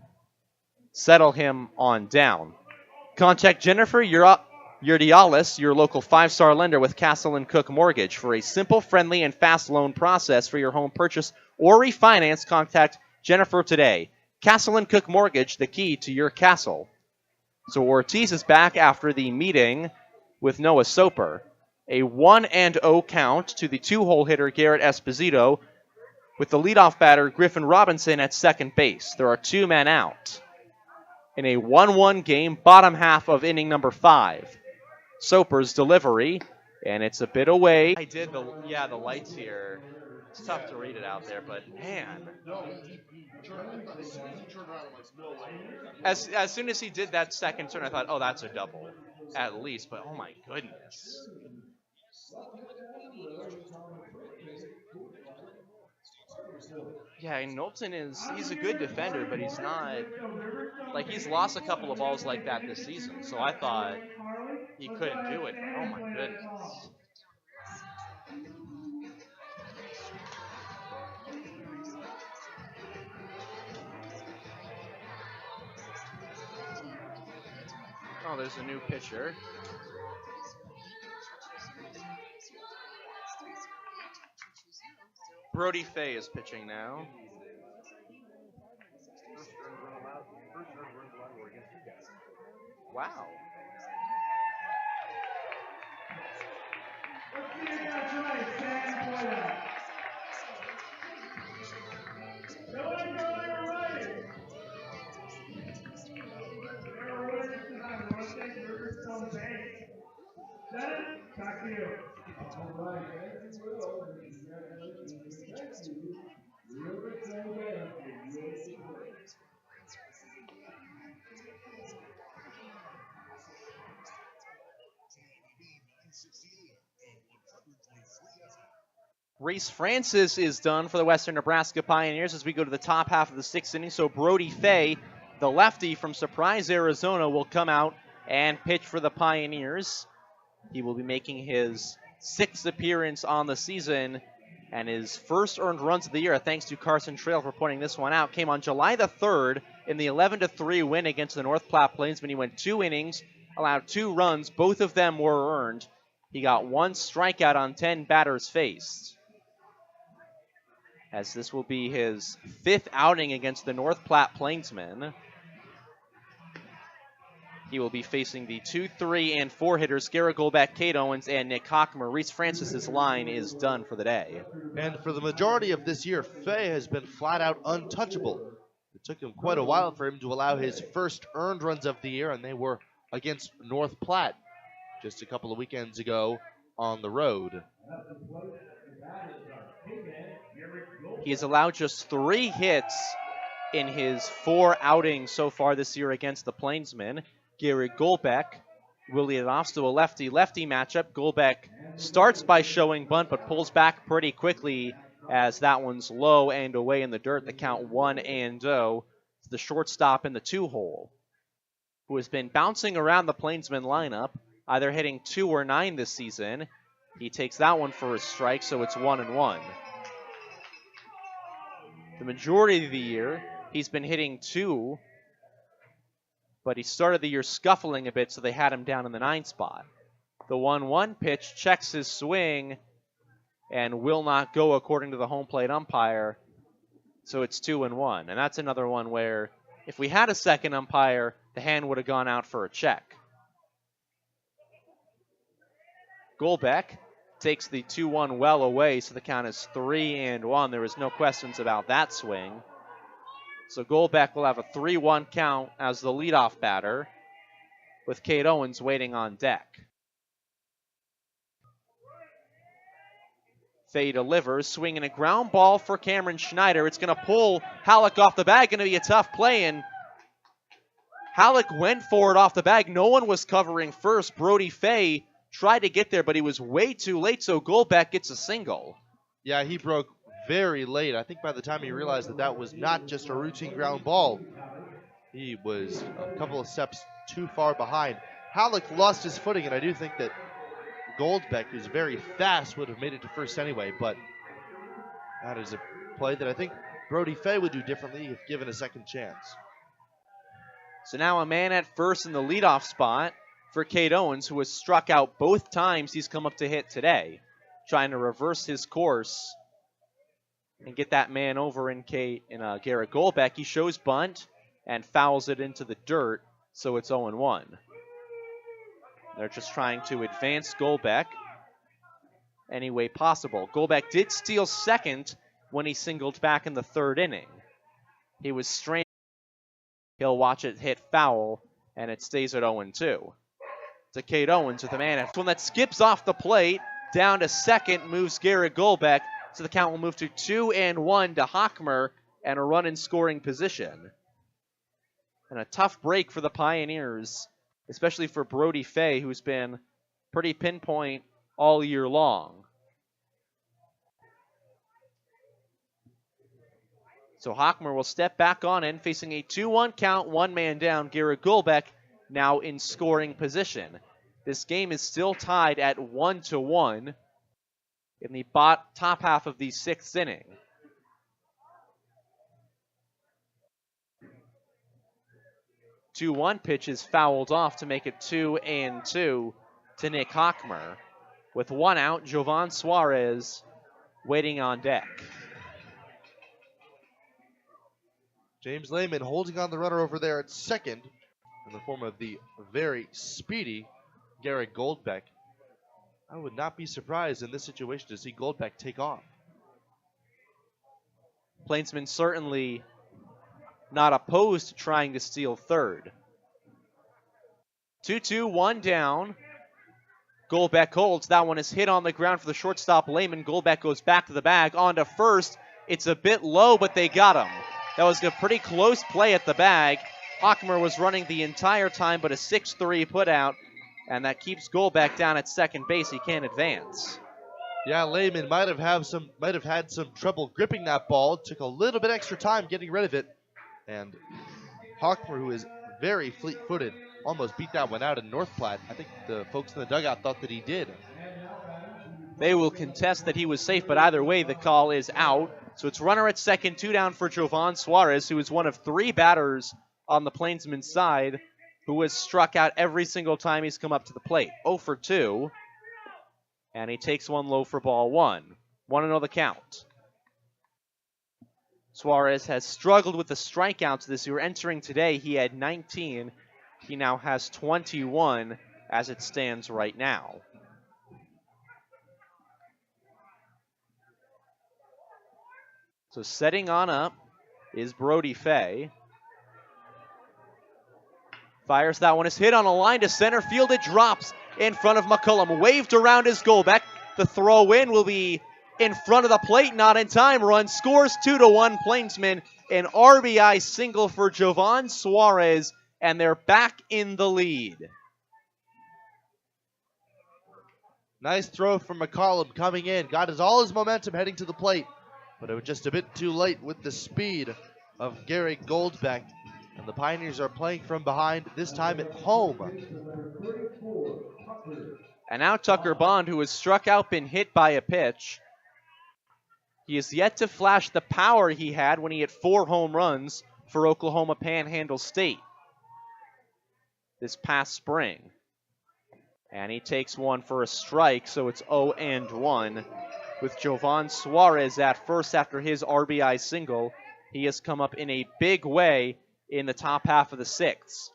settle him on down. Contact Jennifer Urdialis, your local 5-star lender with Castle & Cook Mortgage. For a simple, friendly, and fast loan process for your home purchase or refinance, contact Jennifer today. Castle & Cook Mortgage, the key to your castle. So Ortiz is back after the meeting with Noah Soper. A 1-0 count to the 2-hole hitter Garrett Esposito with the leadoff batter Griffin Robinson at second base. There are 2 men out in a 1-1 game, bottom half of inning number 5. Soper's delivery, and it's a bit away. I did the lights here. It's tough to read it out there, but man. As soon as he did that second turn, I thought, oh, that's a double, at least. But, oh, my goodness. Yeah, and Knowlton he's a good defender, but he's not, he's lost a couple of balls like that this season. So I thought he couldn't do it, but oh, my goodness. Oh, there's a new pitcher. Brody Fay is pitching now. Wow. Reese Francis is done for the Western Nebraska Pioneers as we go to the top half of the 6th inning. So Brody Fay, the lefty from Surprise, Arizona, will come out and pitch for the Pioneers. He will be making his 6th appearance on the season, and his first earned runs of the year, thanks to Carson Trail for pointing this one out, came on July the 3rd in the 11-3 win against the North Platte Plainsmen. He went 2 innings, allowed 2 runs. Both of them were earned. He got 1 strikeout on 10 batters faced, as this will be his 5th outing against the North Platte Plainsmen. He will be facing the 2, 3, and 4 hitters, Garrett Golbeck, Kate Owens, and Nick Hockmer. Reese Francis' line is done for the day. And for the majority of this year, Fay has been flat out untouchable. It took him quite a while for him to allow his first earned runs of the year, and they were against North Platte just a couple of weekends ago on the road. He has allowed just 3 hits in his 4 outings so far this year against the Plainsmen. Garrett Golbeck will lead it off, so a lefty-lefty matchup. Golbeck starts by showing bunt, but pulls back pretty quickly as that one's low and away in the dirt. The count 1-0. The shortstop in the 2-hole, who has been bouncing around the Plainsmen lineup, either hitting 2 or 9 this season. He takes that one for a strike, so it's 1-1. The majority of the year, he's been hitting 2, but he started the year scuffling a bit, so they had him down in the 9 spot. The 1-1 pitch checks his swing and will not go according to the home plate umpire, so it's 2-1. And that's another one where if we had a second umpire, the hand would have gone out for a check. Golbeck takes the 2-1 well away, so the count is 3-1. There was no questions about that swing. So Golbeck will have a 3-1 count as the leadoff batter, with Kate Owens waiting on deck. Fay delivers, swinging a ground ball for Cameron Schneider. It's going to pull Halleck off the bag. Going to be a tough play, and Halleck went for it off the bag. No one was covering first. Brody Fay tried to get there, but he was way too late, so Golbeck gets a single. Yeah, he broke very late. I think by the time he realized that that was not just a routine ground ball, he was a couple of steps too far behind. Halleck lost his footing, and I do think that Goldbeck, who's very fast, would have made it to first anyway, but that is a play that I think Brody Fay would do differently if given a second chance. So now a man at first in the leadoff spot for Kate Owens, who has struck out both times he's come up to hit today, trying to reverse his course and get that man over in Garrett Golbeck. He shows bunt and fouls it into the dirt, so it's 0-1. They're just trying to advance Golbeck any way possible. Golbeck did steal second when he singled back in the 3rd inning. He was straight. He'll watch it hit foul, and it stays at 0-2. To Kate Owens with a man at one that skips off the plate down to second, moves Garrett Golbeck. So the count will move to 2-1 to Hockmer and a run in scoring position. And a tough break for the Pioneers, especially for Brody Fay, who's been pretty pinpoint all year long. So Hockmer will step back on in, facing a 2-1 count, 1 man down. Garrett Golbeck now in scoring position. This game is still tied at 1-1 in the top half of the 6th inning. The 2-1 pitch is fouled off to make it 2-2 to Nick Hockmer. With 1 out, Jovan Suarez waiting on deck. James Lehman holding on the runner over there at second in the form of the very speedy Garrett Golbeck. I would not be surprised in this situation to see Golbeck take off. Plainsmen certainly not opposed to trying to steal third. 2-2, 1 down. Golbeck holds. That one is hit on the ground for the shortstop, Lehman. Golbeck goes back to the bag, on to first. It's a bit low, but they got him. That was a pretty close play at the bag. Hockmer was running the entire time, but a 6-3 put out, and that keeps Golbeck down at second base. He can't advance. Yeah, Lehman might have had some trouble gripping that ball. Took a little bit extra time getting rid of it. And Hockmer, who is very fleet-footed, almost beat that one out in North Platte. I think the folks in the dugout thought that he did. They will contest that he was safe, but either way, the call is out. So it's runner at second, 2 down for Jovan Suarez, who is one of 3 batters on the Plainsmen side who has struck out every single time he's come up to the plate. 0 for 2. And he takes one low for ball 1. 1-0 the count. Suarez has struggled with the strikeouts this year. Entering today, he had 19. He now has 21 as it stands right now. So setting on up is Brody Fay. Fires that one. Is hit on a line to center field. It drops in front of McCullum. Waved around his goal. Back the throw in will be in front of the plate. Not in time. Run scores 2-1 Plainsmen. An RBI single for Jovan Suarez. And they're back in the lead. Nice throw from McCollum coming in. Got all his momentum heading to the plate. But it was just a bit too late with the speed of Gary Goldbeck. And the Pioneers are playing from behind, this time at home. And now Tucker Bond, who has struck out, been hit by a pitch. He has yet to flash the power he had when he hit 4 home runs for Oklahoma Panhandle State this past spring. And he takes one for a strike, so it's 0-1. With Jovan Suarez at first after his RBI single. He has come up in a big way in the top half of the 6th.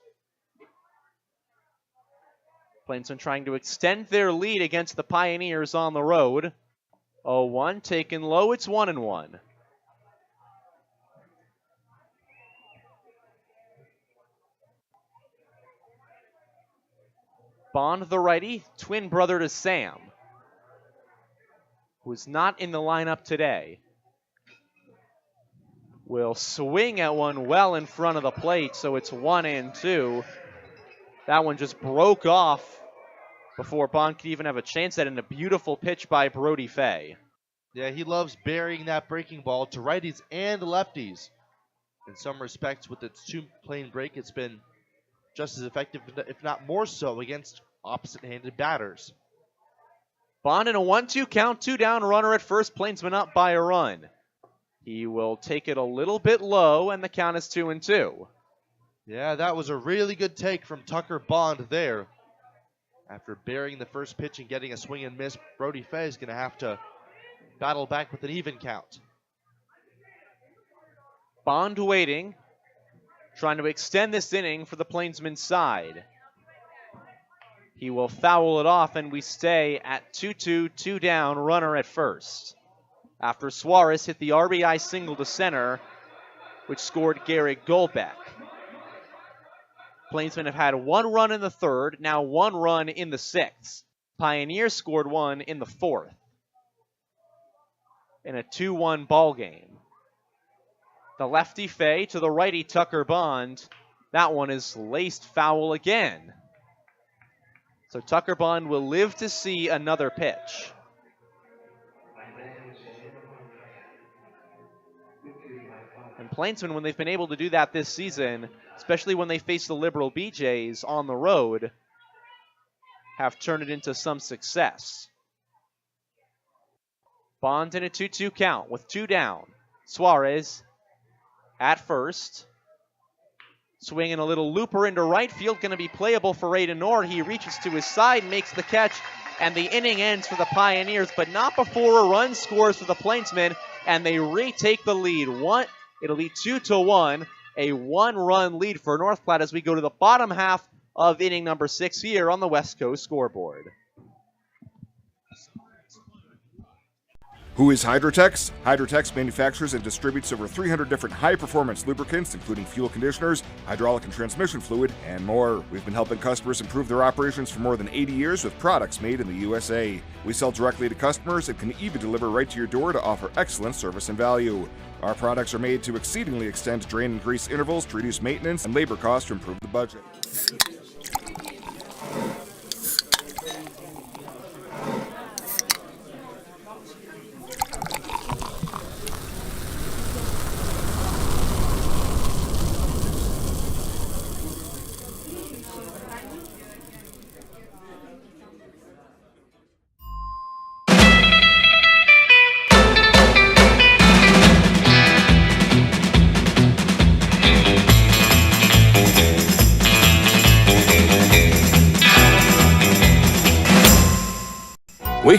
Plainsmen trying to extend their lead against the Pioneers on the road. 0-1, taken low, it's 1-1. Bond, the righty, twin brother to Sam, who's not in the lineup today, will swing at one well in front of the plate, so it's 1-2. That one just broke off before Bond could even have a chance at it, and a beautiful pitch by Brody Fay. Yeah, he loves burying that breaking ball to righties and lefties. In some respects, with its 2-plane break, it's been just as effective, if not more so, against opposite-handed batters. Bond in a 1-2 count, 2 down, runner at first, Plainsmen up by a run. He will take it a little bit low, and the count is 2-2. Yeah, that was a really good take from Tucker Bond there. After burying the first pitch and getting a swing and miss, Brody Fay is going to have to battle back with an even count. Bond waiting, trying to extend this inning for the Plainsmen side. He will foul it off, and we stay at 2-2, 2 down, runner at first. After Suarez hit the RBI single to center, which scored Gary Goldbeck. Plainsmen have had 1 run in the 3rd, now 1 run in the 6th. Pioneers scored 1 in the 4th. In a 2-1 ball game. The lefty Fay to the righty Tucker Bond. That one is laced foul again. So Tucker Bond will live to see another pitch. And Plainsmen, when they've been able to do that this season, especially when they face the Liberal BJs on the road, have turned it into some success. Bond in a 2-2 count with 2 down. Suarez at first. Swinging a little looper into right field, going to be playable for Aiden Orr. He reaches to his side, makes the catch, and the inning ends for the Pioneers, but not before a run scores for the Plainsmen, and they retake the lead. It'll be 2-1, a 1-run lead for North Platte as we go to the bottom half of inning number 6 here on the West Coast scoreboard. Who is Hydrotex? Hydrotex manufactures and distributes over 300 different high-performance lubricants, including fuel conditioners, hydraulic and transmission fluid, and more. We've been helping customers improve their operations for more than 80 years with products made in the USA. We sell directly to customers and can even deliver right to your door to offer excellent service and value. Our products are made to exceedingly extend drain and grease intervals to reduce maintenance and labor costs to improve the budget.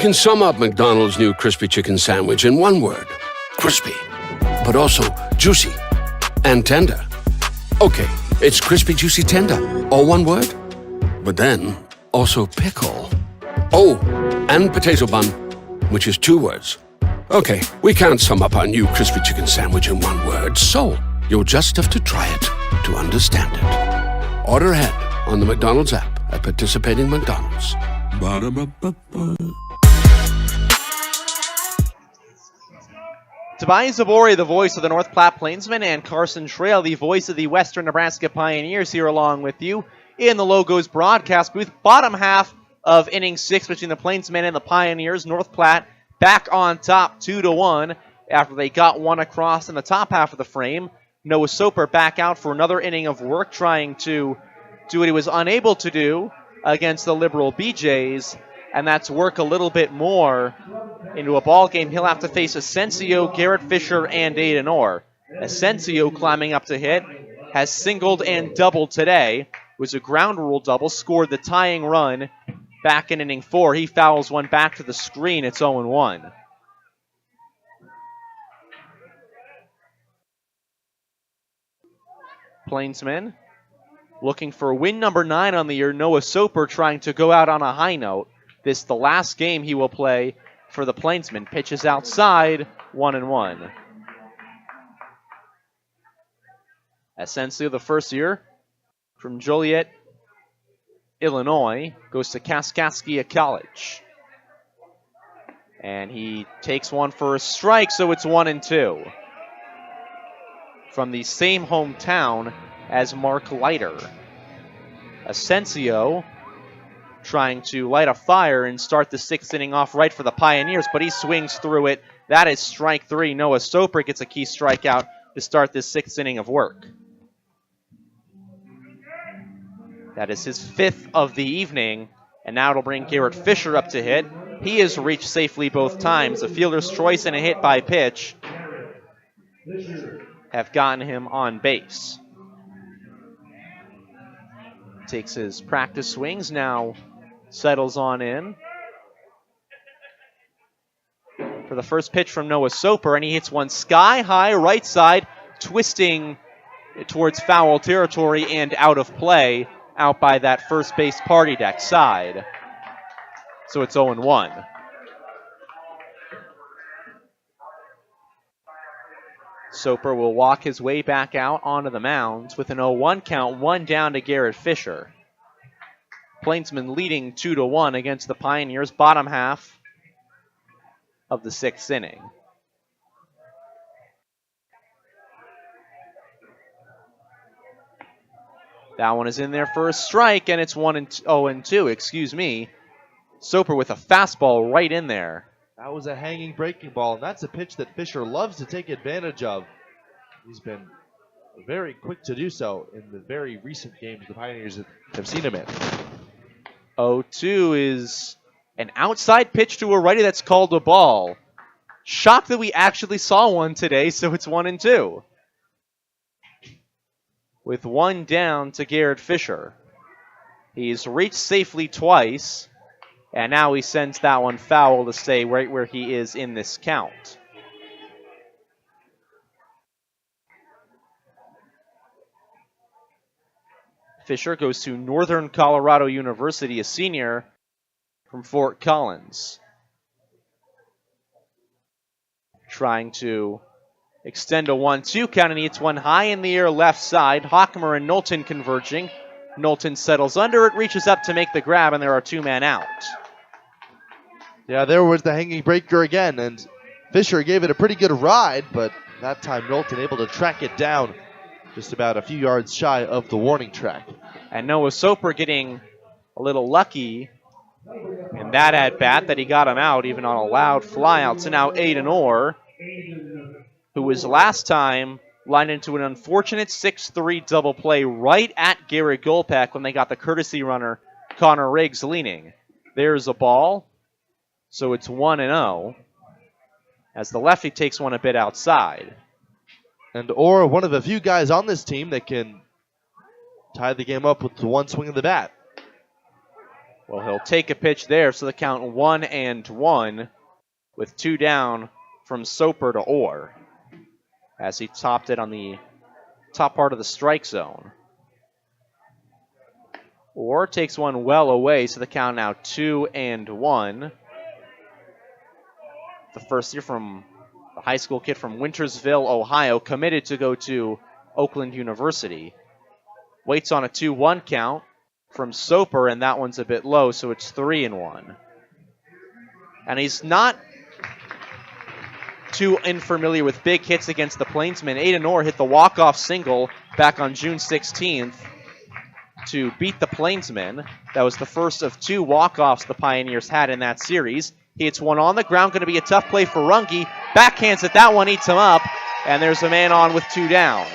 can sum up McDonald's new crispy chicken sandwich in one word. Crispy. But also juicy and tender. Okay, it's crispy, juicy, tender. All one word. But then, also pickle. Oh, and potato bun, which is 2 words. Okay, we can't sum up our new crispy chicken sandwich in one word, so you'll just have to try it to understand it. Order ahead on the McDonald's app at participating McDonald's. Ba-da-ba-ba-ba. Tobias Zabori, the voice of the North Platte Plainsmen, and Carson Trail, the voice of the Western Nebraska Pioneers, here along with you in the Logos broadcast booth. Bottom half of inning 6 between the Plainsmen and the Pioneers. North Platte back on top 2-1 after they got one across in the top half of the frame. Noah Soper back out for another inning of work, trying to do what he was unable to do against the Liberal BJs, and that's work a little bit more into a ball game. He'll have to face Asensio, Garrett Fisher, and Aiden Orr. Asensio climbing up to hit, has singled and doubled today. It was a ground rule double, scored the tying run back in inning 4. He fouls one back to the screen. It's 0-1. Plainsmen looking for win number 9 on the year. Noah Soper trying to go out on a high note. This the last game he will play for the Plainsmen. Pitches outside, 1-1. Asensio, the first year from Joliet, Illinois, goes to Kaskaskia College. And he takes one for a strike, so it's 1-2. From the same hometown as Mark Leiter. Asensio trying to light a fire and start the 6th inning off right for the Pioneers, but he swings through it. That is strike 3. Noah Soper gets a key strikeout to start this 6th inning of work. That is his 5th of the evening, and now it'll bring Garrett Fisher up to hit. He has reached safely both times. A fielder's choice and a hit by pitch have gotten him on base. Takes his practice swings, now settles on in for the first pitch from Noah Soper, and he hits one sky high right side, twisting towards foul territory and out of play, out by that first base party deck side. So it's 0-1. Soper will walk his way back out onto the mound with an 0-1 count, 1 down to Garrett Fisher. Plainsmen leading 2-1 against the Pioneers, bottom half of the 6th inning. That one is in there for a strike, and it's 0-2, excuse me. Soper with a fastball right in there. That was a hanging breaking ball, and that's a pitch that Fisher loves to take advantage of. He's been very quick to do so in the very recent games the Pioneers have seen him in. 0-2 is an outside pitch to a righty that's called a ball. Shocked that we actually saw one today, so it's 1-2. With 1 down to Garrett Fisher. He's reached safely twice, and now he sends that one foul to stay right where he is in this count. Fisher goes to Northern Colorado University, a senior from Fort Collins. Trying to extend a 1-2 count, and he hits one high in the air left side. Hockmer and Knowlton converging. Knowlton settles under it, reaches up to make the grab, and there are 2 men out. Yeah, there was the hanging breaker again, and Fisher gave it a pretty good ride, but that time Knowlton able to track it down just about a few yards shy of the warning track. And Noah Soper getting a little lucky in that at-bat that he got him out, even on a loud flyout. So now Aiden Orr, who was last time lined into an unfortunate 6-3 double play right at Garrett Golpeck when they got the courtesy runner Connor Riggs leaning. There's a ball. So it's 1-0 as the lefty takes one a bit outside. And Orr, one of the few guys on this team that can tie the game up with the one swing of the bat. Well, he'll take a pitch there, so the count 1-1 with 2 down from Soper to Orr as he topped it on the top part of the strike zone. Orr takes one well away, so the count now 2-1. The first year from the high school kid from Wintersville, Ohio, committed to go to Oakland University. Waits on a 2-1 count from Soper, and that one's a bit low, so it's 3-1. And he's not too unfamiliar with big hits against the Plainsmen. Aiden Orr hit the walk-off single back on June 16th to beat the Plainsmen. That was the first of 2 walk-offs the Pioneers had in that series. He hits one on the ground, going to be a tough play for Runge. Backhands it, that one eats him up, and there's a man on with 2 down.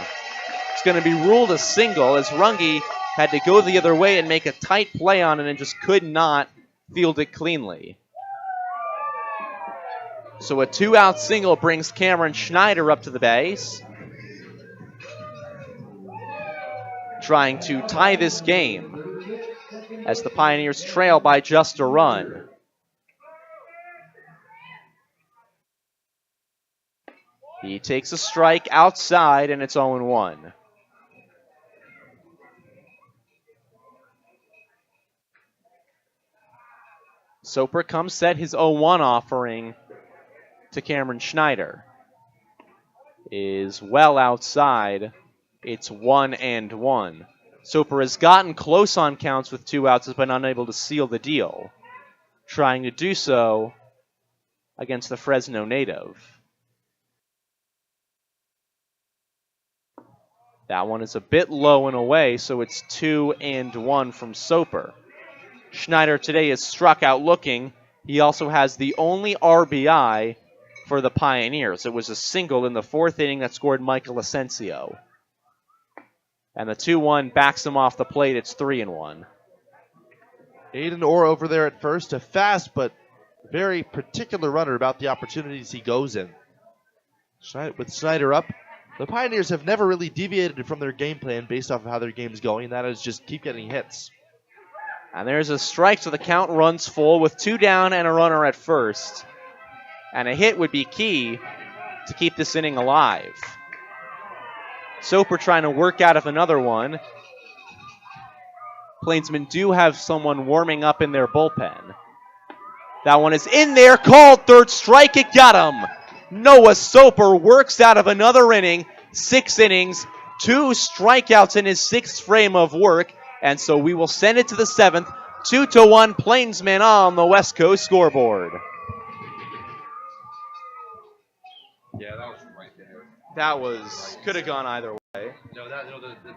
It's going to be ruled a single as Runge had to go the other way and make a tight play on it and just could not field it cleanly. So a 2-out single brings Cameron Schneider up to the base, trying to tie this game as the Pioneers trail by just a run. He takes a strike outside, and it's 0-1. Soper comes set his 0-1 offering to Cameron Schneider. Is well outside. It's 1-1. Soper has gotten close on counts with 2 outs, has been unable to seal the deal. Trying to do so against the Fresno native. That one is a bit low and away, so it's 2-1 from Soper. Schneider today is struck out looking. He also has the only RBI for the Pioneers. It was a single in the 4th inning that scored Michael Asensio. And the 2-1 backs him off the plate. It's 3-1. Aiden Orr over there at first, a fast but very particular runner about the opportunities he goes in. With Schneider up, the Pioneers have never really deviated from their game plan based off of how their game's going, and that is just keep getting hits. And there's a strike, so the count runs full with 2 down and a runner at first. And a hit would be key to keep this inning alive. Soper trying to work out of another one. Plainsmen do have someone warming up in their bullpen. That one is in there, called third strike, it got him. Noah Soper works out of another inning, 6 innings, 2 strikeouts in his 6th frame of work, and so we will send it to the 7th, 2-1 Plainsmen on the West Coast scoreboard. Yeah, that was right there. That was, could have gone either way. No, the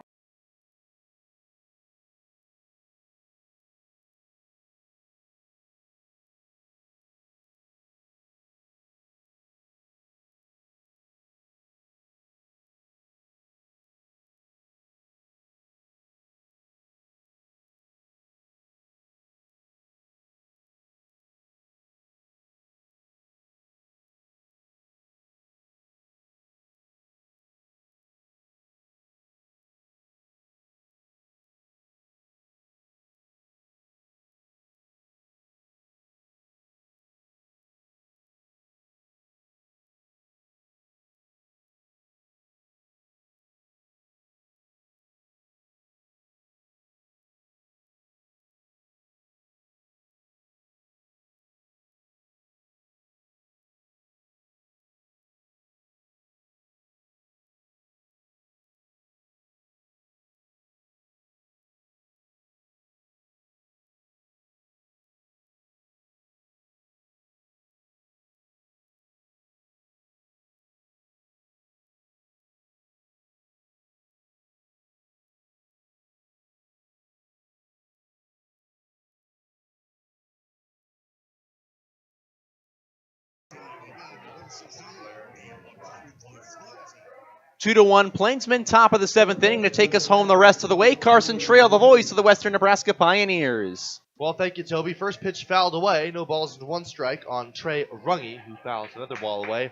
Two 1 Plainsmen, top of the 7th inning to take us home the rest of the way. Carson Trail, the voice of the Western Nebraska Pioneers. Well, thank you, Toby. First pitch fouled away. No balls and 1 strike on Trey Runge, who fouls another ball away,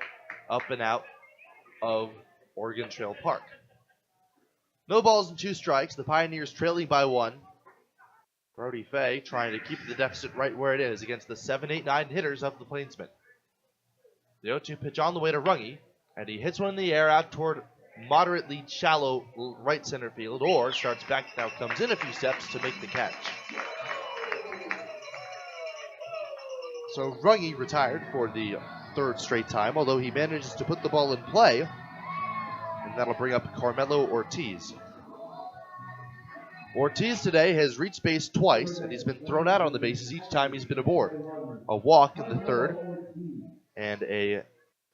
up and out of Oregon Trail Park. No balls and 2 strikes. The Pioneers trailing by 1 Brody Fay trying to keep the deficit right where it is against the 7, 8, 9 hitters of the Plainsmen. The 0-2 pitch on the way to Runge, and he hits one in the air out toward moderately shallow right center field, or starts back, now comes in a few steps to make the catch. So Runge retired for the third straight time, although he manages to put the ball in play, and that'll bring up Carmelo Ortiz. Ortiz today has reached base twice, and he's been thrown out on the bases each time he's been aboard. A walk in the third, and a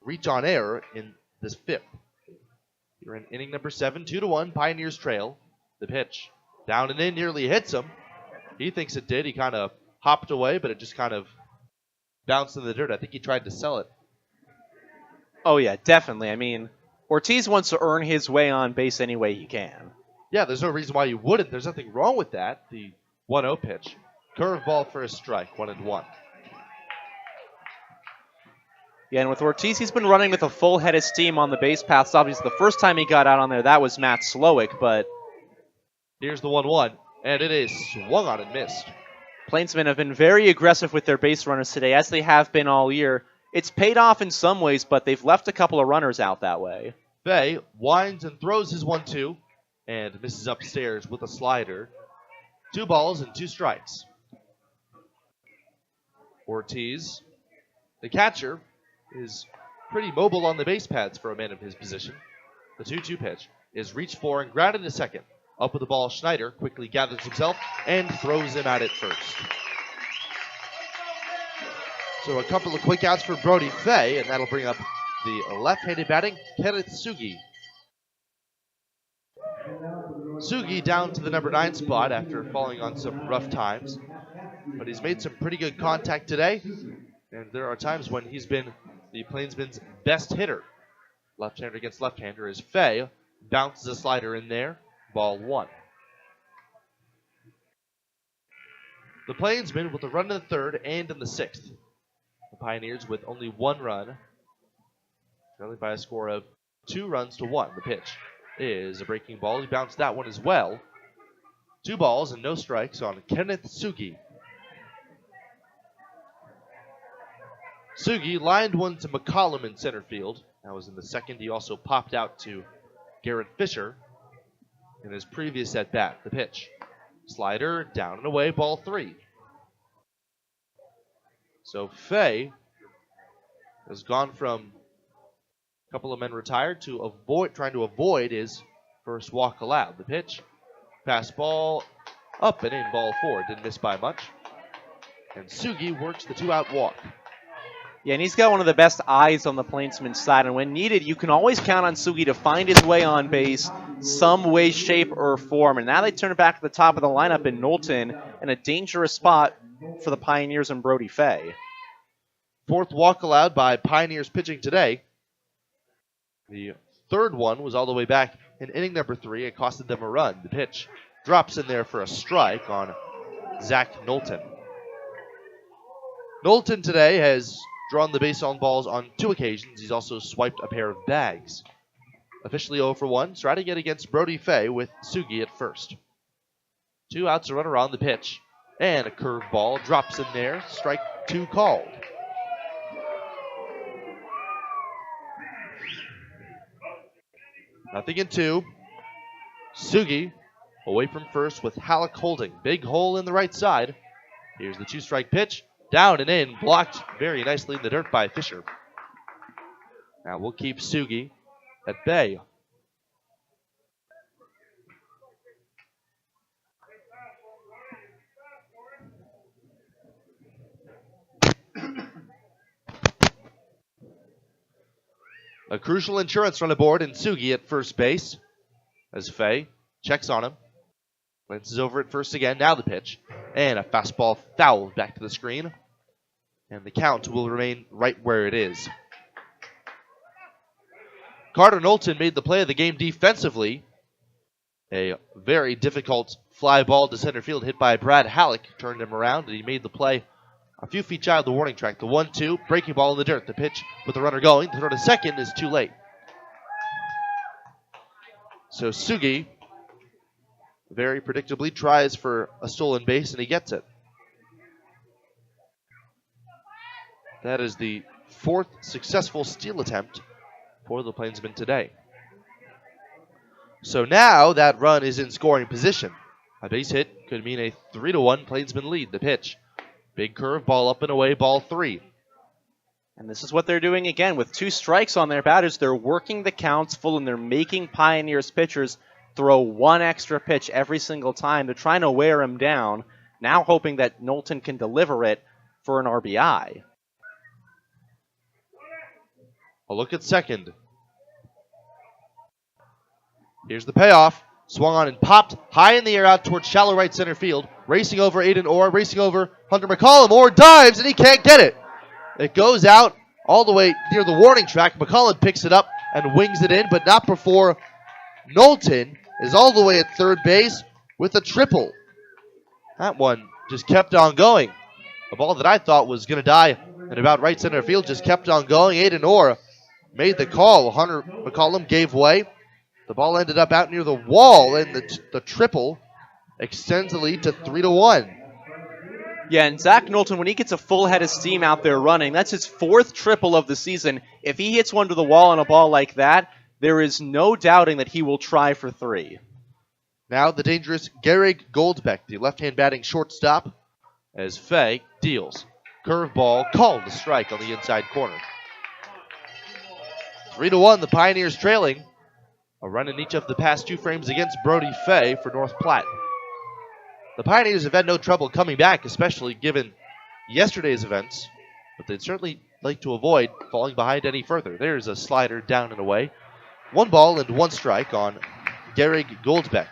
reach on error in this fifth. You're in inning number 7, 2-1, Pioneers trail. The pitch, down and in, nearly hits him. He thinks it did. He kind of hopped away, but it just kind of bounced in the dirt. I think he tried to sell it. Oh, yeah, definitely. I mean, Ortiz wants to earn his way on base any way he can. Yeah, there's no reason why you wouldn't. There's nothing wrong with that. The 1-0 pitch. Curveball for a strike, 1-1. Yeah, and with Ortiz, he's been running with a full head of steam on the base paths. Obviously, the first time he got out on there, that was Matt Slowick, but here's the 1-1, and it is swung on and missed. Plainsmen have been very aggressive with their base runners today, as they have been all year. It's paid off in some ways, but they've left a couple of runners out that way. Fay winds and throws his 1-2, and misses upstairs with a slider. 2 balls and 2 strikes. Ortiz, the catcher, is pretty mobile on the base paths for a man of his position. The 2-2 pitch is reached for and grounded to second. Up with the ball, Schneider quickly gathers himself and throws him out at first. So a couple of quick outs for Brody Fay, and that'll bring up the left-handed batting, Kenneth Sugi. Sugi down to the number 9 spot after falling on some rough times, but he's made some pretty good contact today, and there are times when he's been the Plainsmen's best hitter. Left-hander against left-hander as Fay bounces a slider in there, ball 1. The Plainsmen with a run in the 3rd and in the 6th. The Pioneers with only 1 run, trailing by a score of 2-1. The pitch is a breaking ball. He bounced that one as well. 2 balls and no strikes on Kenneth Sugi. Sugi lined one to McCollum in center field. That was in the 2nd. He also popped out to Garrett Fisher in his previous at-bat. The pitch, slider, down and away, ball 3. So Fay has gone from a couple of men retired to trying to avoid his first walk allowed. The pitch, pass ball, up and in, ball 4. Didn't miss by much. And Sugi works the 2-out walk. Yeah, and he's got one of the best eyes on the Plainsman side, and when needed, you can always count on Sugi to find his way on base some way, shape, or form. And now they turn it back to the top of the lineup in Knowlton, in a dangerous spot for the Pioneers and Brody Fay. 4th walk allowed by Pioneers pitching today. The 3rd one was all the way back in inning number 3. It costed them a run. The pitch drops in there for a strike on Zach Knowlton. Knowlton today has drawn the base on balls on 2 occasions. He's also swiped a pair of bags. Officially 0 for 1. Striking it against Brody Fay with Sugi at first. 2 outs, a runner on the pitch. And a curved ball drops in there. Strike 2 called. Nothing in 2. Sugi away from first with Halleck holding. Big hole in the right side. Here's the 2-strike pitch. Down and in, blocked very nicely in the dirt by Fisher. Now we'll keep Sugi at bay. A crucial insurance run aboard and Sugi at first base as Fay checks on him. Glances over at first again. Now the pitch. And a fastball fouled back to the screen. And the count will remain right where it is. Carter Knowlton made the play of the game defensively. A very difficult fly ball to center field hit by Brad Halleck turned him around, and he made the play a few feet shy of the warning track. The 1-2, breaking ball in the dirt. The pitch with the runner going. The throw to second is too late. So Sugi very predictably tries for a stolen base, and he gets it. That is the 4th successful steal attempt for the Plainsmen today. So now that run is in scoring position. A base hit could mean a 3-1 Plainsmen lead. The pitch. Big curve ball up and away, ball 3. And this is what they're doing again. With 2 strikes on their batters, they're working the counts full and they're making Pioneers pitchers throw 1 extra pitch every single time. They're trying to wear him down, now hoping that Knowlton can deliver it for an RBI. A look at second. Here's the payoff. Swung on and popped high in the air out towards shallow right center field. Racing over Aiden Orr, racing over Hunter McCollum. Orr dives and he can't get it. It goes out all the way near the warning track. McCollum picks it up and wings it in, but not before Knowlton is all the way at third base with a triple. That one just kept on going. A ball that I thought was going to die in about right center field just kept on going. Aiden Orr made the call. Hunter McCollum gave way. The ball ended up out near the wall, and the triple extends the lead to 3-1. Yeah, and Zach Knowlton, when he gets a full head of steam out there running, that's his 4th triple of the season. If he hits one to the wall on a ball like that, there is no doubting that he will try for 3. Now the dangerous Gehrig Goldbeck, the left-hand batting shortstop, as Fay deals. Curveball called a strike on the inside corner. 3-1, the Pioneers trailing. A run in each of the past 2 frames against Brody Fay for North Platte. The Pioneers have had no trouble coming back, especially given yesterday's events, but they'd certainly like to avoid falling behind any further. There's a slider down and away. 1 ball and 1 strike on Gehrig Goldbeck.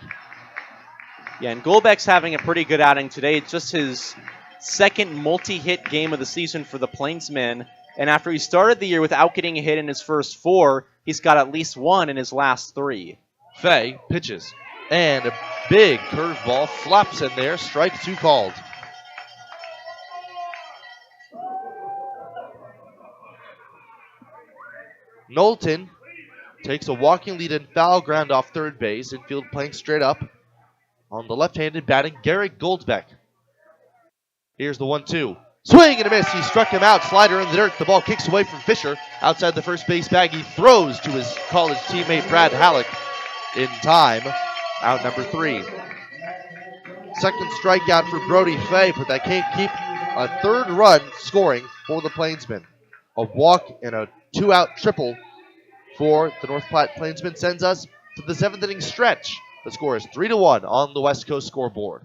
Yeah, and Goldbeck's having a pretty good outing today. It's just his 2nd multi-hit game of the season for the Plainsmen. And after he started the year without getting a hit in his first 4, he's got at least 1 in his last 3. Fay pitches, and a big curveball flops in there. Strike 2 called. Knowlton takes a walking lead and foul ground off third base. Infield playing straight up on the left-handed batting Gehrig Goldbeck. Here's the 1-2. Swing and a miss. He struck him out. Slider in the dirt. The ball kicks away from Fisher. Outside the first base bag, he throws to his college teammate Brad Halleck in time. Out number 3. Second strikeout for Brody Fay, but that can't keep a 3rd run scoring for the Plainsmen. A walk and a 2-out triple for the North Platte Plainsmen sends us to the 7th inning stretch. The score is 3-1 on the West Coast scoreboard.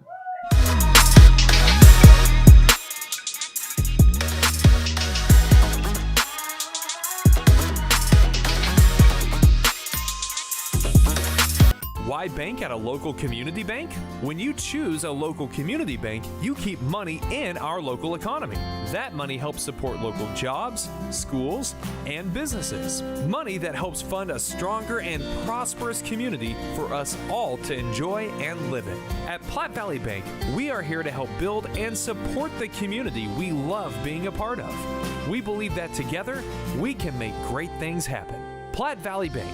Why bank at a local community bank? When you choose a local community bank, you keep money in our local economy. That money helps support local jobs, schools, and businesses. Money that helps fund a stronger and prosperous community for us all to enjoy and live in. At Platte Valley Bank, we are here to help build and support the community we love being a part of. We believe that together, we can make great things happen. Platte Valley Bank.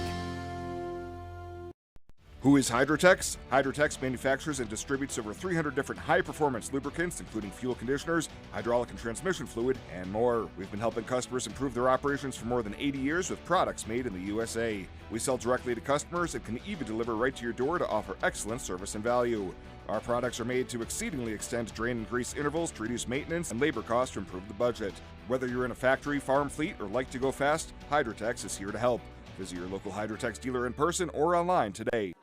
Who is Hydrotex? Hydrotex manufactures and distributes over 300 different high-performance lubricants, including fuel conditioners, hydraulic and transmission fluid, and more. We've been helping customers improve their operations for more than 80 years with products made in the USA. We sell directly to customers and can even deliver right to your door to offer excellent service and value. Our products are made to exceedingly extend drain and grease intervals to reduce maintenance and labor costs to improve the budget. Whether you're in a factory, farm fleet, or like to go fast, Hydrotex is here to help. Visit your local Hydrotex dealer in person or online today.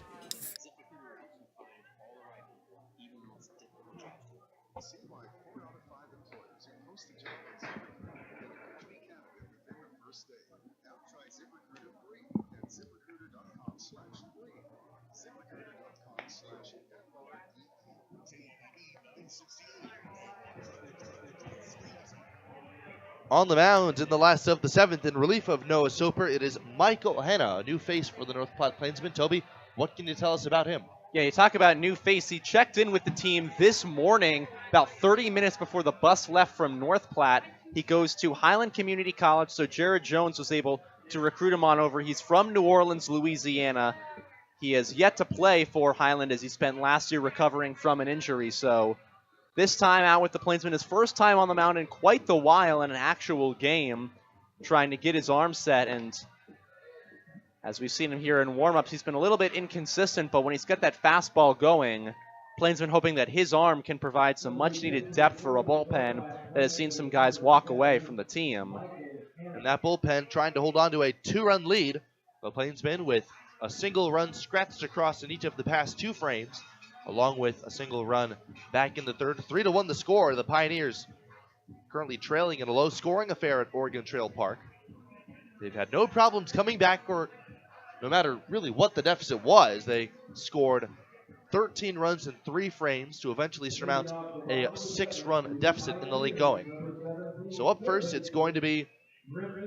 On the mound in the last of the 7th, in relief of Noah Soper, it is Michael Hanna, a new face for the North Platte Plainsmen. Toby, what can you tell us about him? Yeah, you talk about new face. He checked in with the team this morning, about 30 minutes before the bus left from North Platte. He goes to Highland Community College, so Jared Jones was able to recruit him on over. He's from New Orleans, Louisiana. He has yet to play for Highland as he spent last year recovering from an injury. So this time out with the Plainsmen, his first time on the mound in quite the while in an actual game, trying to get his arm set. And as we've seen him here in warm-ups, he's been a little bit inconsistent, but when he's got that fastball going, Plainsmen hoping that his arm can provide some much-needed depth for a bullpen that has seen some guys walk away from the team. And that bullpen trying to hold on to a 2-run lead. The Plainsmen with a single run scratched across in each of the past 2 frames, along with a single run back in the third. 3-1 the score. The Pioneers currently trailing in a low-scoring affair at Oregon Trail Park. They've had no problems coming back, or no matter really what the deficit was. They scored 13 runs in 3 frames to eventually surmount a 6-run deficit in the late going. So up first, it's going to be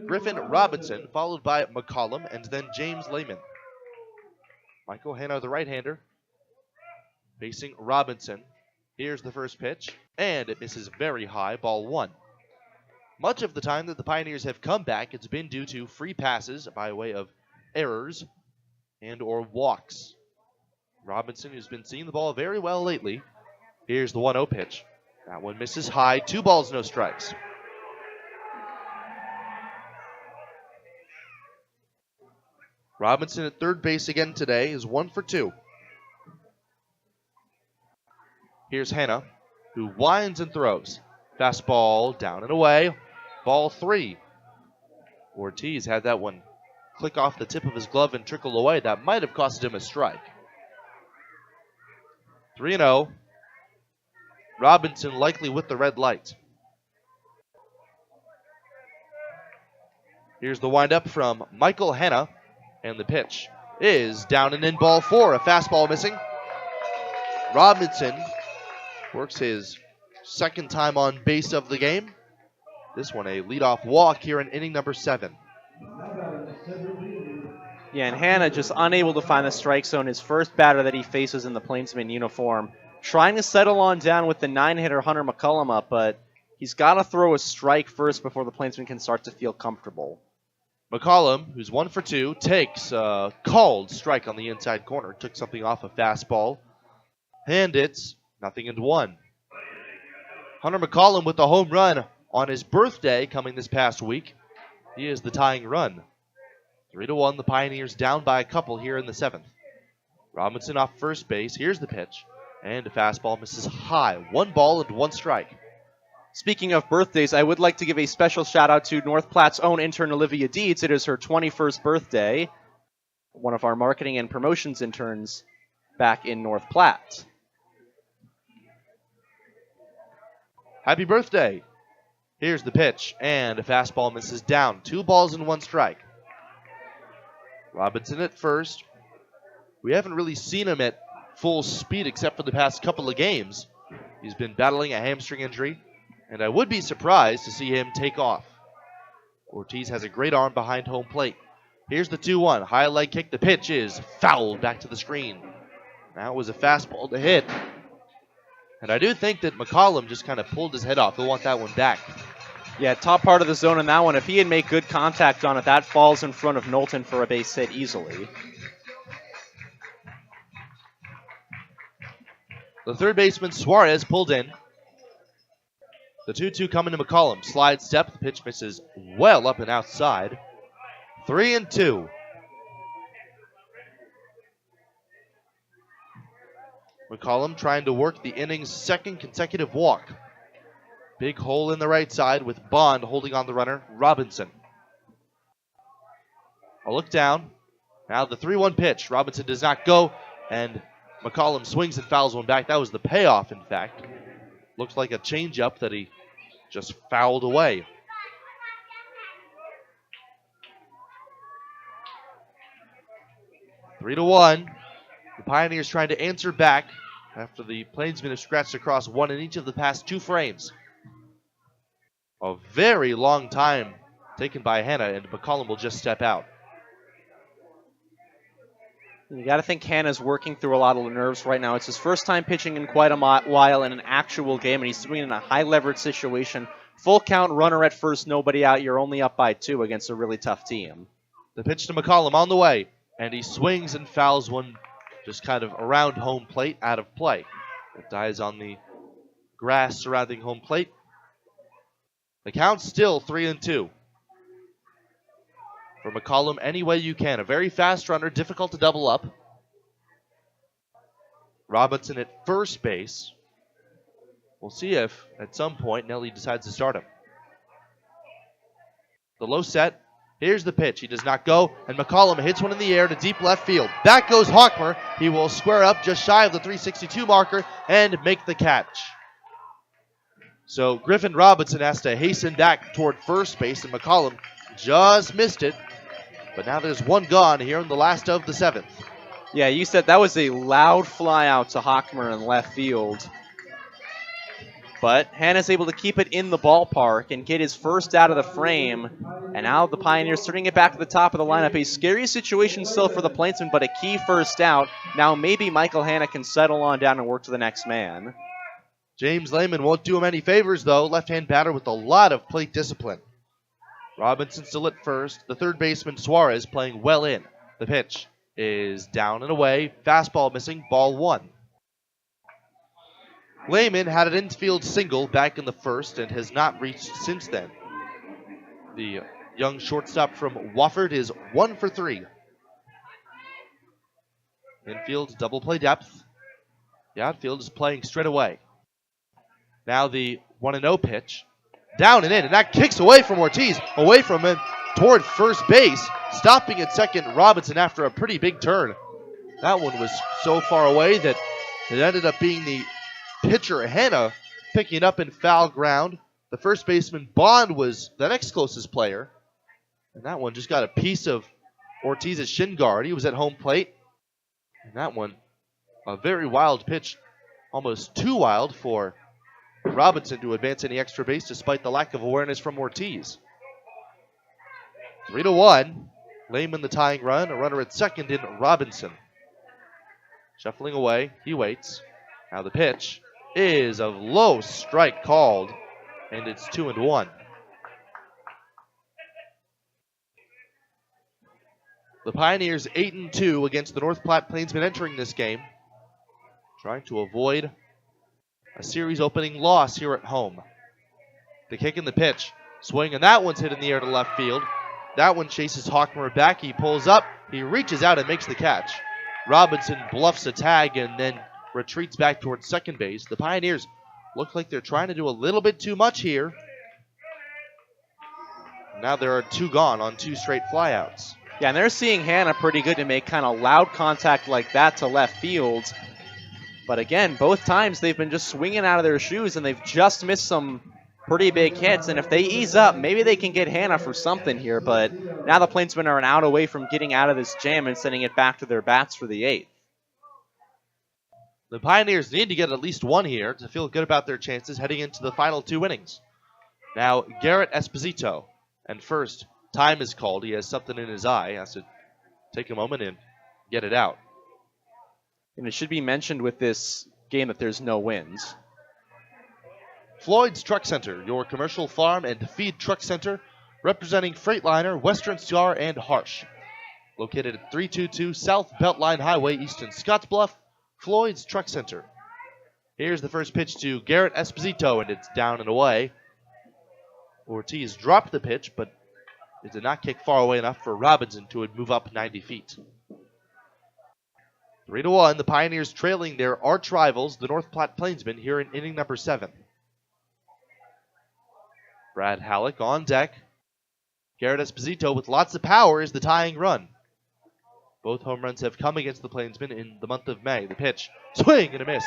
Griffin Robinson, followed by McCollum, and then James Lehman. Michael Hanna, the right-hander, facing Robinson. Here's the first pitch, and it misses very high, ball 1. Much of the time that the Pioneers have come back, it's been due to free passes by way of errors and or walks. Robinson, who's been seeing the ball very well lately. Here's the 1-0 pitch. That one misses high, 2 balls, no strikes. Robinson at third base again today is 1 for 2. Here's Hanna, who winds and throws. Fastball down and away. Ball 3. Ortiz had that one click off the tip of his glove and trickle away. That might have costed him a strike. 3-0. Robinson likely with the red light. Here's the windup from Michael Hanna. And the pitch is down and in, ball 4. A fastball missing. Robinson works his second time on base of the game. This one a leadoff walk here in inning number 7. Yeah, and Hanna just unable to find the strike zone. His first batter that he faces in the Plainsman uniform. Trying to settle on down with the 9-hitter Hunter McCullum up, but he's got to throw a strike first before the Plainsman can start to feel comfortable. McCollum, who's 1 for 2, takes a called strike on the inside corner. Took something off a fastball. And it's 0-1. Hunter McCollum with a home run on his birthday coming this past week. He is the tying run. 3-1, the Pioneers down by a couple here in the 7th. Robinson off first base. Here's the pitch. And a fastball misses high. 1 ball and 1 strike. Speaking of birthdays, I would like to give a special shout out to North Platte's own intern Olivia Deeds. It is her 21st birthday. One of our marketing and promotions interns back in North Platte. Happy birthday. Here's the pitch, and a fastball misses down. 2 balls and 1 strike. Robinson at first. We haven't really seen him at full speed except for the past couple of games. He's been battling a hamstring injury, and I would be surprised to see him take off. Ortiz has a great arm behind home plate. Here's the 2-1. High leg kick. The pitch is fouled back to the screen. That was a fastball to hit. And I do think that McCollum just kind of pulled his head off. He'll want that one back. Yeah, top part of the zone in that one. If he had made good contact on it, that falls in front of Knowlton for a base hit easily. The third baseman, Suarez, pulled in. The 2-2 coming to McCollum. Slide step. The pitch misses well up and outside. 3-2. McCollum trying to work the inning's second consecutive walk. Big hole in the right side with Bond holding on the runner, Robinson. A look down. Now the 3-1 pitch. Robinson does not go, and McCollum swings and fouls one back. That was the payoff, in fact. Looks like a changeup that he just fouled away. Three to 1. The Pioneers trying to answer back after the Plainsmen have scratched across 1 in each of the past 2 frames. A very long time taken by Hanna, and McCollum will just step out. You got to think Hanna's working through a lot of nerves right now. It's his first time pitching in quite a while in an actual game, and he's doing it in a high-leverage situation. Full count, runner at first, nobody out. You're only up by 2 against a really tough team. The pitch to McCollum on the way, and he swings and fouls one just kind of around home plate, out of play. It dies on the grass surrounding home plate. The count's still 3-2. For McCollum, any way you can. A very fast runner, difficult to double up. Robinson at first base. We'll see if, at some point, Nelly decides to start him. The low set. Here's the pitch. He does not go, and McCollum hits one in the air to deep left field. Back goes Hochmer. He will square up just shy of the 362 marker and make the catch. So Griffin Robinson has to hasten back toward first base, and McCollum just missed it. But now there's one gone here in the last of the 7th. Yeah, you said that was a loud fly out to Hochmer in left field. But Hanna's able to keep it in the ballpark and get his first out of the frame. And now the Pioneers turning it back to the top of the lineup. A scary situation still for the Plainsmen, but a key first out. Now maybe Michael Hanna can settle on down and work to the next man. James Lehman won't do him any favors, though. Left-hand batter with a lot of plate discipline. Robinson still at first. The third baseman, Suarez, playing well in. The pitch is down and away. Fastball missing. Ball 1. Lehman had an infield single back in the first and has not reached since then. The young shortstop from Wofford is 1 for 3. Infield double play depth. The outfield is playing straight away. Now the 1-0 pitch. Down and in, and that kicks away from Ortiz. Away from him toward first base. Stopping at second, Robinson after a pretty big turn. That one was so far away that it ended up being the pitcher, Hanna, picking it up in foul ground. The first baseman, Bond, was the next closest player. And that one just got a piece of Ortiz's shin guard. He was at home plate. And that one, a very wild pitch. Almost too wild for Robinson to advance any extra base despite the lack of awareness from Ortiz. 3-1. Lehman the tying run. A runner at second in Robinson. Shuffling away. He waits. Now the pitch is a low strike called, and it's 2-1. The Pioneers 8-2 against the North Platte Plainsmen entering this game, trying to avoid a series opening loss here at home. The kick and the pitch, swing, and that one's hit in the air to left field. That one chases Hochmer back. He pulls up, he reaches out and makes the catch. Robinson bluffs a tag and then retreats back towards second base. The Pioneers look like they're trying to do a little bit too much here. Now there are 2 gone on 2 straight flyouts. Yeah, and they're seeing Hanna pretty good to make kind of loud contact like that to left field. But again, both times they've been just swinging out of their shoes and they've just missed some pretty big hits. And if they ease up, maybe they can get Hanna for something here. But now the Plainsmen are an out away from getting out of this jam and sending it back to their bats for the 8th. The Pioneers need to get at least 1 here to feel good about their chances heading into the final 2 innings. Now, Garrett Esposito. And first, time is called. He has something in his eye. He has to take a moment and get it out. And it should be mentioned with this game that there's no wins. Floyd's Truck Center, your commercial farm and feed truck center, representing Freightliner, Western Star, and Harsh. Located at 322 South Beltline Highway, east in Scottsbluff, Floyd's Truck Center. Here's the first pitch to Garrett Esposito, and it's down and away. Ortiz dropped the pitch, but it did not kick far away enough for Robinson to move up 90 feet. 3-1, the Pioneers trailing their arch rivals, the North Platte Plainsmen, here in inning number 7. Brad Halleck on deck. Garrett Esposito with lots of power is the tying run. Both home runs have come against the Plainsmen in the month of May. The pitch, swing and a miss.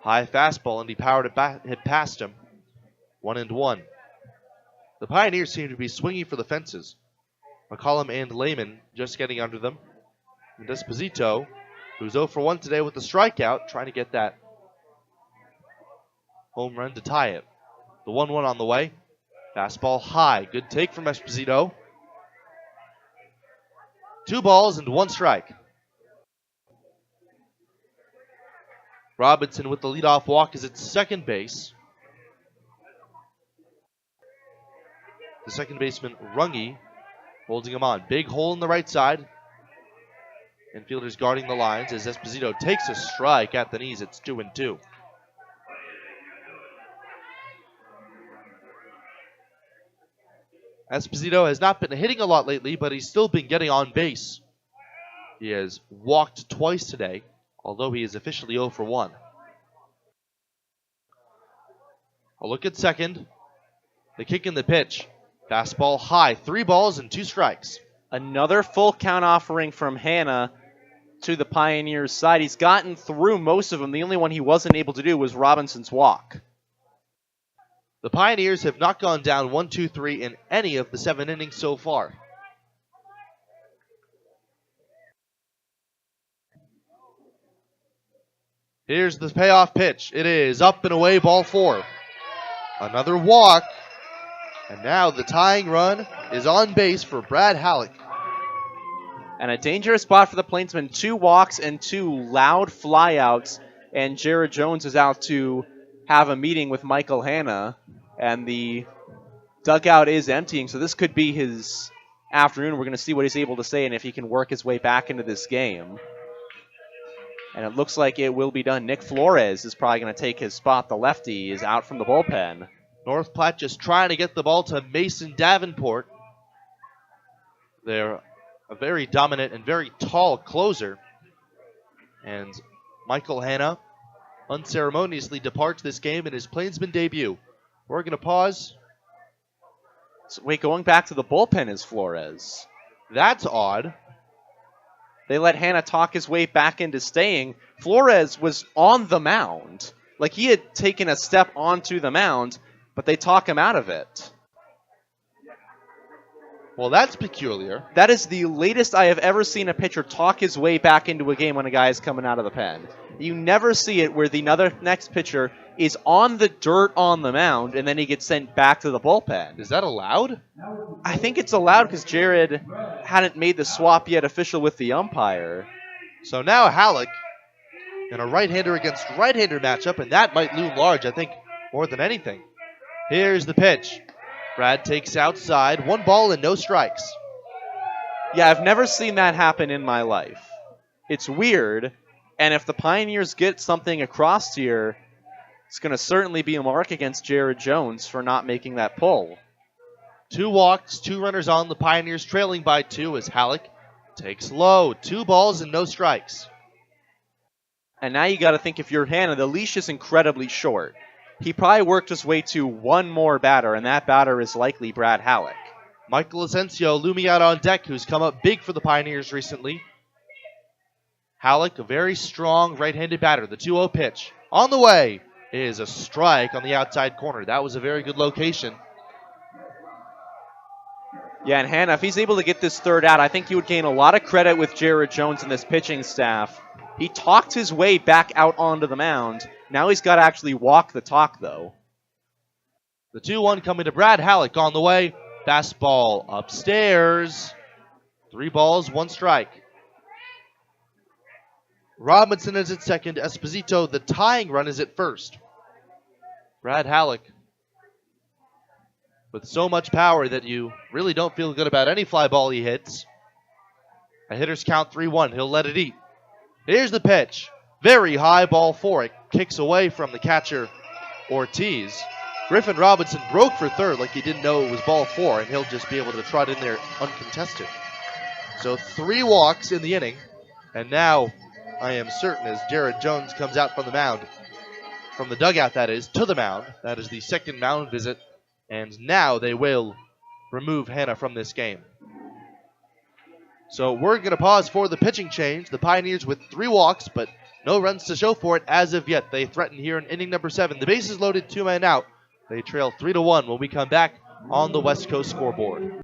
High fastball, and he powered it hit past him. 1-1. The Pioneers seem to be swinging for the fences. McCollum and Lehman just getting under them. And Esposito, who's 0 for 1 today with the strikeout, trying to get that home run to tie it. The 1-1 on the way. Fastball high. Good take from Esposito. 2 balls and 1 strike. Robinson with the leadoff walk is at second base. The second baseman, Runge, holding him on. Big hole in the right side. Infielders guarding the lines as Esposito takes a strike at the knees. It's 2-2. Esposito has not been hitting a lot lately, but he's still been getting on base. He has walked twice today, although he is officially 0 for 1. A look at second. The kick and the pitch. Fastball high. 3 balls and 2 strikes. Another full count offering from Hanna to the Pioneers side. He's gotten through most of them. The only one he wasn't able to do was Robinson's walk. The Pioneers have not gone down 1-2-3 in any of the 7 innings so far. Here's the payoff pitch. It is up and away, ball 4. Another walk. And now the tying run is on base for Brad Halleck. And a dangerous spot for the Plainsmen. 2 walks and 2 loud flyouts. And Jared Jones is out to have a meeting with Michael Hanna. And the dugout is emptying, so this could be his afternoon. We're going to see what he's able to say and if he can work his way back into this game. And it looks like it will be done. Nick Flores is probably going to take his spot. The lefty is out from the bullpen. North Platte just trying to get the ball to Mason Davenport. They're a very dominant and very tall closer. And Michael Hanna unceremoniously departs this game in his Plainsman debut. We're going to pause. So, wait, going back to the bullpen is Flores. That's odd. They let Hanna talk his way back into staying. Flores was on the mound. Like, he had taken a step onto the mound, but they talk him out of it. Well, that's peculiar. That is the latest I have ever seen a pitcher talk his way back into a game when a guy is coming out of the pen. You never see it where the next pitcher is on the dirt on the mound, and then he gets sent back to the bullpen. Is that allowed? I think it's allowed because Jared hadn't made the swap yet official with the umpire. So now Halleck in a right-hander against right-hander matchup, and that might loom large, I think, more than anything. Here's the pitch. Brad takes outside, 1 ball and no strikes. Yeah, I've never seen that happen in my life. It's weird, and if the Pioneers get something across here, it's going to certainly be a mark against Jared Jones for not making that pull. 2 walks, 2 runners on. The Pioneers trailing by 2 as Halleck takes low. 2 balls and no strikes. And now you got to think if you're Hanna, the leash is incredibly short. He probably worked his way to 1 more batter, and that batter is likely Brad Halleck. Michael Asensio looming out on deck, who's come up big for the Pioneers recently. Halleck, a very strong right-handed batter. The 2-0 pitch on the way is a strike on the outside corner. That was a very good location. Yeah, and Hanna, if he's able to get this third out, I think he would gain a lot of credit with Jared Jones and this pitching staff. He talked his way back out onto the mound. Now he's got to actually walk the talk, though. The 2-1 coming to Brad Halleck on the way. Fastball upstairs. 3 balls, 1 strike. Robinson is at second. Esposito, the tying run, is at first. Brad Halleck with so much power that you really don't feel good about any fly ball he hits. A hitter's count 3-1. He'll let it eat. Here's the pitch. Very high, ball 4. It kicks away from the catcher, Ortiz. Griffin Robinson broke for third like he didn't know it was ball 4, and he'll just be able to trot in there uncontested. So 3 walks in the inning, and now I am certain as Jared Jones comes out from the mound, from the dugout that is, to the mound. That is the second mound visit, and now they will remove Hanna from this game. So we're going to pause for the pitching change. The Pioneers with 3 walks, but no runs to show for it as of yet. They threaten here in inning number 7. The bases loaded, 2 men out. They trail 3-1 when we come back on the West Coast scoreboard.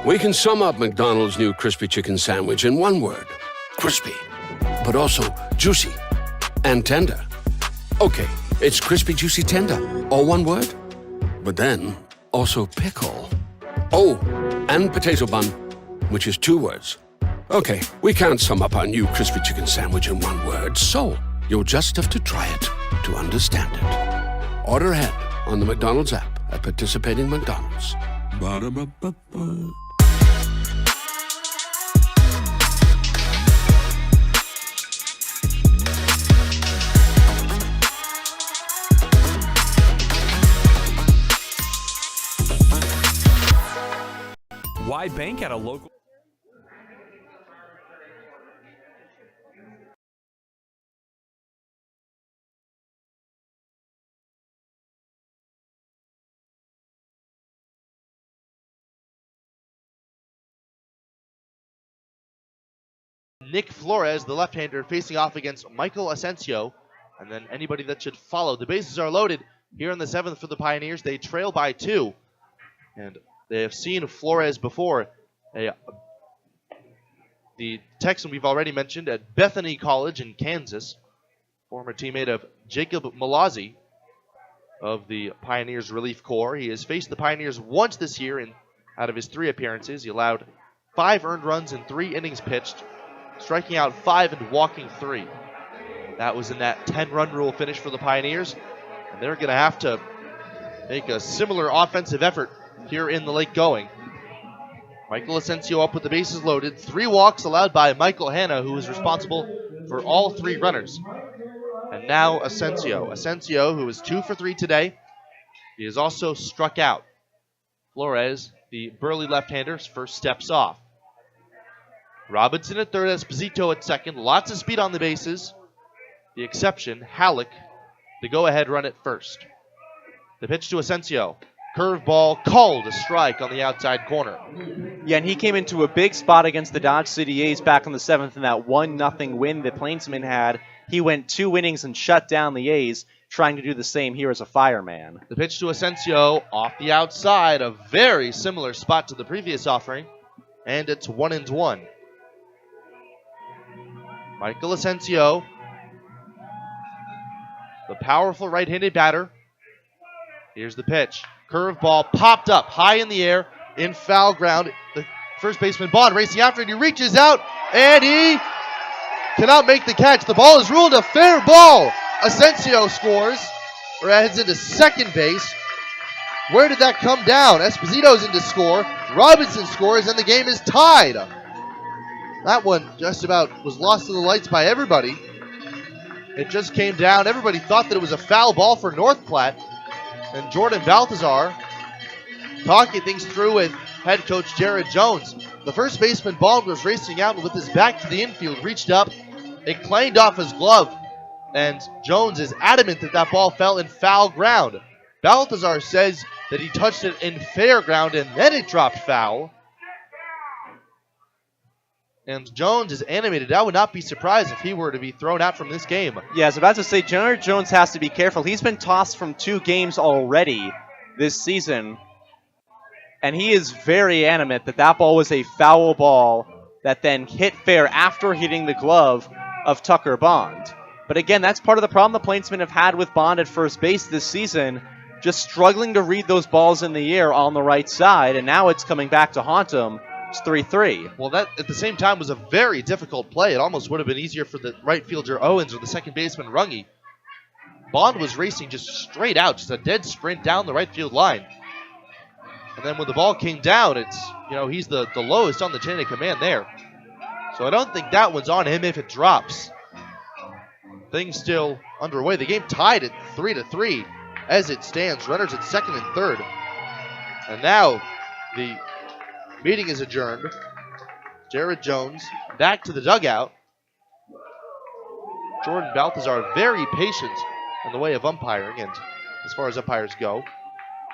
We can sum up McDonald's new crispy chicken sandwich in one word. Crispy. But also juicy and tender. Okay, it's crispy, juicy, tender. All one word. But then, also pickle. Oh, and potato bun, which is 2 words. Okay, we can't sum up our new crispy chicken sandwich in one word, so you'll just have to try it to understand it. Order ahead on the McDonald's app at participating McDonald's. Ba-da-ba-ba-ba. Why bank at a local... Nick Flores, the left-hander, facing off against Michael Asensio, and then anybody that should follow. The bases are loaded here in the 7th for the Pioneers. They trail by 2, and they have seen Flores before. The Texan we've already mentioned at Bethany College in Kansas, former teammate of Jacob Malazzi of the Pioneers Relief Corps. He has faced the Pioneers once this year, and out of his 3 appearances, he allowed 5 earned runs in 3 innings pitched, striking out 5 and walking 3. That was in that 10-run rule finish for the Pioneers, and they're going to have to make a similar offensive effort here in the late going. Michael Asensio up with the bases loaded. 3 walks allowed by Michael Hanna, who was responsible for all 3 runners. And now Asensio. Asensio, who is 2 for 3 today, he is also struck out. Flores, the burly left-hander, first steps off. Robinson at third, Esposito at second. Lots of speed on the bases. The exception, Halleck, the go-ahead run at first. The pitch to Asensio. Curveball called a strike on the outside corner. Yeah, and he came into a big spot against the Dodge City A's back in the 7th in that 1-0 win that Plainsmen had. He went 2 innings and shut down the A's, trying to do the same here as a fireman. The pitch to Asensio off the outside, a very similar spot to the previous offering, and it's 1-1. Michael Asensio, the powerful right-handed batter. Here's the pitch. Curveball popped up high in the air in foul ground. The first baseman Bond racing after it. He reaches out and he cannot make the catch. The ball is ruled a fair ball. Asensio scores, or heads into second base. Where did that come down? Esposito's in to score. Robinson scores, and the game is tied. That one just about was lost to the lights by everybody. It just came down. Everybody thought that it was a foul ball for North Platte. And Jordan Balthazar talking things through with head coach Jared Jones. The first baseman Bond was racing out with his back to the infield, reached up. It clanged off his glove. And Jones is adamant that that ball fell in foul ground. Balthazar says that he touched it in fair ground and then it dropped foul. And Jones is animated. I would not be surprised if he were to be thrown out from this game. Yeah, I was about to say, Jared Jones has to be careful. He's been tossed from 2 games already this season. And he is very animate that that ball was a foul ball that then hit fair after hitting the glove of Tucker Bond. But again, that's part of the problem the Plainsmen have had with Bond at first base this season. Just struggling to read those balls in the air on the right side. And now it's coming back to haunt him. It's 3-3. Well, that at the same time was a very difficult play. It almost would have been easier for the right fielder Owens or the second baseman Runge. Bond was racing just straight out, just a dead sprint down the right field line. And then when the ball came down, it's, he's the lowest on the chain of command there. So I don't think that one's on him if it drops. Things still underway. The game tied at 3-3 as it stands. Runners at second and third. And now the meeting is adjourned. Jared Jones back to the dugout. Jordan Balthazar very patient in the way of umpiring and as far as umpires go.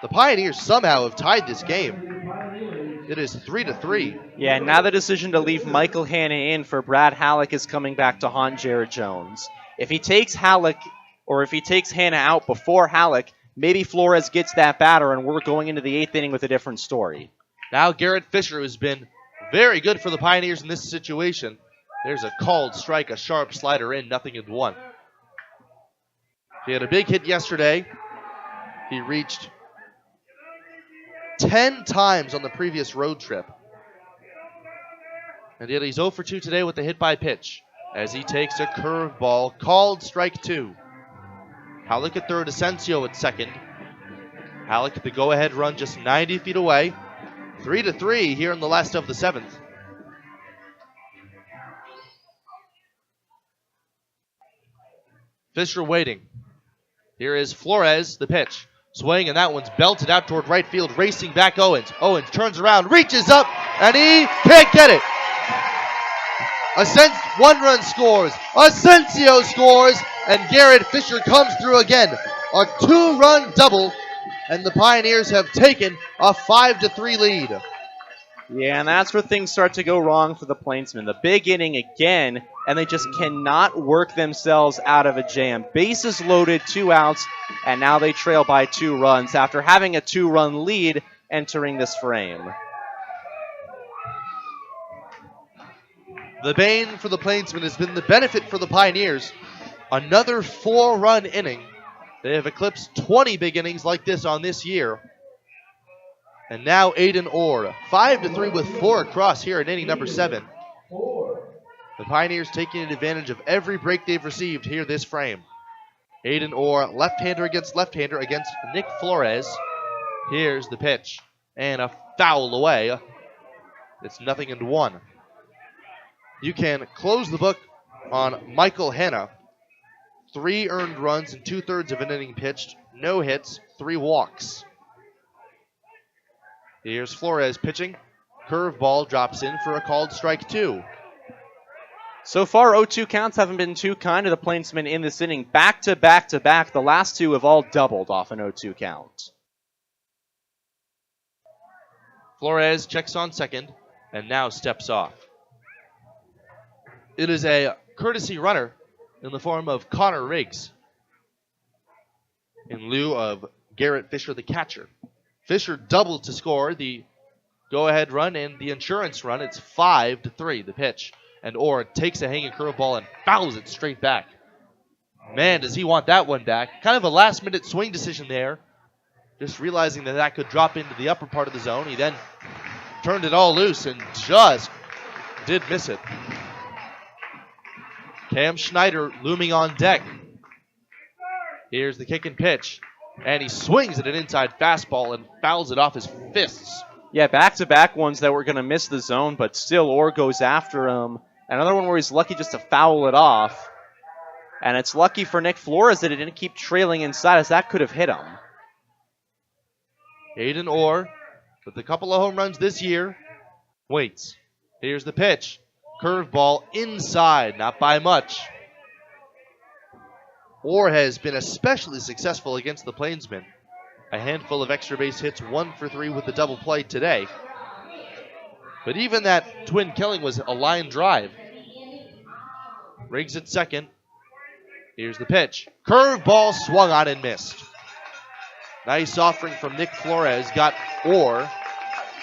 The Pioneers somehow have tied this game. It is 3-3. Yeah, now the decision to leave Michael Hanna in for Brad Halleck is coming back to haunt Jared Jones. If he takes Halleck, or if he takes Hanna out before Halleck, maybe Flores gets that batter and we're going into the 8th inning with a different story. Now Garrett Fisher, who's been very good for the Pioneers in this situation. There's a called strike, a sharp slider in, 0-1. He had a big hit yesterday. He reached 10 times on the previous road trip. And yet he's 0 for 2 today with the hit by pitch as he takes a curveball, called strike 2. Halleck at third, Asensio at second. Halleck, the go-ahead run, just 90 feet away. 3-3 here in the last of the 7th. Fisher waiting. Here is Flores, the pitch. Swing, and that one's belted out toward right field, racing back Owens. Owens turns around, reaches up, and he can't get it. One run scores. Asensio scores, and Garrett Fisher comes through again. A 2-run double, and the Pioneers have taken a 5-3 lead. Yeah, and that's where things start to go wrong for the Plainsmen. The big inning again, and they just cannot work themselves out of a jam. Bases loaded, 2 outs, and now they trail by 2 runs after having a 2-run lead entering this frame. The bane for the Plainsmen has been the benefit for the Pioneers. Another 4-run inning. They have eclipsed 20 big innings like this on this year. And now Aiden Orr, 5-3 with 4 across here in inning number 7. The Pioneers taking advantage of every break they've received here this frame. Aiden Orr, left-hander against Nick Flores. Here's the pitch, and a foul away. It's 0-1. You can close the book on Michael Hanna. 3 earned runs in 2/3 of an inning pitched, no hits, 3 walks. Here's Flores pitching. Curveball drops in for a called strike 2. So far, 0-2 counts haven't been too kind to the Plainsmen in this inning. Back to back to back. The last 2 have all doubled off an 0-2 count. Flores checks on second and now steps off. It is a courtesy runner in the form of Connor Riggs in lieu of Garrett Fisher, the catcher. Fisher doubled to score the go-ahead run and the insurance run. It's 5-3, the pitch. And Orr takes a hanging curveball and fouls it straight back. Man, does he want that one back. Kind of a last-minute swing decision there. Just realizing that that could drop into the upper part of the zone. He then turned it all loose and just did miss it. Cam Schneider looming on deck. Here's the kick and pitch. And he swings at an inside fastball and fouls it off his fists. Yeah, back-to-back ones that were going to miss the zone, but still Orr goes after him. Another one where he's lucky just to foul it off. And it's lucky for Nick Flores that it didn't keep trailing inside, as that could have hit him. Aiden Orr, with a couple of home runs this year, waits. Here's the pitch. Curveball inside, not by much. Orr has been especially successful against the Plainsmen. A handful of extra base hits, 1 for 3 with the double play today. But even that twin killing was a line drive. Riggs at second. Here's the pitch. Curveball swung on and missed. Nice offering from Nick Flores got Orr,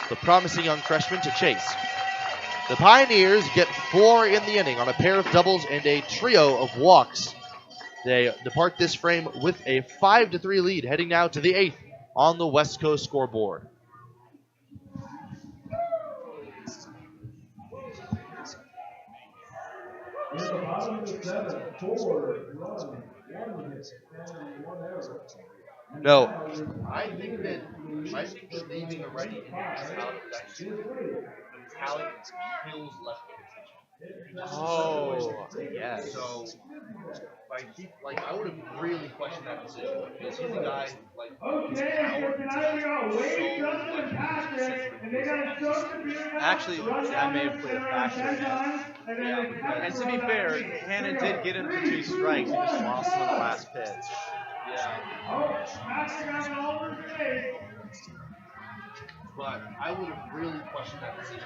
the promising young freshman, to chase. The Pioneers get 4 in the inning on a pair of doubles and a trio of walks. They depart this frame with a 5-3 lead, heading now to the 8th on the West Coast scoreboard. No, I think that leaving a righty Halleck kills lefty. Oh, yes. So, I would have really questioned that decision because he's a guy Actually, I may have played a factor in that. Yeah. And to be fair, Hannah did get him for 2 strikes. He just lost him on the last pitch. Yeah. But I would have really questioned that decision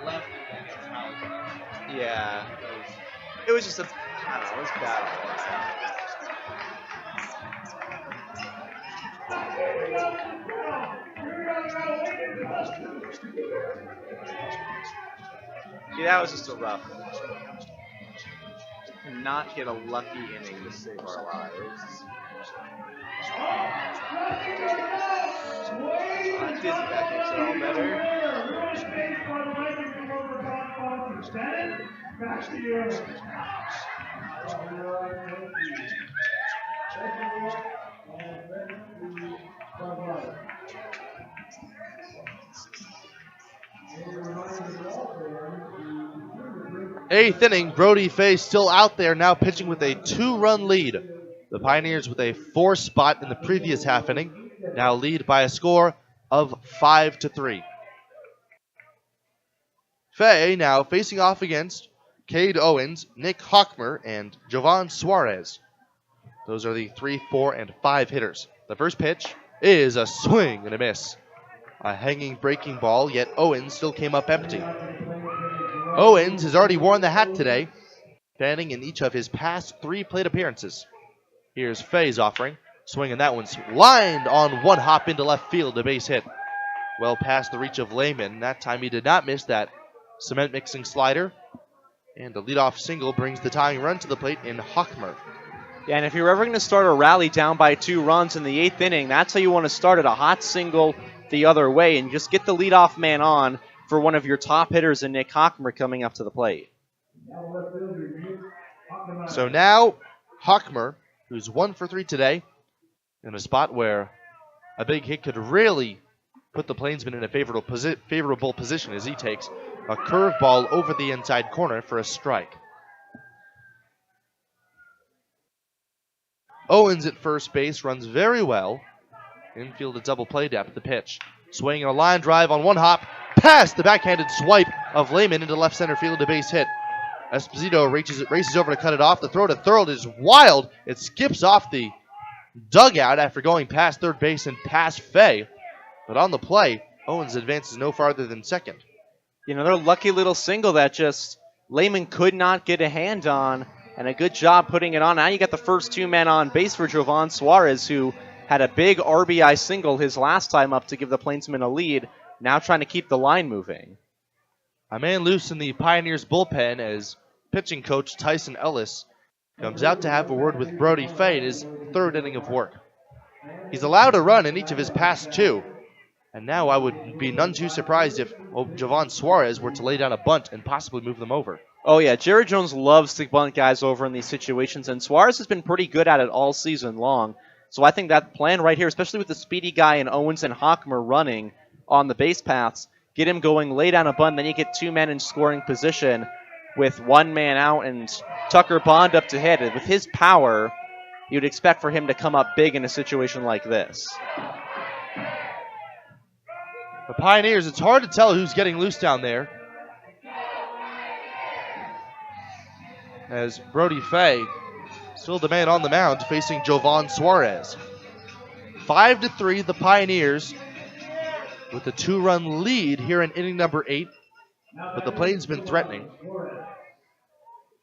left against Halleck. Yeah. It was just I don't know, it was bad. Yeah, that was just a rough. Not get a lucky inning to save our lives. That makes it all better. Back to you. Eighth inning, Brody Fay still out there now pitching with a 2-run lead. The Pioneers with a 4 spot in the previous half inning now lead by a score of 5-3. Fay now facing off against Cade Owens, Nick Hockmer, and Jovan Suarez. Those are the 3, 4, and 5 hitters. The first pitch is a swing and a miss. A hanging breaking ball, yet Owens still came up empty. Owens has already worn the hat today, fanning in each of his past 3 plate appearances. Here's Fay's offering. Swinging that one's lined on one hop into left field, a base hit. Well past the reach of Lehman. That time he did not miss that cement mixing slider. And the leadoff single brings the tying run to the plate in Hockmer. Yeah, and if you're ever going to start a rally down by 2 runs in the 8th inning, that's how you want to start it, a hot single the other way, and just get the leadoff man on for one of your top hitters in Nick Hockmer coming up to the plate. So now Hockmer, who's 1 for 3 today, in a spot where a big hit could really put the Plainsmen in a favorable position as he takes a curveball over the inside corner for a strike. Owens at first base runs very well. Infield at double play depth. The pitch. Swinging a line drive on one hop. Past the backhanded swipe of Lehman into left center field, a base hit. Esposito races over to cut it off. The throw to third is wild. It skips off the dugout after going past third base and past Fay. But on the play, Owens advances no farther than second. You know, their lucky little single that just Lehman could not get a hand on, and a good job putting it on. Now you got the first 2 men on base for Jovan Suarez, who had a big RBI single his last time up to give the Plainsmen a lead. Now trying to keep the line moving. A man loose in the Pioneers bullpen as pitching coach Tyson Ellis comes out to have a word with Brody Fay in his 3rd inning of work. He's allowed a run in each of his past 2. And now I would be none too surprised if Jovan Suarez were to lay down a bunt and possibly move them over. Oh, yeah. Jerry Jones loves to bunt guys over in these situations, and Suarez has been pretty good at it all season long. So I think that plan right here, especially with the speedy guy in Owens and Hockmer running on the base paths, get him going, lay down a bunt, then you get 2 men in scoring position with 1 man out and Tucker Bond up to hit. With his power, you'd expect for him to come up big in a situation like this. The Pioneers, it's hard to tell who's getting loose down there, as Brody Fay, still the man on the mound, facing Jovan Suarez. 5-3, the Pioneers with a 2-run lead here in inning number 8, but the Plainsmen threatening.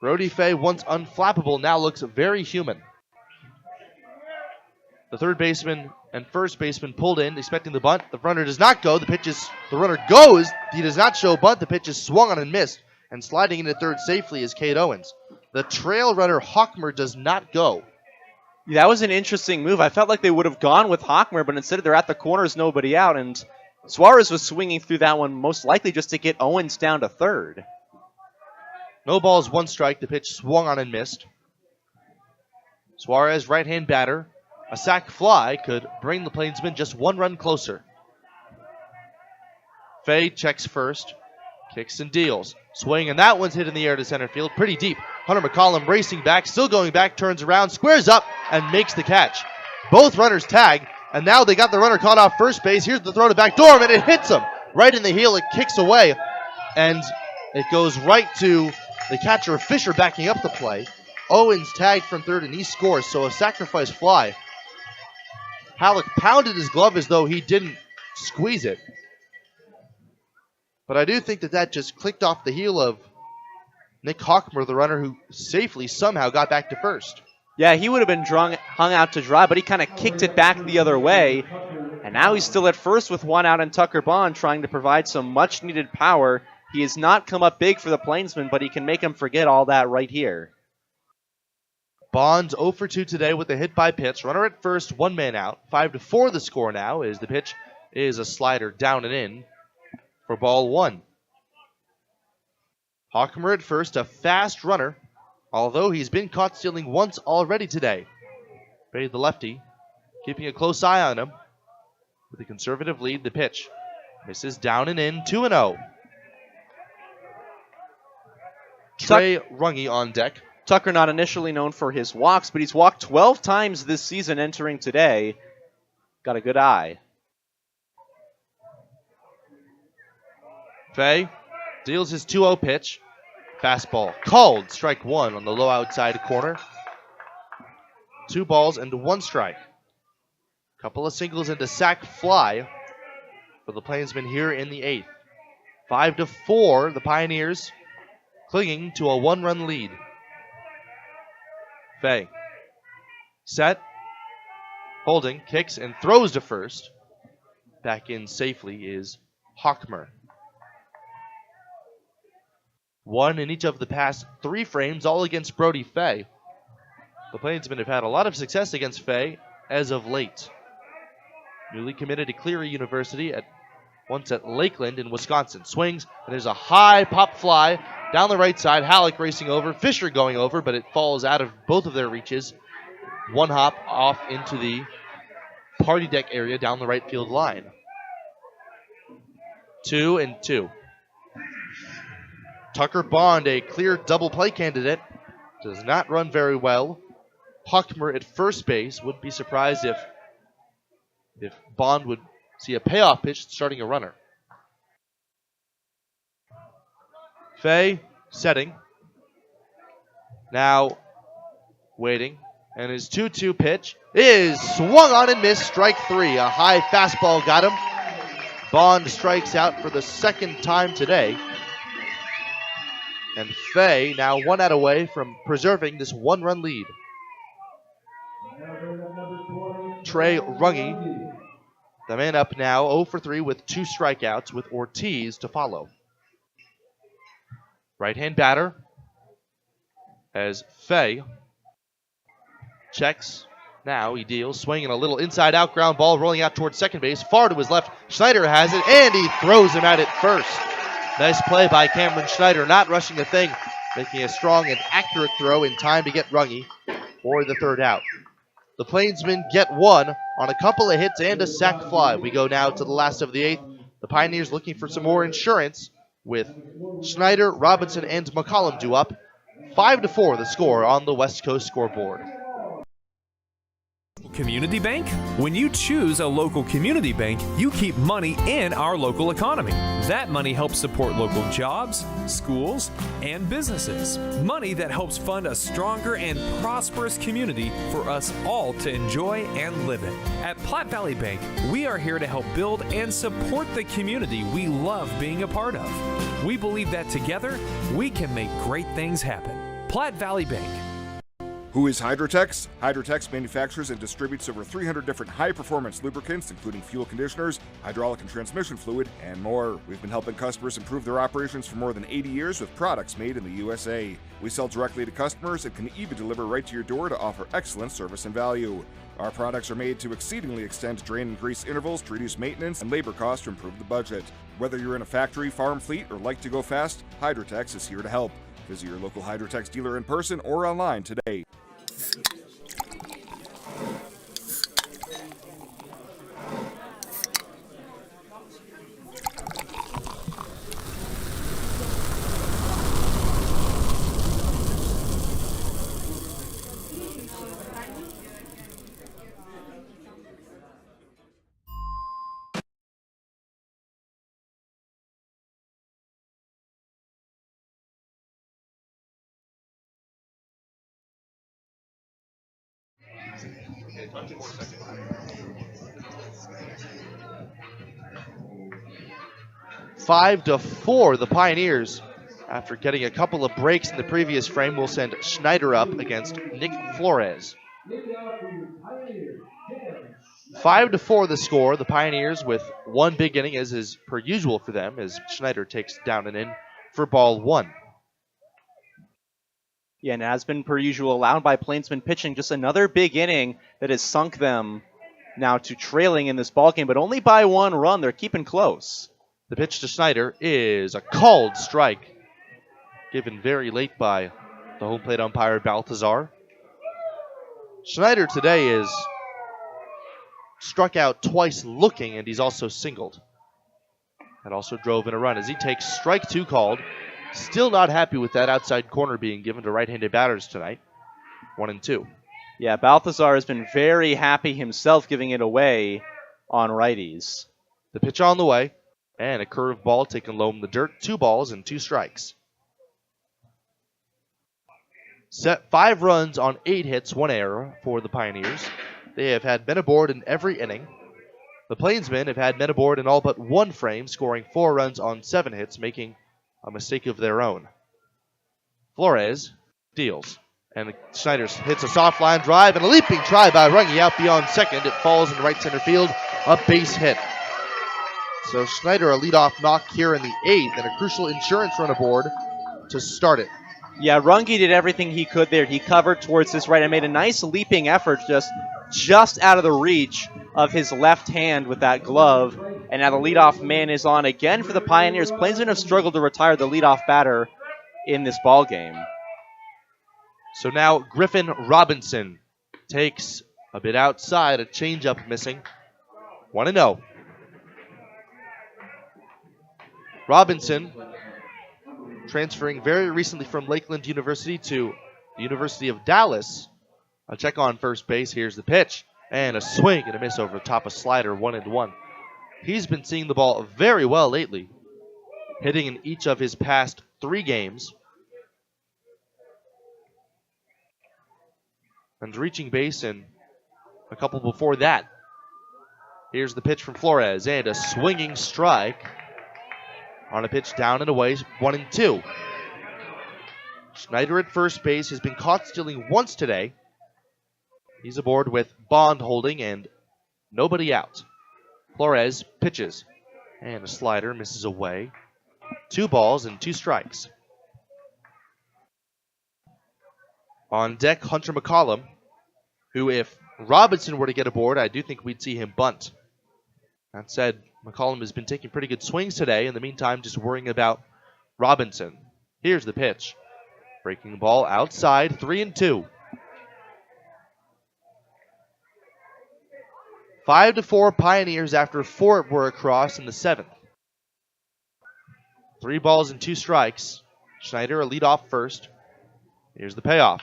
Brody Fay, once unflappable, now looks very human. The third baseman and first baseman pulled in, expecting the bunt. The runner does not go. The runner goes. He does not show bunt. The pitch is swung on and missed. And sliding into third safely is Cade Owens. The trail runner, Hockmer, does not go. That was an interesting move. I felt like they would have gone with Hockmer, but instead they're at the corners, nobody out. And Suarez was swinging through that one, most likely just to get Owens down to third. No balls, 1 strike. The pitch swung on and missed. Suarez, right-hand batter. A sac fly could bring the Plainsmen just 1 run closer. Fay checks first, kicks and deals. Swing, and that one's hit in the air to center field, pretty deep. Hunter McCollum racing back, still going back, turns around, squares up, and makes the catch. Both runners tag, and now they got the runner caught off first base. Here's the throw to back Dorm, and it hits him right in the heel. It kicks away, and it goes right to the catcher, Fisher, backing up the play. Owens tagged from third, and he scores, so a sacrifice fly. Halleck pounded his glove as though he didn't squeeze it. But I do think that just clicked off the heel of Nick Hockmer, the runner who safely somehow got back to first. Yeah, he would have been hung out to dry, but he kind of kicked it back the other way. And And now he's still at first with one out, and Tucker Bond trying to provide some much-needed power. He has not come up big for the Plainsmen, but he can make him forget all that right here. Bond's 0 for 2 today with a hit by pitch. Runner at first, one man out. 5-4 the score now as the pitch is a slider down and in for ball one. Hochmer at first, a fast runner, although he's been caught stealing once already today. Fay, the lefty, keeping a close eye on him. With a conservative lead, the pitch misses down and in, 2-0. Trey Runge on deck. Tucker not initially known for his walks, but he's walked 12 times this season entering today. Got a good eye. Fay deals his 2-0 pitch. Fastball called, strike one on the low outside corner. 2 balls and 1 strike. Couple of singles and a sac fly for the Plainsmen here in the 8th. 5-4, the Pioneers clinging to a 1-run lead. Fay set, holding, kicks, and throws to first. Back in safely is Hochmer. 1 in each of the past 3 frames, all against Brody Fay. The Plainsmen have had a lot of success against Fay as of late. Newly committed to Cleary University once at Lakeland in Wisconsin. Swings, and there's a high pop fly down the right side. Halleck racing over, Fisher going over, but it falls out of both of their reaches. 1 hop off into the party deck area down the right field line. 2-2. Tucker Bond, a clear double play candidate, does not run very well. Hochmer at first base. Would be surprised if Bond would see a payoff pitch starting a runner. Fay setting. Now waiting. And his 2-2 pitch is swung on and missed. Strike 3. A high fastball got him. Bond strikes out for the second time today. And Fay now 1 out away from preserving this 1-run lead. Trey Runge, the man up now, 0 for 3 with 2 strikeouts, with Ortiz to follow. Right-hand batter as Fay checks. Now he deals, swinging a little inside-out ground ball, rolling out towards second base. Far to his left, Schneider has it, and he throws him out at first. Nice play by Cameron Schneider, not rushing the thing, making a strong and accurate throw in time to get Runge for the 3rd out. The Plainsmen get 1 on a couple of hits and a sac fly. We go now to the last of the 8th. The Pioneers looking for some more insurance with Schneider, Robinson, and McCollum due up. 5-4 the score on the West Coast scoreboard. Community bank? When you choose a local community bank, you keep money in our local economy. That money helps support local jobs, schools, and businesses. Money that helps fund a stronger and prosperous community for us all to enjoy and live in. At Platte Valley Bank, we are here to help build and support the community we love being a part of. We believe that together, we can make great things happen. Platte Valley Bank. Who is Hydrotex? Hydrotex manufactures and distributes over 300 different high-performance lubricants, including fuel conditioners, hydraulic and transmission fluid, and more. We've been helping customers improve their operations for more than 80 years with products made in the USA. We sell directly to customers and can even deliver right to your door to offer excellent service and value. Our products are made to exceedingly extend drain and grease intervals to reduce maintenance and labor costs to improve the budget. Whether you're in a factory, farm fleet, or like to go fast, Hydrotex is here to help. Visit your local Hydrotex dealer in person or online today. Five to 4, the Pioneers, after getting a couple of breaks in the previous frame, will send Schneider up against Nick Flores. 5-4 the score. The Pioneers with one big inning, as is per usual for them, as Schneider takes down and in for ball 1. Yeah, and as been per usual, allowed by Plainsmen pitching, just another big inning that has sunk them now to trailing in this ballgame, but only by 1 run. They're keeping close. The pitch to Schneider is a called strike, given very late by the home plate umpire Balthazar. Schneider today is struck out twice looking, and he's also singled. That also drove in a run as he takes strike 2 called. Still not happy with that outside corner being given to right-handed batters tonight. 1-2. Yeah, Balthazar has been very happy himself giving it away on righties. The pitch on the way, and a curved ball taken low in the dirt. 2 balls and 2 strikes. Set 5 runs on 8 hits, 1 error for the Pioneers. They have had men aboard in every inning. The Plainsmen have had men aboard in all but 1 frame, scoring 4 runs on 7 hits, making a mistake of their own. Flores deals, and Schneider hits a soft line drive and a leaping try by Runge out beyond second. It falls in right center field, a base hit. So Schneider a leadoff knock here in the 8th, and a crucial insurance run aboard to start it. Yeah, Runge did everything he could there. He covered towards his right and made a nice leaping effort just out of the reach of his left hand with that glove. And now the leadoff man is on again for the Pioneers. Plainsmen have struggled to retire the leadoff batter in this ball game. So now Griffin Robinson takes a bit outside, a changeup missing. 1-0. Robinson transferring very recently from Lakeland University to the University of Dallas. A check on first base. Here's the pitch. And a swing and a miss over the top of slider, 1-1. He's been seeing the ball very well lately, hitting in each of his past 3 games. And reaching base in a couple before that. Here's the pitch from Flores, and a swinging strike on a pitch down and away, 1-2. Schneider at first base has been caught stealing once today. He's aboard with Bond holding and nobody out. Flores pitches, and a slider misses away. 2 balls and 2 strikes. On deck, Hunter McCollum, who if Robinson were to get aboard, I do think we'd see him bunt. That said, McCollum has been taking pretty good swings today. In the meantime, just worrying about Robinson. Here's the pitch. Breaking ball outside, 3-2. 5-4 Pioneers after 4 were across in the 7th. 3 balls and 2 strikes. Schneider a leadoff first. Here's the payoff.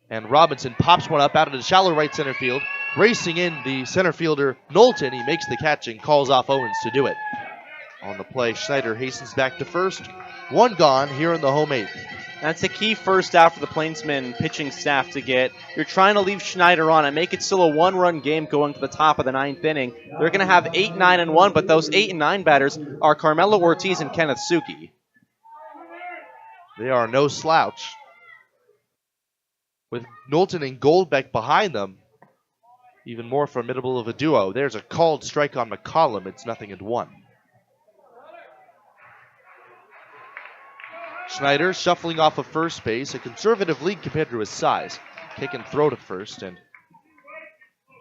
And Robinson pops one up out of the shallow right center field. Racing in the center fielder, Knowlton. He makes the catch and calls off Owens to do it. On the play, Schneider hastens back to first. 1 gone here in the home 8th. That's a key first out for the Plainsmen pitching staff to get. You're trying to leave Schneider on and make it still a 1-run game going to the top of the 9th inning. They're going to have 8, 9, and 1, but those 8 and 9 batters are Carmelo Ortiz and Kenneth Suki. They are no slouch. With Knowlton and Goldbeck behind them, even more formidable of a duo. There's a called strike on McCollum. It's 0-1. Schneider shuffling off of first base, a conservative lead compared to his size. Kick and throw to first, and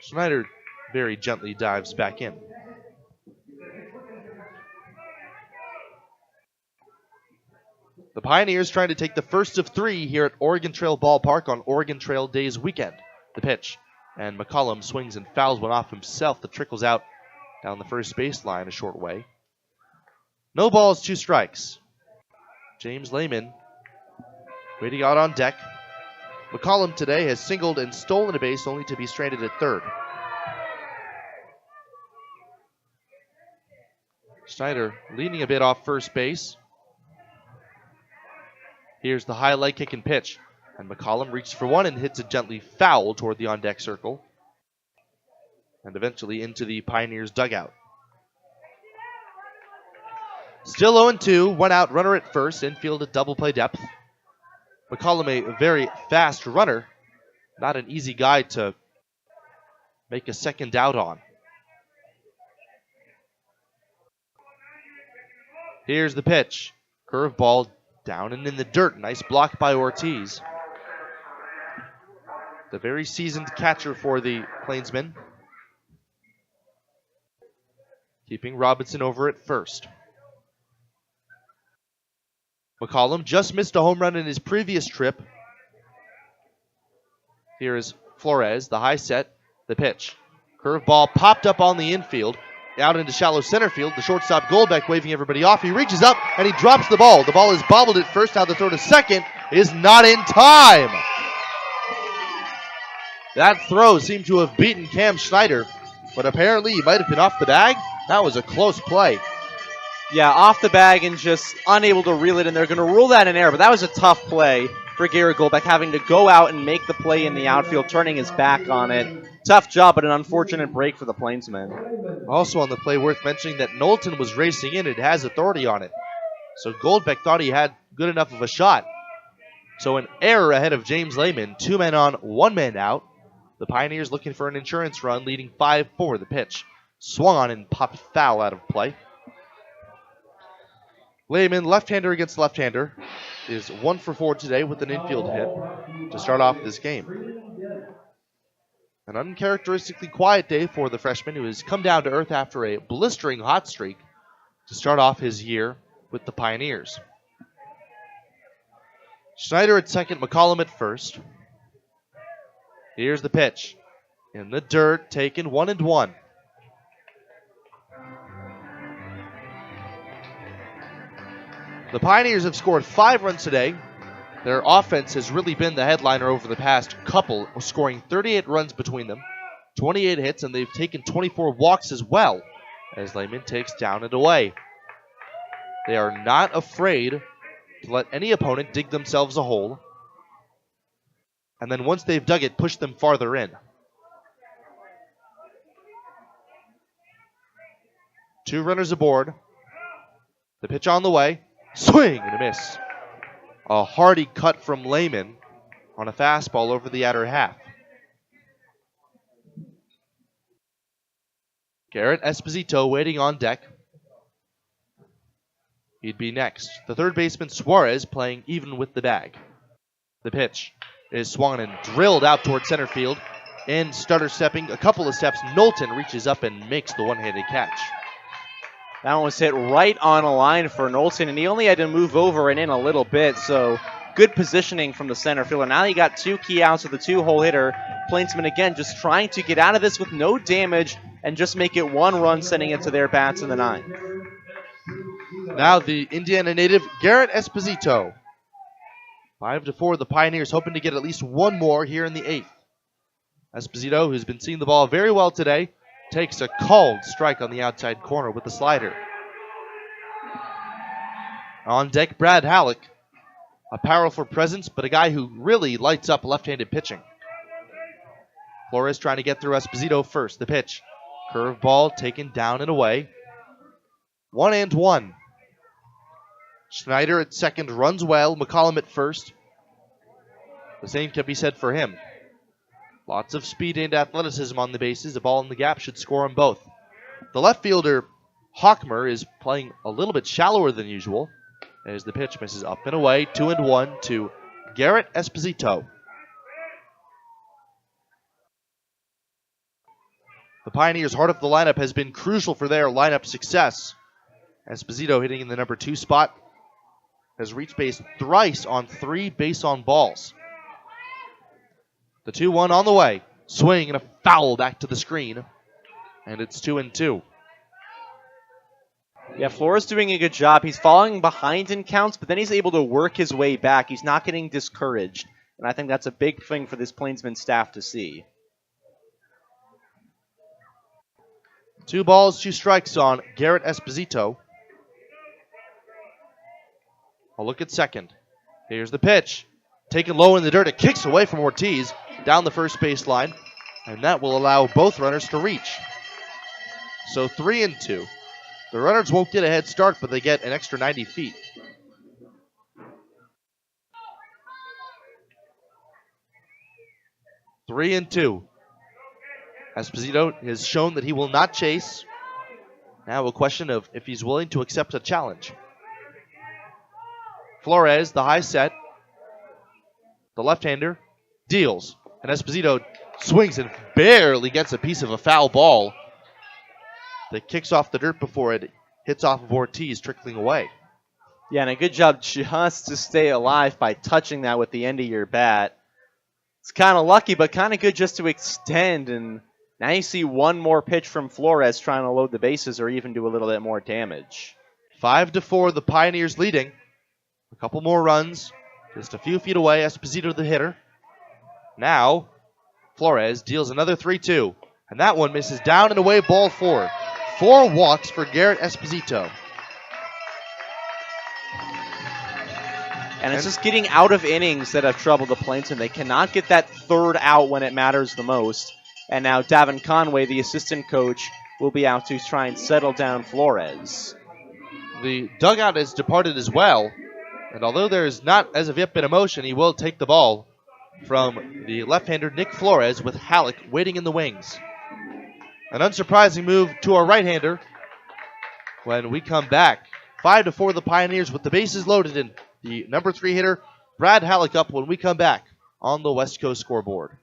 Schneider very gently dives back in. The Pioneers trying to take the first of 3 here at Oregon Trail Ballpark on Oregon Trail Days weekend. The pitch, and McCollum swings and fouls one off himself that trickles out down the first baseline a short way. No balls, 2 strikes. James Lehman waiting out on deck. McCollum today has singled and stolen a base only to be stranded at third. Schneider leaning a bit off first base. Here's the high leg kick and pitch. And McCollum reaches for one and hits it gently foul toward the on-deck circle. And eventually into the Pioneers dugout. Still 0-2, 1 out, runner at first, infield at double play depth. McCollum a very fast runner. Not an easy guy to make a second out on. Here's the pitch. Curveball down and in the dirt. Nice block by Ortiz. The very seasoned catcher for the Plainsmen. Keeping Robinson over at first. McCollum just missed a home run in his previous trip. Here is Flores, the high set, the pitch. Curveball popped up on the infield, out into shallow center field. The shortstop Goldbeck waving everybody off. He reaches up and he drops the ball. The ball is bobbled at first. Now the throw to second is not in time. That throw seemed to have beaten Cam Schneider, but apparently he might have been off the bag. That was a close play. Yeah, off the bag and just unable to reel it in. They're going to rule that in error, but that was a tough play for Garrett Goldbeck, having to go out and make the play in the outfield, turning his back on it. Tough job, but an unfortunate break for the Plainsmen. Also on the play, worth mentioning that Knowlton was racing in. It has authority on it. So Goldbeck thought he had good enough of a shot. So an error ahead of James Lehman. 2 men on, 1 man out. The Pioneers looking for an insurance run, leading 5-4. The pitch swung on and popped foul out of play. Lehman, left-hander against left-hander, is 1 for 4 today with an infield hit to start off this game. An uncharacteristically quiet day for the freshman, who has come down to earth after a blistering hot streak to start off his year with the Pioneers. Schneider at second, McCollum at first. Here's the pitch. In the dirt, taken 1-1. The Pioneers have scored 5 runs today. Their offense has really been the headliner over the past couple, scoring 38 runs between them, 28 hits, and they've taken 24 walks as well, as Lehman takes down and away. They are not afraid to let any opponent dig themselves a hole, and then once they've dug it, push them farther in. 2 runners aboard. The pitch on the way. Swing and a miss. A hearty cut from Lehman on a fastball over the outer half. Garrett Esposito waiting on deck. He'd be next. The third baseman Suarez playing even with the bag. The pitch is swung and drilled out toward center field. And stutter stepping a couple of steps, Knowlton reaches up and makes the one-handed catch. That one was hit right on a line for Knowlton, and he only had to move over and in a little bit, so good positioning from the center fielder. Now he got 2 key outs with a 2-hole hitter. Plainsmen again just trying to get out of this with no damage and just make it 1 run, sending it to their bats in the 9th. Now the Indiana native, Garrett Esposito. 5-4, the Pioneers hoping to get at least 1 more here in the 8th. Esposito, who's been seeing the ball very well today, takes a called strike on the outside corner with the slider. On deck, Brad Halleck. A powerful presence, but a guy who really lights up left-handed pitching. Flores trying to get through Esposito first. The pitch. Curveball taken down and away. 1-1. Schneider at second runs well. McCollum at first. The same can be said for him. Lots of speed and athleticism on the bases. A ball in the gap should score them both. The left fielder, Hockmer, is playing a little bit shallower than usual as the pitch misses up and away. 2-1 to Garrett Esposito. The Pioneers' heart of the lineup has been crucial for their lineup success. Esposito hitting in the number 2 spot has reached base thrice on 3 base on balls. The 2-1 on the way. Swing and a foul back to the screen. And it's 2-2. Yeah, Flores doing a good job. He's falling behind in counts, but then he's able to work his way back. He's not getting discouraged. And I think that's a big thing for this Plainsman staff to see. 2 balls, 2 strikes on Garrett Esposito. I'll look at second. Here's the pitch. Taken low in the dirt. It kicks away from Ortiz down the first base line. And that will allow both runners to reach. So 3-2. The runners won't get a head start, but they get an extra 90 feet. Three and 2. Esposito has shown that he will not chase. Now a question of if he's willing to accept a challenge. Flores, the high set. The left-hander deals. And Esposito swings and barely gets a piece of a foul ball that kicks off the dirt before it hits off of Ortiz, trickling away. Yeah, and a good job just to stay alive by touching that with the end of your bat. It's kind of lucky, but kind of good just to extend. And now you see one more pitch from Flores trying to load the bases or even do a little bit more damage. 5-4, the Pioneers leading. A couple more runs. Just a few feet away, Esposito the hitter. Now, Flores deals another 3-2. And that one misses down and away, ball 4. 4 walks for Garrett Esposito. And it's just getting out of innings that have troubled the Plainsmen. They cannot get that third out when it matters the most. And now Davin Conway, the assistant coach, will be out to try and settle down Flores. The dugout has departed as well. And although there is not as of yet been a motion, he will take the ball from the left-hander Nick Flores with Halleck waiting in the wings. An unsurprising move to our right-hander when we come back. 5-4 the Pioneers with the bases loaded and the number 3 hitter Brad Halleck up when we come back on the West Coast scoreboard.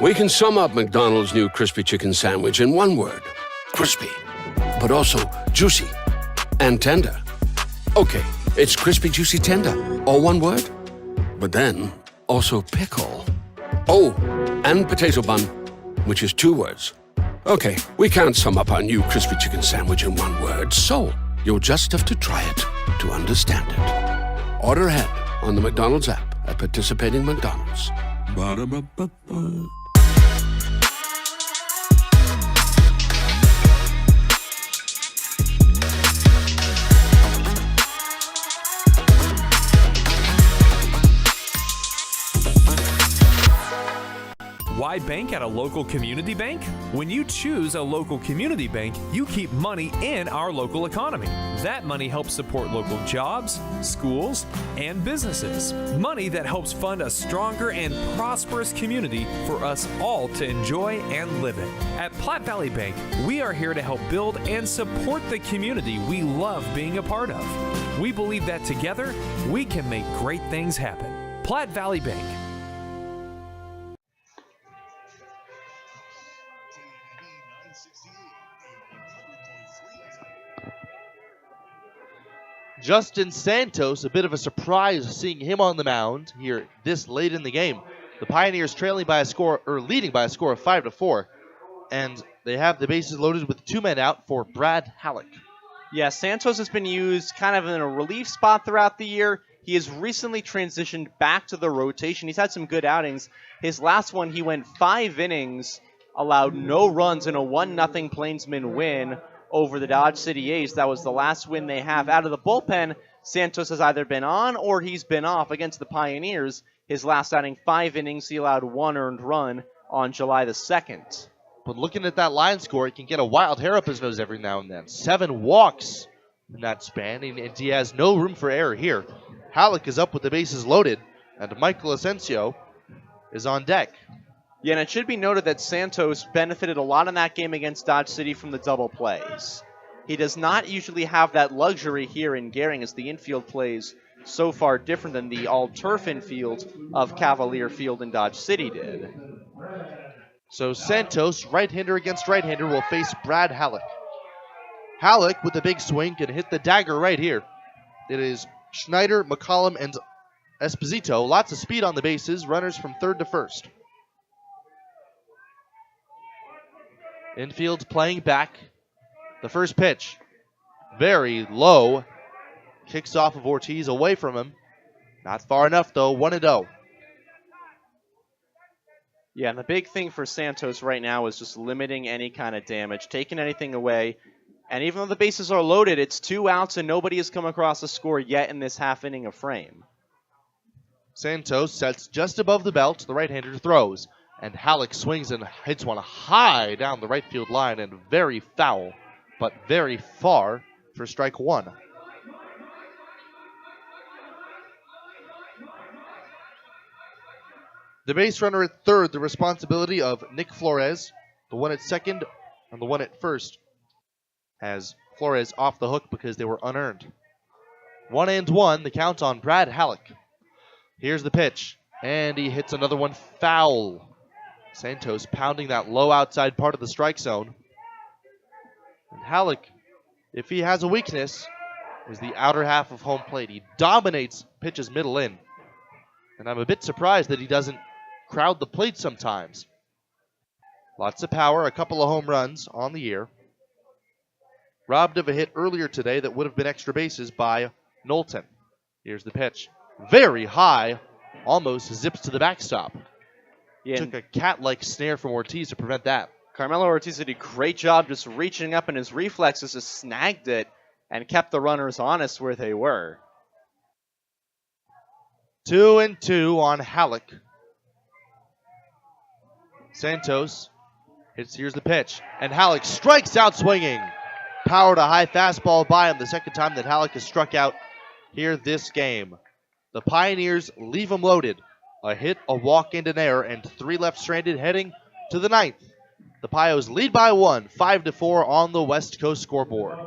We can sum up McDonald's new crispy chicken sandwich in one word. Crispy. But also juicy and tender. Okay, it's crispy, juicy, tender. All one word. But then, also pickle. Oh, and potato bun, which is 2 words. Okay, we can't sum up our new crispy chicken sandwich in one word, so you'll just have to try it to understand it. Order ahead on the McDonald's app at participating McDonald's. Ba-da-ba-ba-ba. Why bank at a local community bank? When you choose a local community bank, you keep money in our local economy. That money helps support local jobs, schools, and businesses. Money that helps fund a stronger and prosperous community for us all to enjoy and live in. At Platte Valley Bank, we are here to help build and support the community we love being a part of. We believe that together, we can make great things happen. Platte Valley Bank. Justin Santos, a bit of a surprise seeing him on the mound here this late in the game. The Pioneers leading by a score of 5-4, and they have the bases loaded with 2 men out for Brad Halleck. Yeah, Santos has been used kind of in a relief spot throughout the year. He has recently transitioned back to the rotation. He's had some good outings. His last one, he went 5 innings, allowed no runs in a 1-0 Plainsmen win over the Dodge City A's. That was the last win they have. Out of the bullpen, Santos has either been on or he's been off against the Pioneers. His last outing, 5 innings, he allowed 1 earned run on July the 2nd. But looking at that line score, he can get a wild hair up his nose every now and then. 7 walks in that span, and he has no room for error here. Halleck is up with the bases loaded, and Michael Asensio is on deck. Yeah, and it should be noted that Santos benefited a lot in that game against Dodge City from the double plays. He does not usually have that luxury here in Gehring, as the infield plays so far different than the all-turf infield of Cavalier Field in Dodge City did. So Santos, right-hander against right-hander, will face Brad Halleck. Halleck, with a big swing, can hit the dagger right here. It is Schneider, McCollum, and Esposito. Lots of speed on the bases, runners from third to first. Infield playing back. The first pitch, very low. Kicks off of Ortiz away from him. Not far enough, though. 1-0. Yeah, and the big thing for Santos right now is just limiting any kind of damage, taking anything away. And even though the bases are loaded, it's 2 outs and nobody has come across a score yet in this half inning of frame. Santos sets just above the belt. The right-hander throws. And Halleck swings and hits one high down the right field line and very foul, but very far for strike 1. The base runner at third, the responsibility of Nick Flores. The one at second and the one at first has Flores off the hook because they were unearned. 1-1, the count on Brad Halleck. Here's the pitch, and he hits another one foul. Santos pounding that low outside part of the strike zone. And Halleck, if he has a weakness, is the outer half of home plate. He dominates pitches middle in. And I'm a bit surprised that he doesn't crowd the plate sometimes. Lots of power, a couple of home runs on the year. Robbed of a hit earlier today that would have been extra bases by Knowlton. Here's the pitch. Very high, almost zips to the backstop. Yeah, Took a cat-like snare from Ortiz to prevent that. Carmelo Ortiz did a great job just reaching up, and his reflexes just snagged it and kept the runners honest where they were. 2-2 on Halleck. Santos hits, here's the pitch, and Halleck strikes out swinging. Powered a high fastball by him, the second time that Halleck has struck out here this game. The Pioneers leave him loaded. A hit, a walk, and an error, and 3 left stranded heading to the 9th. The Pios lead by 1, 5-4 on the West Coast scoreboard.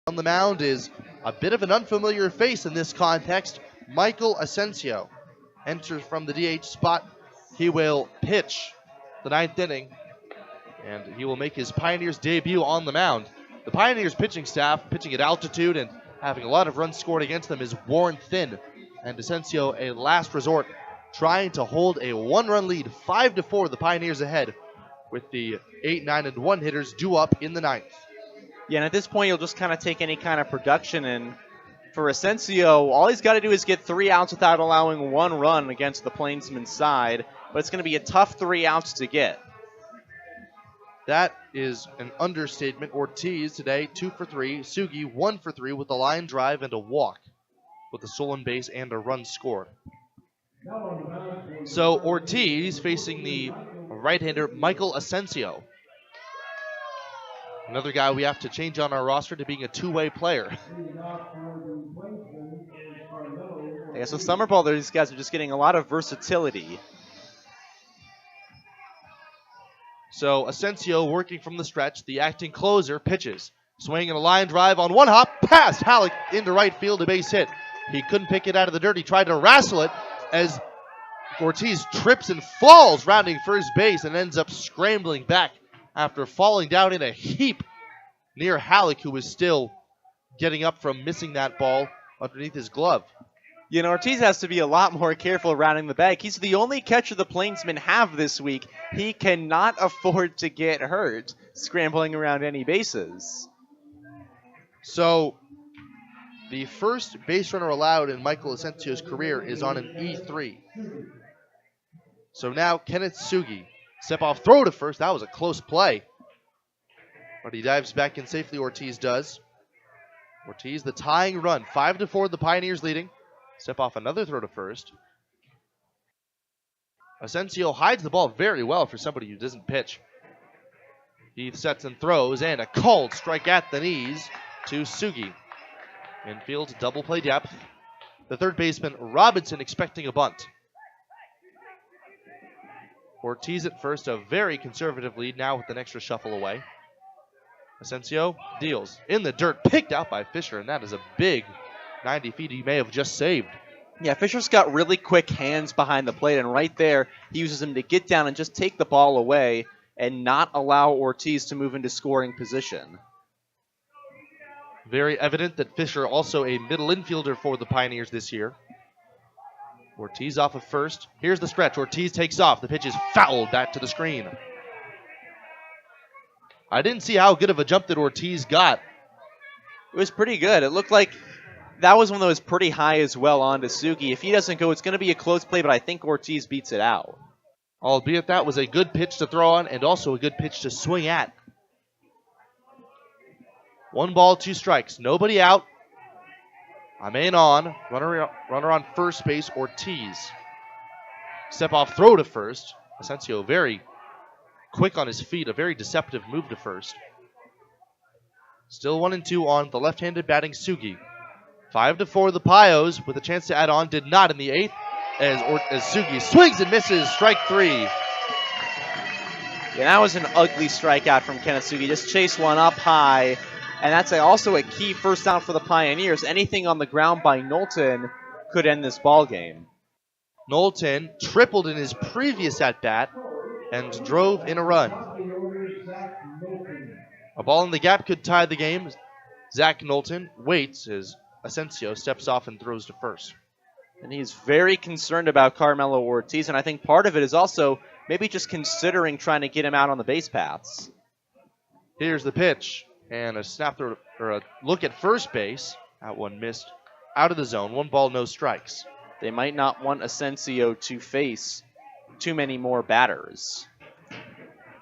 On the mound is a bit of an unfamiliar face in this context. Michael Asensio enters from the DH spot. He will pitch the 9th inning, and he will make his Pioneers debut on the mound. The Pioneers pitching staff, pitching at altitude and having a lot of runs scored against them, is worn thin. And Asensio, a last resort, trying to hold a 1-run lead, 5-4, the Pioneers ahead, with the 8, 9, and 1 hitters due up in the 9th. Yeah, and at this point, you'll just kind of take any kind of production, and for Asensio, all he's got to do is get 3 outs without allowing 1 run against the Plainsmen side, but it's going to be a tough 3 outs to get. That is an understatement. Ortiz today, 2 for 3. Sugi, 1 for 3 with a line drive and a walk, with a stolen base and a run scored. So Ortiz facing the right-hander Michael Asensio. Another guy we have to change on our roster to being a two-way player. Yeah, so summer ball, these guys are just getting a lot of versatility. So Asensio working from the stretch, the acting closer, pitches. Swinging a line drive on one hop, past Halleck into right field, a base hit. He couldn't pick it out of the dirt. He tried to wrestle it as Ortiz trips and falls, rounding first base, and ends up scrambling back after falling down in a heap near Halleck, who was still getting up from missing that ball underneath his glove. You know, Ortiz has to be a lot more careful rounding the bag. He's the only catcher the Plainsmen have this week. He cannot afford to get hurt scrambling around any bases. So the first base runner allowed in Michael Asensio's career is on an E3. So now Kenneth Sugi, step off throw to first. That was a close play. But he dives back in safely, Ortiz does. Ortiz, the tying run. 5-4, the Pioneers leading. Step off another throw to first. Asensio hides the ball very well for somebody who doesn't pitch. He sets and throws, and a called strike at the knees to Sugi. Infield double play depth. The third baseman, Robinson, expecting a bunt. Ortiz at first, a very conservative lead now with an extra shuffle away. Asensio deals in the dirt, picked out by Fisher, and that is a big 90 feet he may have just saved. Yeah, Fisher's got really quick hands behind the plate, and right there, he uses them to get down and just take the ball away and not allow Ortiz to move into scoring position. Very evident that Fisher also a middle infielder for the Pioneers this year. Ortiz off of first. Here's the stretch. Ortiz takes off. The pitch is fouled back to the screen. I didn't see how good of a jump that Ortiz got. It was pretty good. It looked like that was one that was pretty high as well onto Sugi. If he doesn't go, it's going to be a close play, but I think Ortiz beats it out. Albeit that was a good pitch to throw on and also a good pitch to swing at. 1 ball, 2 strikes. Nobody out. Amain on. Runner on first base, Ortiz. Step off throw to first. Asensio very quick on his feet. A very deceptive move to first. Still 1-2 on the left-handed batting Sugi. 5-4 the Pios with a chance to add on. Did not in the 8th as Sugi swings and misses. Strike 3. Yeah, that was an ugly strikeout from Kenneth Sugi. Just chased one up high. And that's also a key first out for the Pioneers. Anything on the ground by Knowlton could end this ball game. Knowlton tripled in his previous at-bat and drove in a run. A ball in the gap could tie the game. Zach Knowlton waits as Asensio steps off and throws to first. And he's very concerned about Carmelo Ortiz, and I think part of it is also maybe just considering trying to get him out on the base paths. Here's the pitch. And a snap throw, or a look at first base. That one missed out of the zone. 1 ball, no strikes. They might not want Asensio to face too many more batters.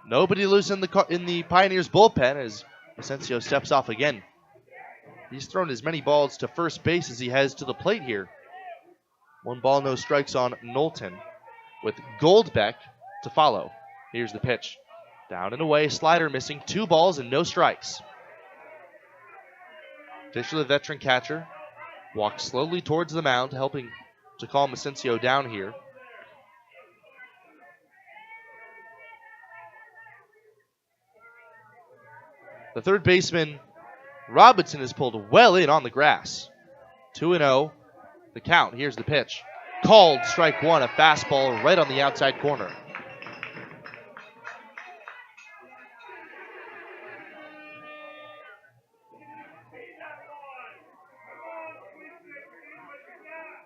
Nobody loose in the Pioneers bullpen as Asensio steps off again. He's thrown as many balls to first base as he has to the plate here. 1 ball, no strikes on Knowlton with Goldbeck to follow. Here's the pitch. Down and away, slider missing. 2 balls and no strikes. Fisher, the veteran catcher, walks slowly towards the mound, helping to calm Asensio down here. The third baseman, Robinson, is pulled well in on the grass. 2-0, the count. Here's the pitch. Called strike 1, a fastball right on the outside corner.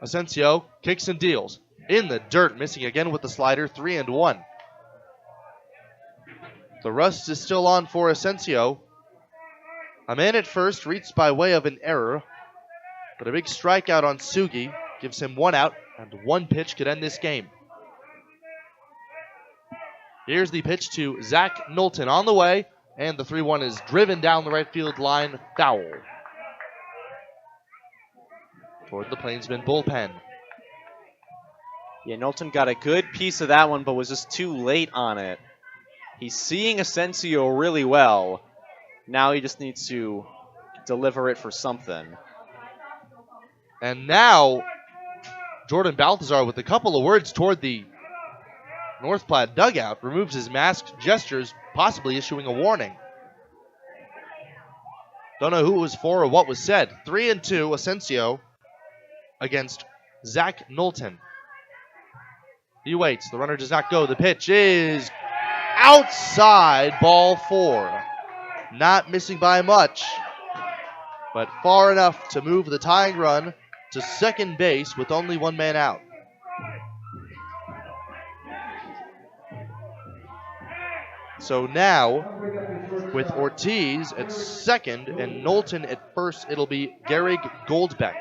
Asensio kicks and deals. In the dirt, missing again with the slider, 3-1. The rust is still on for Asensio. A man at first reached by way of an error, but a big strikeout on Sugi gives him 1 out, and 1 pitch could end this game. Here's the pitch to Zach Knowlton on the way, and the 3-1 is driven down the right field line, foul. Toward the Plainsmen bullpen. Yeah, Knowlton got a good piece of that one, but was just too late on it. He's seeing Asensio really well. Now he just needs to deliver it for something. And now, Jordan Balthazar, with a couple of words toward the North Platte dugout, removes his mask, gestures, possibly issuing a warning. Don't know who it was for or what was said. 3-2, Asensio against Zach Knowlton. He waits. The runner does not go. The pitch is outside, ball 4. Not missing by much, but far enough to move the tying run to second base with only 1 man out. So now, with Ortiz at second and Knowlton at first, it'll be Gehrig Goldbeck.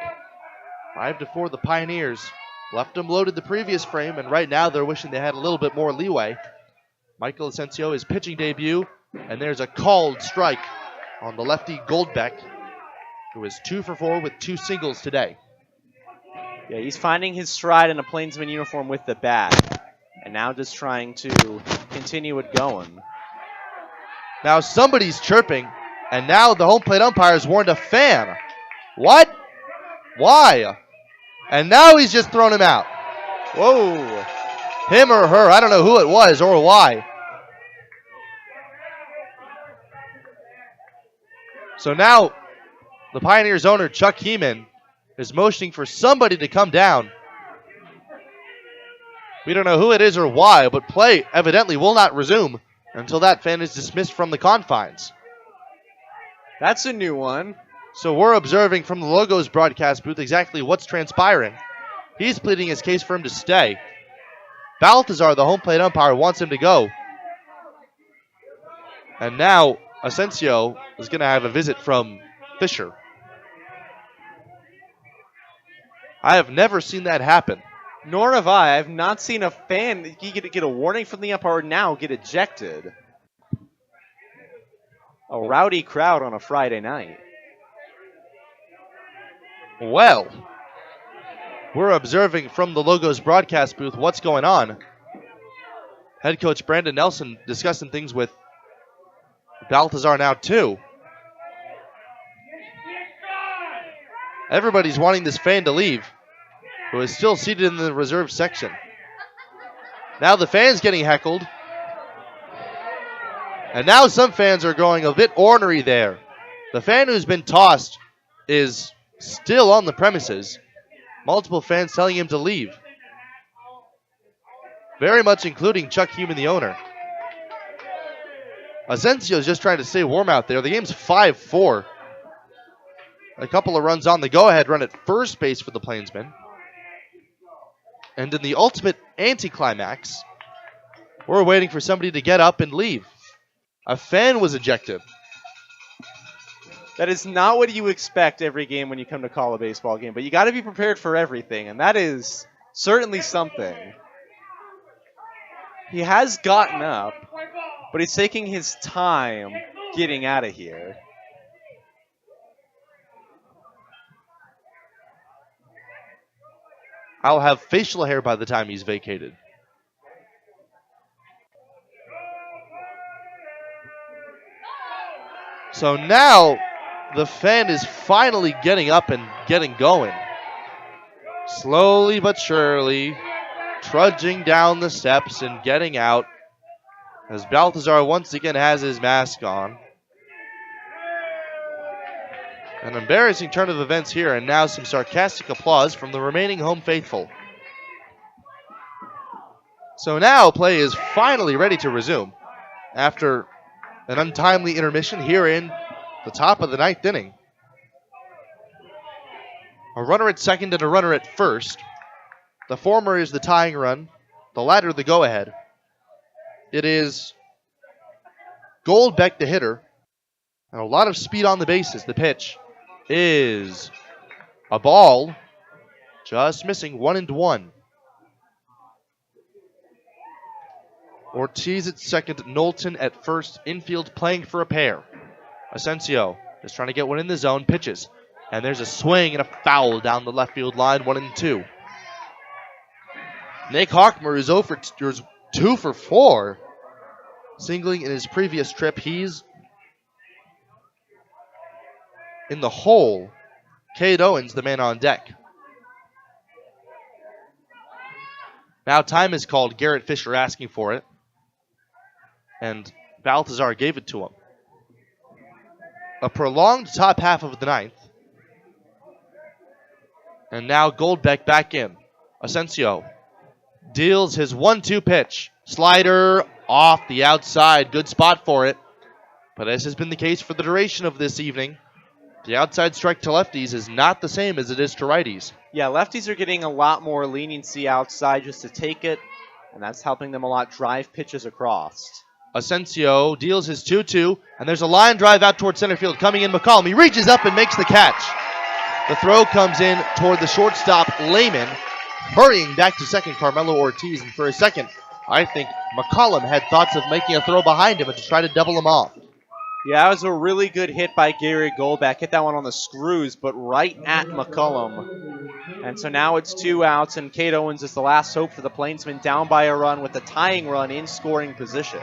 5-4 the Pioneers. Left them loaded the previous frame, and right now they're wishing they had a little bit more leeway. Michael Asensio, his pitching debut And there's a called strike on the lefty Goldbeck, who is 2 for 4 with 2 singles today. Yeah, he's finding his stride in a Plainsman uniform with the bat. And now just trying to continue it going. Now somebody's chirping, and now the home plate umpire's warned a fan. What? Why? And now he's just thrown him out. Whoa. Him or her, I don't know who it was or why. So now the Pioneers owner, Chuck Heeman, is motioning for somebody to come down. We don't know who it is or why, but play evidently will not resume until that fan is dismissed from the confines. That's a new one. So we're observing from the Logos broadcast booth exactly what's transpiring. He's pleading his case for him to stay. Balthazar, the home plate umpire, wants him to go. And now Asensio is going to have a visit from Fisher. I have never seen that happen. Nor have I. I've not seen a fan get a warning from the umpire now get ejected. A rowdy crowd on a Friday night. Well, we're observing from the Logos broadcast booth what's going on. Head coach Brandon Nelson discussing things with Balthazar now too. Everybody's wanting this fan to leave, who is still seated in the reserve section. Now the fan's getting heckled. And now some fans are going a bit ornery there. The fan who's been tossed is still on the premises. Multiple fans telling him to leave. Very much including Chuck Heeman, the owner. Asensio's just trying to stay warm out there. The game's 5-4. A couple of runs on the go-ahead run at first base for the Plainsmen. And in the ultimate anticlimax, we're waiting for somebody to get up and leave. A fan was ejected. That is not what you expect every game when you come to call a baseball game, but you got to be prepared for everything, and that is certainly something. He has gotten up, but he's taking his time getting out of here. I'll have facial hair by the time he's vacated. So now the fan is finally getting up and getting going. Slowly but surely, trudging down the steps and getting out as Balthazar once again has his mask on. An embarrassing turn of events here, and now some sarcastic applause from the remaining home faithful. So now play is finally ready to resume after an untimely intermission here in the top of the 9th inning. A runner at second and a runner at first. The former is the tying run, the latter the go-ahead. It is Goldbeck, the hitter, and a lot of speed on the bases. The pitch is a ball, just missing 1-1. Ortiz at second, Knowlton at first, infield playing for a pair. Asensio just trying to get one in the zone, pitches, and there's a swing and a foul down the left field line, 1-2. Nick Hockmer is 2 for 4, singling in his previous trip. He's in the hole. Cade Owens, the man on deck. Now time is called. Garrett Fisher asking for it. And Balthazar gave it to him. A prolonged top half of the 9th. And now Goldbeck back in. Asensio deals his 1-2 pitch. Slider off the outside. Good spot for it. But as has been the case for the duration of this evening, the outside strike to lefties is not the same as it is to righties. Yeah, lefties are getting a lot more leniency outside just to take it, and that's helping them a lot drive pitches across. Asensio deals his 2-2, and there's a line drive out toward center field coming in McCollum. He reaches up and makes the catch. The throw comes in toward the shortstop, Lehman. Hurrying back to second, Carmelo Ortiz, and for a second, I think McCollum had thoughts of making a throw behind him and to try to double him off. Yeah, that was a really good hit by Gary Goldback. Hit that one on the screws, but right at McCollum. And so now it's 2 outs, and Cade Owens is the last hope for the Plainsmen, down by a run with a tying run in scoring position.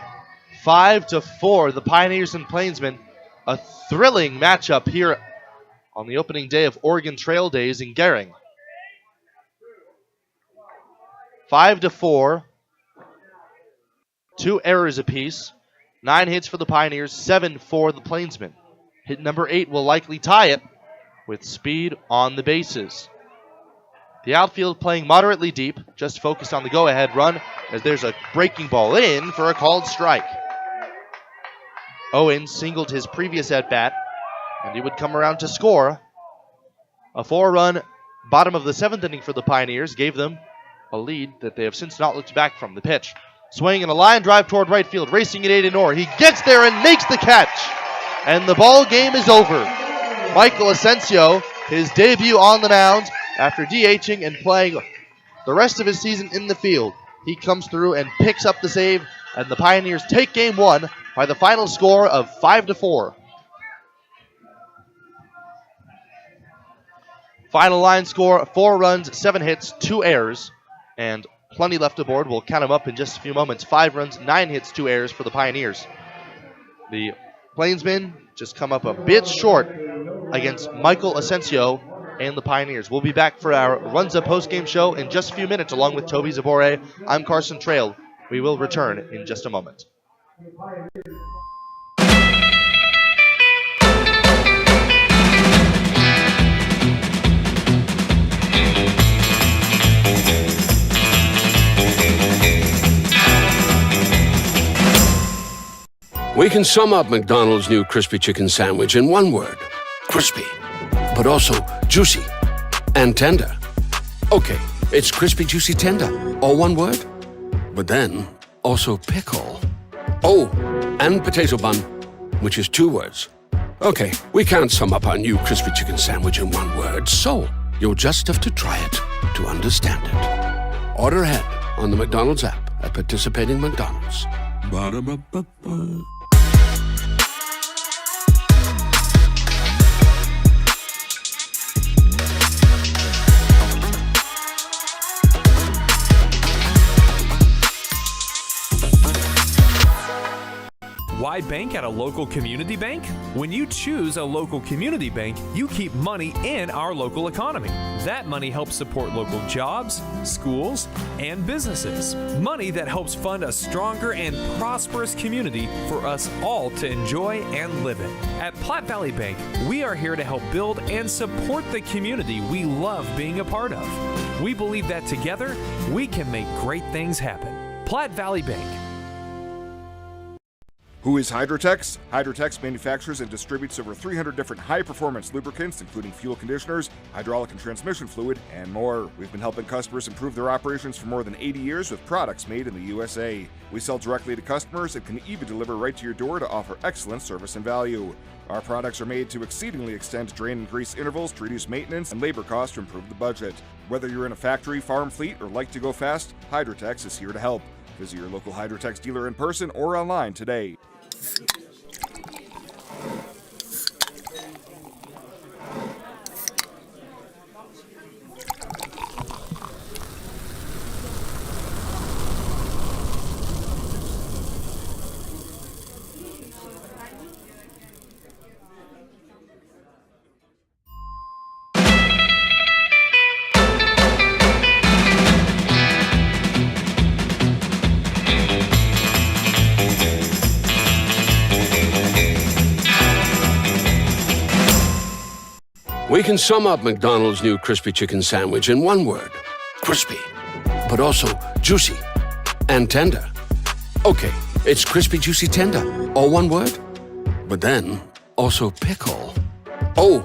5-4, the Pioneers and Plainsmen. A thrilling matchup here on the opening day of Oregon Trail Days in Gering. 5-4. 2 errors apiece. 9 hits for the Pioneers, 7 for the Plainsmen. Hit number 8 will likely tie it with speed on the bases. The outfield playing moderately deep, just focused on the go-ahead run as there's a breaking ball in for a called strike. Owens singled his previous at-bat, and he would come around to score. A 4-run bottom of the 7th inning for the Pioneers gave them a lead that they have since not looked back from. The pitch. Swinging a line drive toward right field, racing at Aiden Orr. He gets there and makes the catch. And the ball game is over. Michael Asensio, his debut on the mound after DHing and playing the rest of his season in the field. He comes through and picks up the save, and the Pioneers take game 1 by the final score of 5-4. Final line score, 4 runs, 7 hits, 2 errors, and plenty left aboard. We'll count them up in just a few moments. 5 runs, 9 hits, 2 errors for the Pioneers. The Plainsmen just come up a bit short against Michael Asensio and the Pioneers. We'll be back for our Runza postgame show in just a few minutes along with Toby Zabore. I'm Carson Trail. We will return in just a moment. We can sum up McDonald's new crispy chicken sandwich in one word. Crispy. But also juicy and tender. Okay, it's crispy, juicy, tender. All one word. But then also pickle. Oh, and potato bun, which is 2 words. Okay, we can't sum up our new crispy chicken sandwich in one word, so you'll just have to try it to understand it. Order ahead on the McDonald's app at participating McDonald's. Ba-da-ba-ba-ba. Why bank at a local community bank? When you choose a local community bank, you keep money in our local economy. That money helps support local jobs, schools, and businesses. Money that helps fund a stronger and prosperous community for us all to enjoy and live in. At Platte Valley Bank, we are here to help build and support the community we love being a part of. We believe that together, we can make great things happen. Platte Valley Bank. Who is Hydrotex? Hydrotex manufactures and distributes over 300 different high-performance lubricants, including fuel conditioners, hydraulic and transmission fluid, and more. We've been helping customers improve their operations for more than 80 years with products made in the USA. We sell directly to customers and can even deliver right to your door to offer excellent service and value. Our products are made to exceedingly extend drain and grease intervals to reduce maintenance and labor costs to improve the budget. Whether you're in a factory, farm fleet, or like to go fast, Hydrotex is here to help. Visit your local Hydrotex dealer in person or online today. We can sum up McDonald's new crispy chicken sandwich in one word. Crispy. But also juicy and tender. Okay, it's crispy, juicy, tender. All one word. But then also pickle. Oh,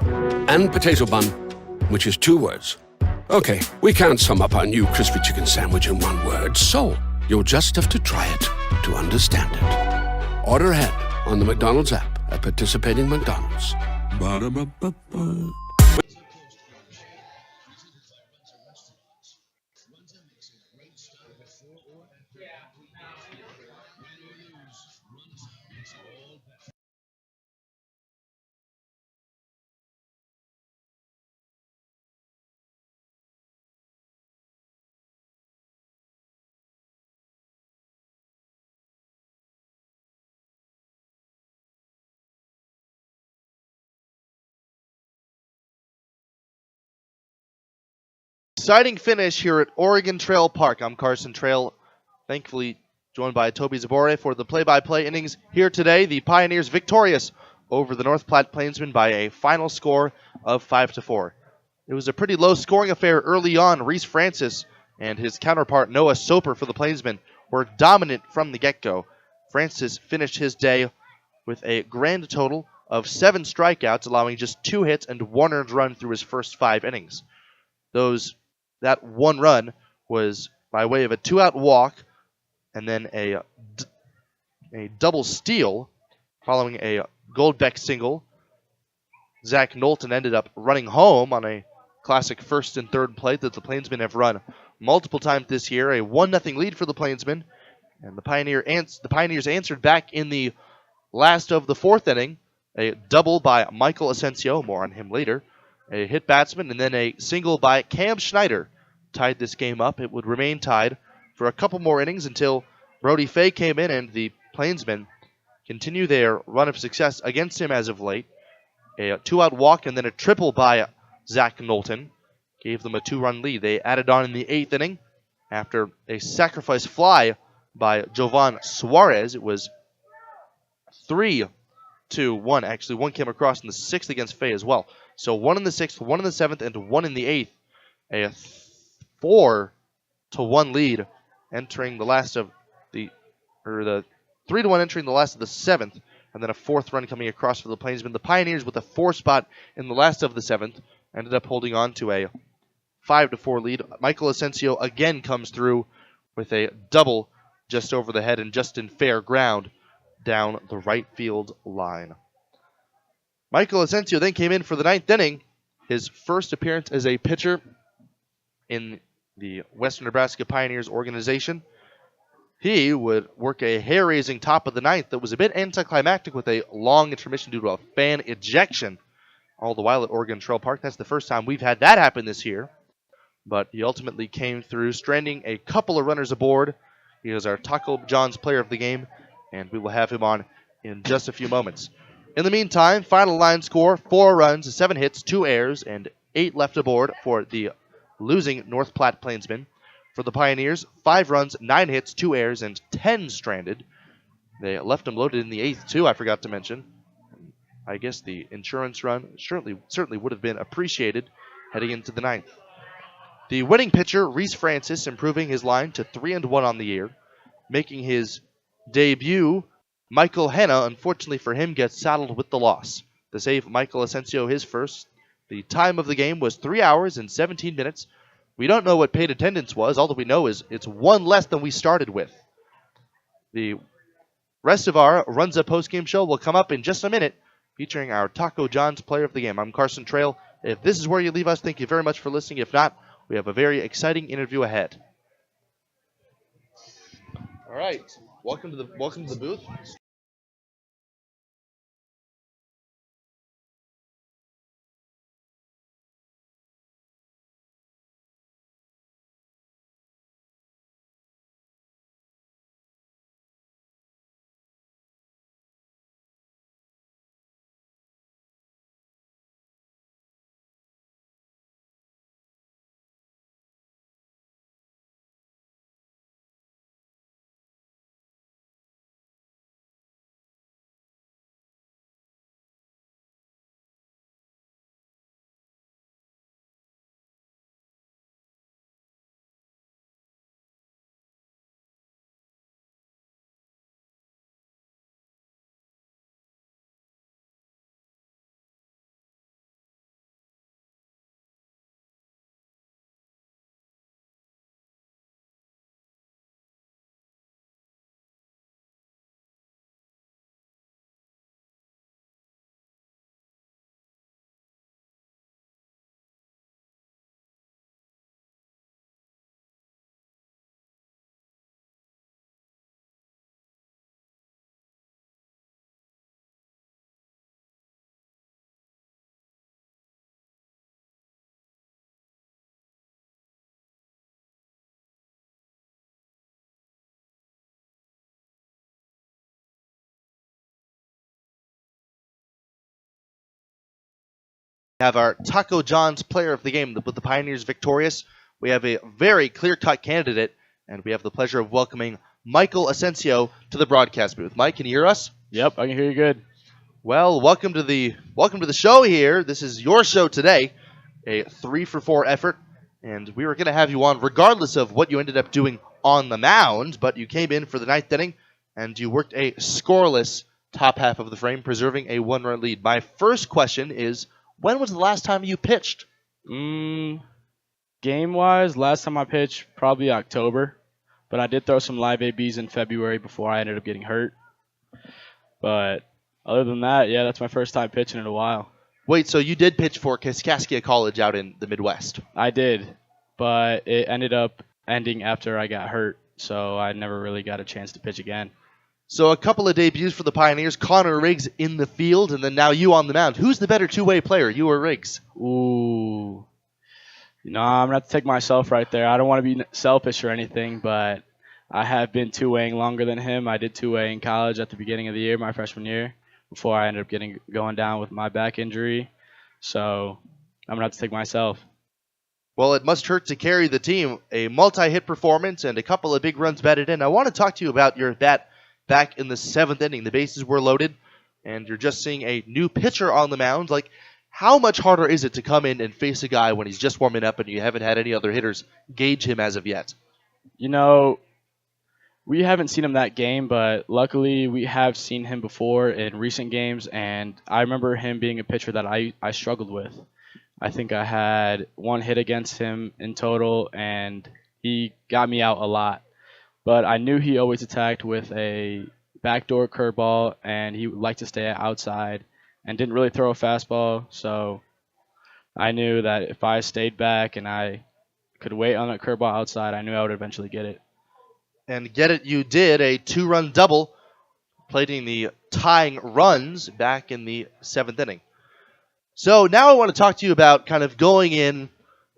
and potato bun, which is 2 words. Okay, we can't sum up our new crispy chicken sandwich in one word, so you'll just have to try it to understand it. Order ahead on the McDonald's app at participating McDonald's. Ba-da-ba-ba-ba. exciting finish here at Oregon Trail Park. I'm Carson Trail, thankfully joined by Toby Zabore for the play-by-play innings here today. The Pioneers victorious over the North Platte Plainsmen by a final score of 5-4. It was a pretty low-scoring affair early on. Reese Francis and his counterpart Noah Soper for the Plainsmen were dominant from the get-go. Francis finished his day with a grand total of 7 strikeouts, allowing just 2 hits and 1 earned run through his first 5 innings. That 1 run was by way of a 2-out walk and then a double steal following a Goldbeck single. Zach Knowlton ended up running home on a classic first and third play that the Plainsmen have run multiple times this year. A 1-0 lead for the Plainsmen, and the Pioneers answered back in the last of the 4th inning. A double by Michael Asensio, more on him later. A hit batsman, and then a single by Cam Schneider tied this game up. It would remain tied for a couple more innings until Brody Fay came in, and the Plainsmen continue their run of success against him as of late. A 2-out walk and then a triple by Zach Knowlton gave them a 2-run lead. They added on in the 8th inning after a sacrifice fly by Jovan Suarez. It was 3-1. Actually, one came across in the 6th against Fay as well. So 1 in the 6th, 1 in the 7th, and 1 in the 8th. A 4-1 lead entering the last of the 3-1 entering the last of the 7th, and then a 4th run coming across for the Plainsmen. The Pioneers, with a 4 spot in the last of the 7th, ended up holding on to a 5-4 lead. Michael Asensio again comes through with a double just over the head and just in fair ground down the right field line. Michael Asensio then came in for the 9th inning, his first appearance as a pitcher in the Western Nebraska Pioneers organization. He would work a hair-raising top of the 9th that was a bit anticlimactic with a long intermission due to a fan ejection, all the while at Oregon Trail Park. That's the first time we've had that happen this year. But he ultimately came through, stranding a couple of runners aboard. He is our Taco John's player of the game, and we will have him on in just a few moments. In the meantime, final line score, 4 runs, 7 hits, 2 errors, and 8 left aboard for the losing North Platte Plainsmen. For the Pioneers, 5 runs, 9 hits, 2 errors, and 10 stranded. They left them loaded in the 8th, too, I forgot to mention. I guess the insurance run certainly would have been appreciated heading into the 9th. The winning pitcher, Reese Francis, improving his line to 3-1 on the year. Making his debut, Michael Hanna, unfortunately for him, gets saddled with the loss. To save Michael Asensio his first, the time of the game was 3 hours and 17 minutes. We don't know what paid attendance was. All that we know is it's 1 less than we started with. The rest of our Runs Up postgame show will come up in just a minute, featuring our Taco John's player of the game. I'm Carson Trail. If this is where you leave us, thank you very much for listening. If not, we have a very exciting interview ahead. All right, welcome to the booth. Have our Taco John's player of the game with the Pioneers victorious we have a very clear-cut candidate, and we have the pleasure of welcoming Michael Asensio to the broadcast booth. Mike, can you hear us? Yep, I can hear you good. Well, welcome to the show here. This is your show today, a 3-for-4 effort, and we were going to have you on regardless of what you ended up doing on the mound, but you came in for the 9th inning, and you worked a scoreless top half of the frame, preserving a 1-run lead. My first question is, when was the last time you pitched? Game-wise, last time I pitched, probably October, but I did throw some live ABs in February before I ended up getting hurt. But other than that, yeah, that's my first time pitching in a while. Wait, so you did pitch for Kaskaskia College out in the Midwest? I did, but it ended up ending after I got hurt, so I never really got a chance to pitch again. So a couple of debuts for the Pioneers, Connor Riggs in the field, and then now you on the mound. Who's the better two-way player, you or Riggs? Ooh. No, I'm going to have to take myself right there. I don't want to be selfish or anything, but I have been two-waying longer than him. I did two-way in college at the beginning of the year, my freshman year, before I ended up going down with my back injury. So I'm going to have to take myself. Well, it must hurt to carry the team. A multi-hit performance and a couple of big runs batted in. I want to talk to you about your bat back in the 7th inning. The bases were loaded, and you're just seeing a new pitcher on the mound. Like, how much harder is it to come in and face a guy when he's just warming up and you haven't had any other hitters gauge him as of yet? You know, we haven't seen him that game, but luckily we have seen him before in recent games, and I remember him being a pitcher that I struggled with. I think I had 1 hit against him in total, and he got me out a lot. But I knew he always attacked with a backdoor curveball, and he liked to stay outside and didn't really throw a fastball. So I knew that if I stayed back and I could wait on that curveball outside, I knew I would eventually get it. And get it you did, a 2-run double, plating the tying runs back in the 7th inning. So now I want to talk to you about kind of going in,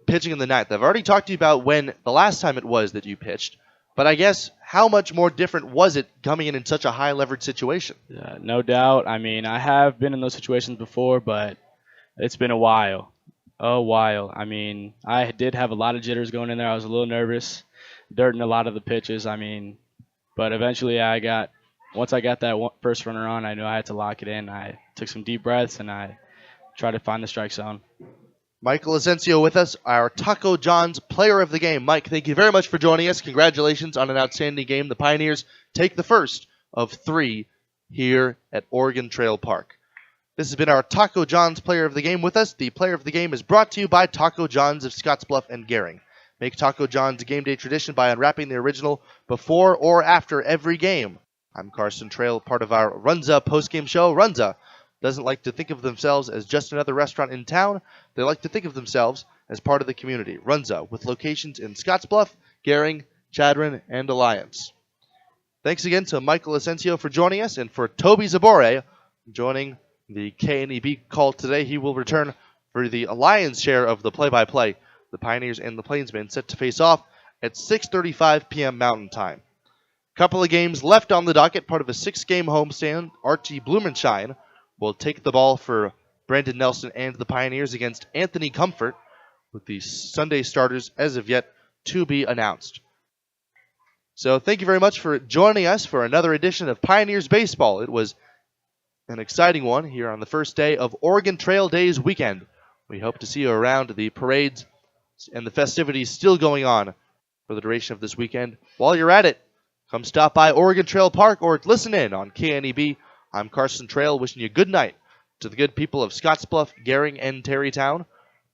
pitching in the 9th. I've already talked to you about when the last time it was that you pitched, but I guess how much more different was it coming in such a high leverage situation? Yeah, no doubt. I mean, I have been in those situations before, but it's been a while. I mean, I did have a lot of jitters going in there. I was a little nervous, dirting a lot of the pitches. I mean, but eventually once I got that first runner on, I knew I had to lock it in. I took some deep breaths and I tried to find the strike zone. Michael Asensio with us, our Taco John's player of the game. Mike, thank you very much for joining us. Congratulations on an outstanding game. The Pioneers take the first of 3 here at Oregon Trail Park. This has been our Taco John's player of the game with us. The player of the game is brought to you by Taco John's of Scottsbluff and Gering. Make Taco John's a game day tradition by unwrapping the original before or after every game. I'm Carson Trail, part of our Runza postgame show. Runza doesn't like to think of themselves as just another restaurant in town. They like to think of themselves as part of the community. Runza, with locations in Scottsbluff, Gering, Chadron, and Alliance. Thanks again to Michael Asensio for joining us, and for Toby Zabore joining the KNEB call today. He will return for the Alliance share of the play-by-play. The Pioneers and the Plainsmen set to face off at 6:35 p.m. Mountain Time. Couple of games left on the docket, part of a 6-game homestand. RT Blumenshine will take the ball for Brandon Nelson and the Pioneers against Anthony Comfort, with the Sunday starters as of yet to be announced. So thank you very much for joining us for another edition of Pioneers Baseball. It was an exciting one here on the first day of Oregon Trail Days weekend. We hope to see you around. The parades and the festivities still going on for the duration of this weekend. While you're at it, come stop by Oregon Trail Park or listen in on KNEB. I'm Carson Trail, wishing you good night to the good people of Scottsbluff, Gering, and Terrytown.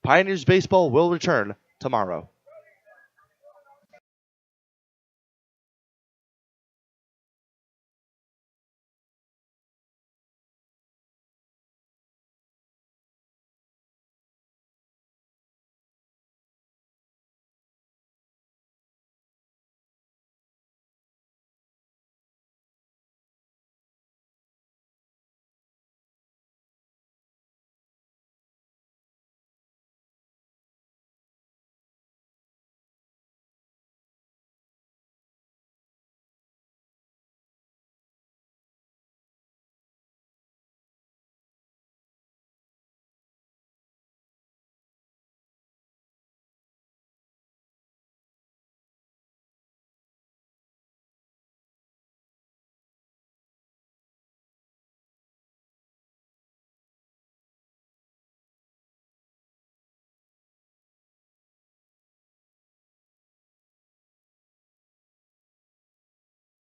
Pioneers Baseball will return tomorrow.